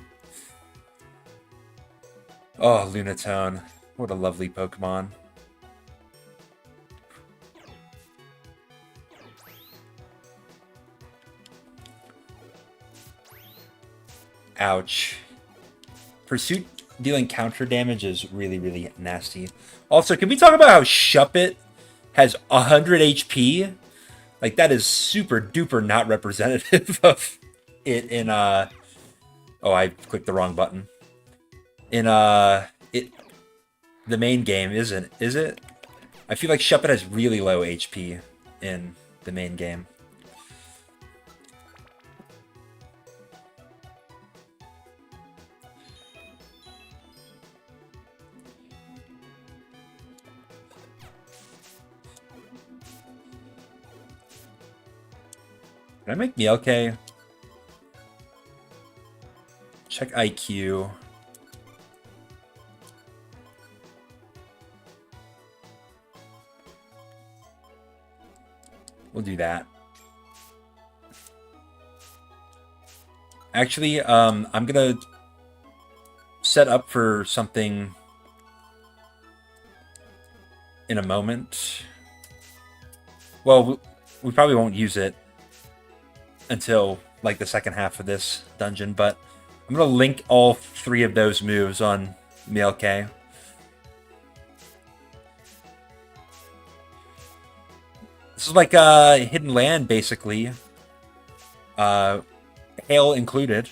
Oh, Lunatone. What a lovely Pokemon. Ouch. Pursuit dealing counter damage is really, really nasty. Also, can we talk about how Shuppet has 100 HP? Like, that is super duper not representative of it in, oh, I clicked the wrong button. In, the main game, isn't, is it? I feel like Shuppet has really low HP in the main game. Can I make Mielke? Check IQ. We'll do that. Actually, I'm gonna set up for something in a moment. Well, we probably won't use it until like the second half of this dungeon, but I'm gonna link all 3 of those moves on Mielke. This is like Hidden Land, basically. Hail included.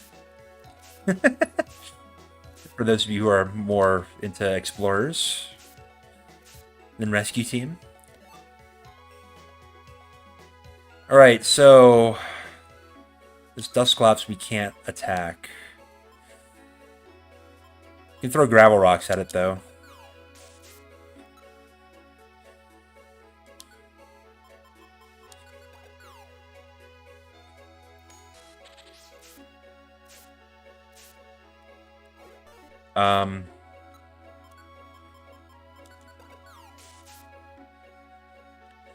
For those of you who are more into explorers than rescue team. Alright, so this Dusclops we can't attack. You can throw gravel rocks at it, though.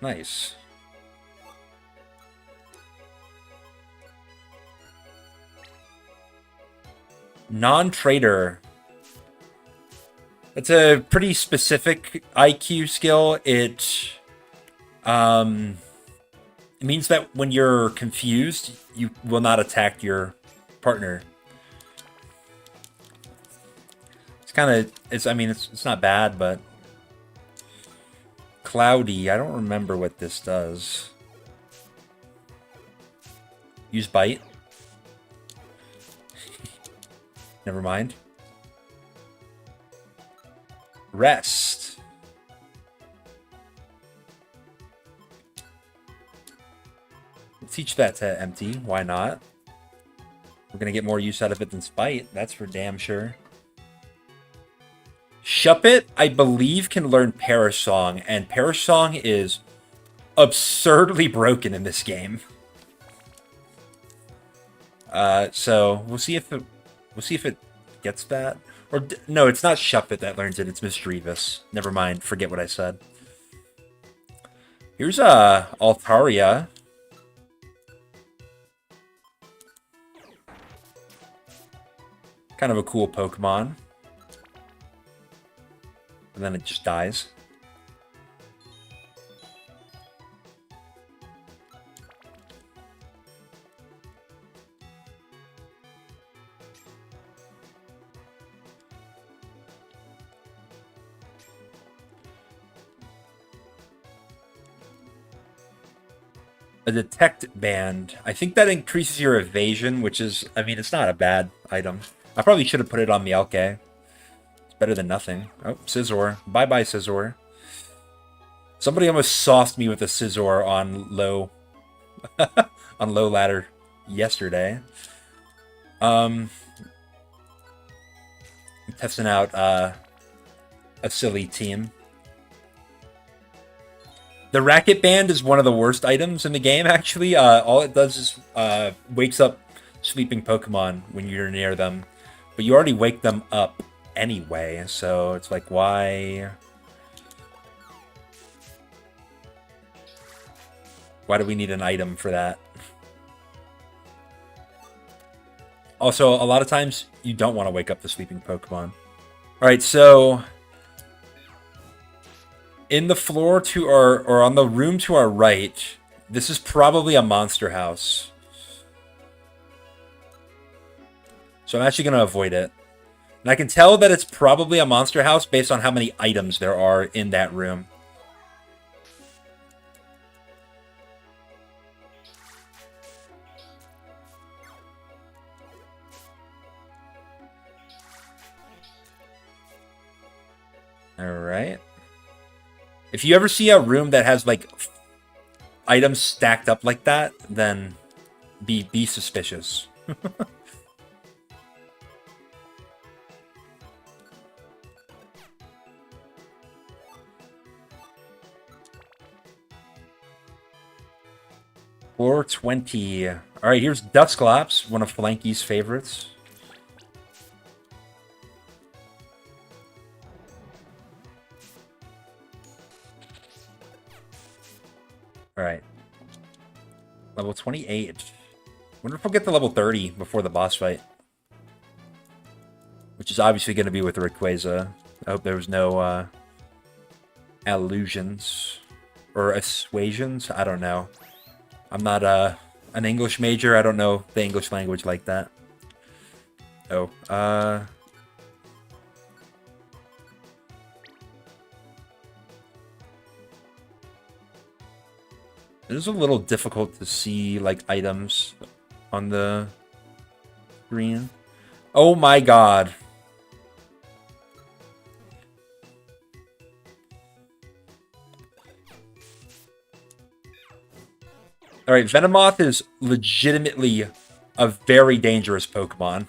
Nice. Non-trader. It's a pretty specific IQ skill. It means that when you're confused, you will not attack your partner. It's kind of, I mean, it's not bad, but Cloudy, I don't remember what this does. Use Bite. Never mind. Rest. We'll teach that to Empty. Why not? We're going to get more use out of it than Spite. That's for damn sure. Shuppet, I believe, can learn Perish Song, and Perish Song is absurdly broken in this game. So we'll see if it gets that. Or no, it's not Shuppet that learns it. It's Misdreavus. Never mind. Forget what I said. Here's Altaria. Kind of a cool Pokemon. And then it just dies. A Detect Band. I think that increases your evasion, which is, I mean, it's not a bad item. I probably should have put it on Mielke. Better than nothing. Oh, Scizor. Bye-bye, Scizor. Somebody almost sauced me with a Scizor on low on low ladder yesterday. Testing out a silly team. The Racket Band is one of the worst items in the game, actually. All it does is wakes up sleeping Pokemon when you're near them. But you already wake them up anyway, so it's like, why do we need an item for that? Also, a lot of times you don't want to wake up the sleeping Pokemon. Alright, so in the floor to our, or on the room to our right, this is probably a monster house. So I'm actually going to avoid it. And I can tell that it's probably a monster house based on how many items there are in that room. Alright. If you ever see a room that has, like, items stacked up like that, then be suspicious. Floor 20. Alright, here's Dusclops, one of Flanky's favorites. Alright. Level 28. Wonder if we'll get to level 30 before the boss fight. Which is obviously going to be with Rayquaza. I hope there was no allusions. Or assuasions? I don't know. I'm not an English major. I don't know the English language like that. Oh, it is a little difficult to see, like, items on the screen. Oh my god. Alright, Venomoth is legitimately a very dangerous Pokemon.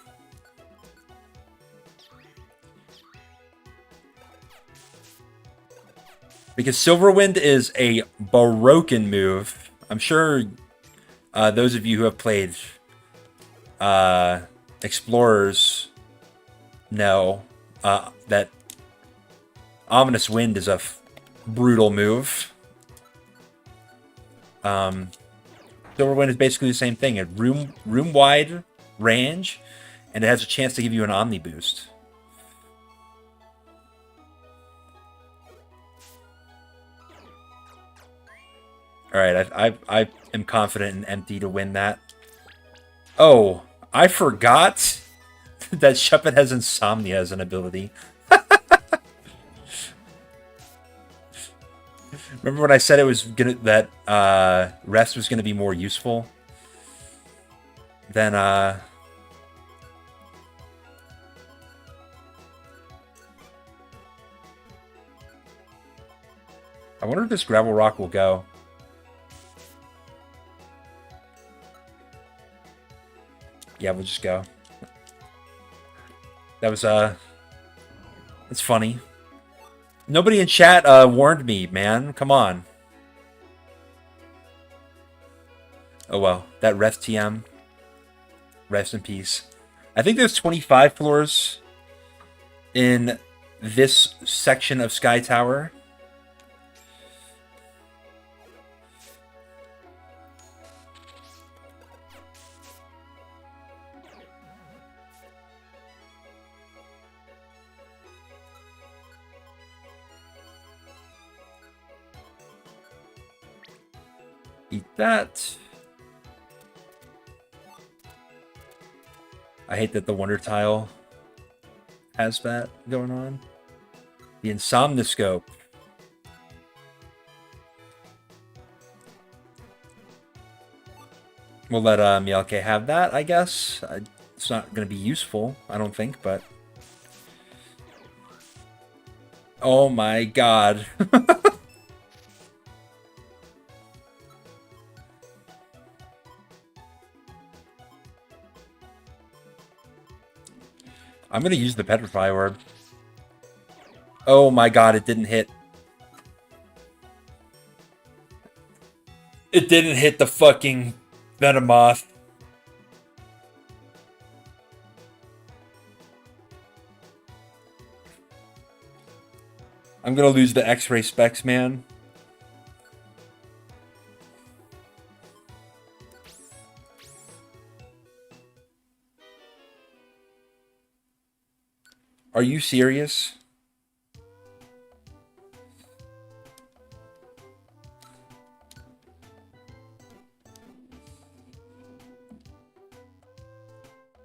Because Silverwind is a broken move. I'm sure those of you who have played Explorers know that Ominous Wind is a brutal move. Silverwind is basically the same thing. A room-wide range, and it has a chance to give you an Omni boost. Alright, I am confident in Empty to win that. Oh, I forgot that Shuppet has Insomnia as an ability. Remember when I said it was that Rest was gonna be more useful? Then I wonder if this Gravel Rock will go. Yeah, we'll just go. That was that's funny. Nobody in chat warned me, man. Come on. Oh well, that Ref TM. Rest in peace. I think there's 25 floors in this section of Sky Tower. Eat that. I hate that the Wonder Tile has that going on. The Insomnoscope. We'll let Mielke have that, I guess. It's not going to be useful, I don't think, but... Oh my god. I'm going to use the Petrify Orb. Oh my god, it didn't hit. It didn't hit the fucking Venomoth. I'm going to lose the X-ray specs, man. Are you serious?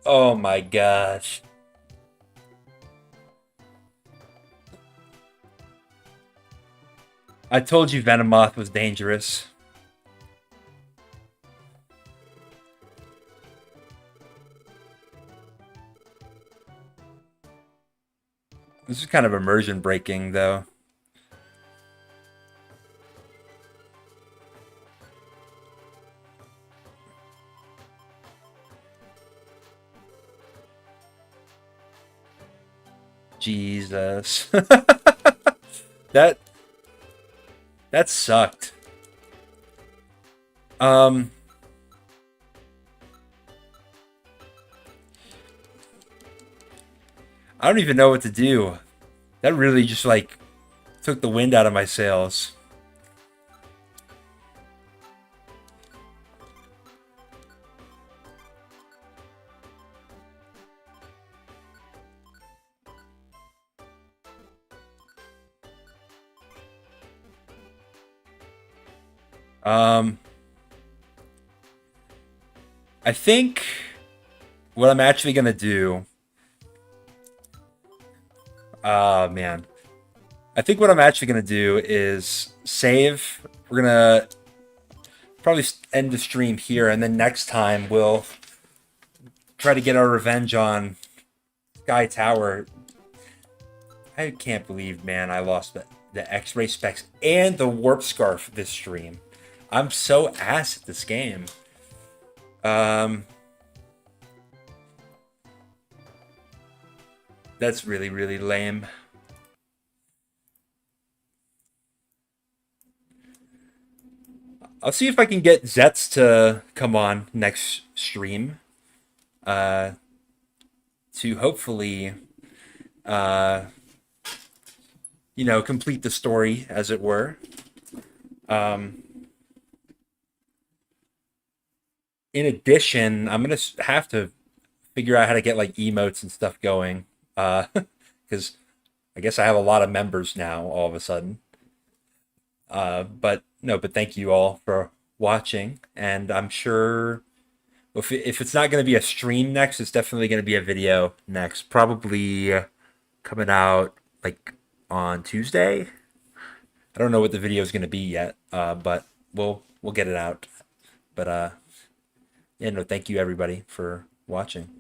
Oh my gosh. I told you Venomoth was dangerous. This This is kind of immersion breaking, though. Jesus. That that sucked. Um, I don't even know what to do. That really just like took the wind out of my sails. Um, I think what I'm actually gonna do. Oh man. I think what I'm actually gonna do is save. We're gonna probably end the stream here, and then next time we'll try to get our revenge on Sky Tower. I can't believe, man, I lost the X-ray specs and the warp scarf this stream. I'm so ass at this game. Um, that's really, really lame. I'll see if I can get Zets to come on next stream. Uh, to hopefully, uh, complete the story, as it were. Um, in addition, I'm gonna have to figure out how to get like emotes and stuff going. Because I guess I have a lot of members now all of a sudden. But no, but thank you all for watching, and I'm sure if it's not going to be a stream next, it's definitely going to be a video next. Probably coming out like on Tuesday. I don't know what the video is going to be yet, but we'll get it out. But yeah, no, thank you everybody for watching.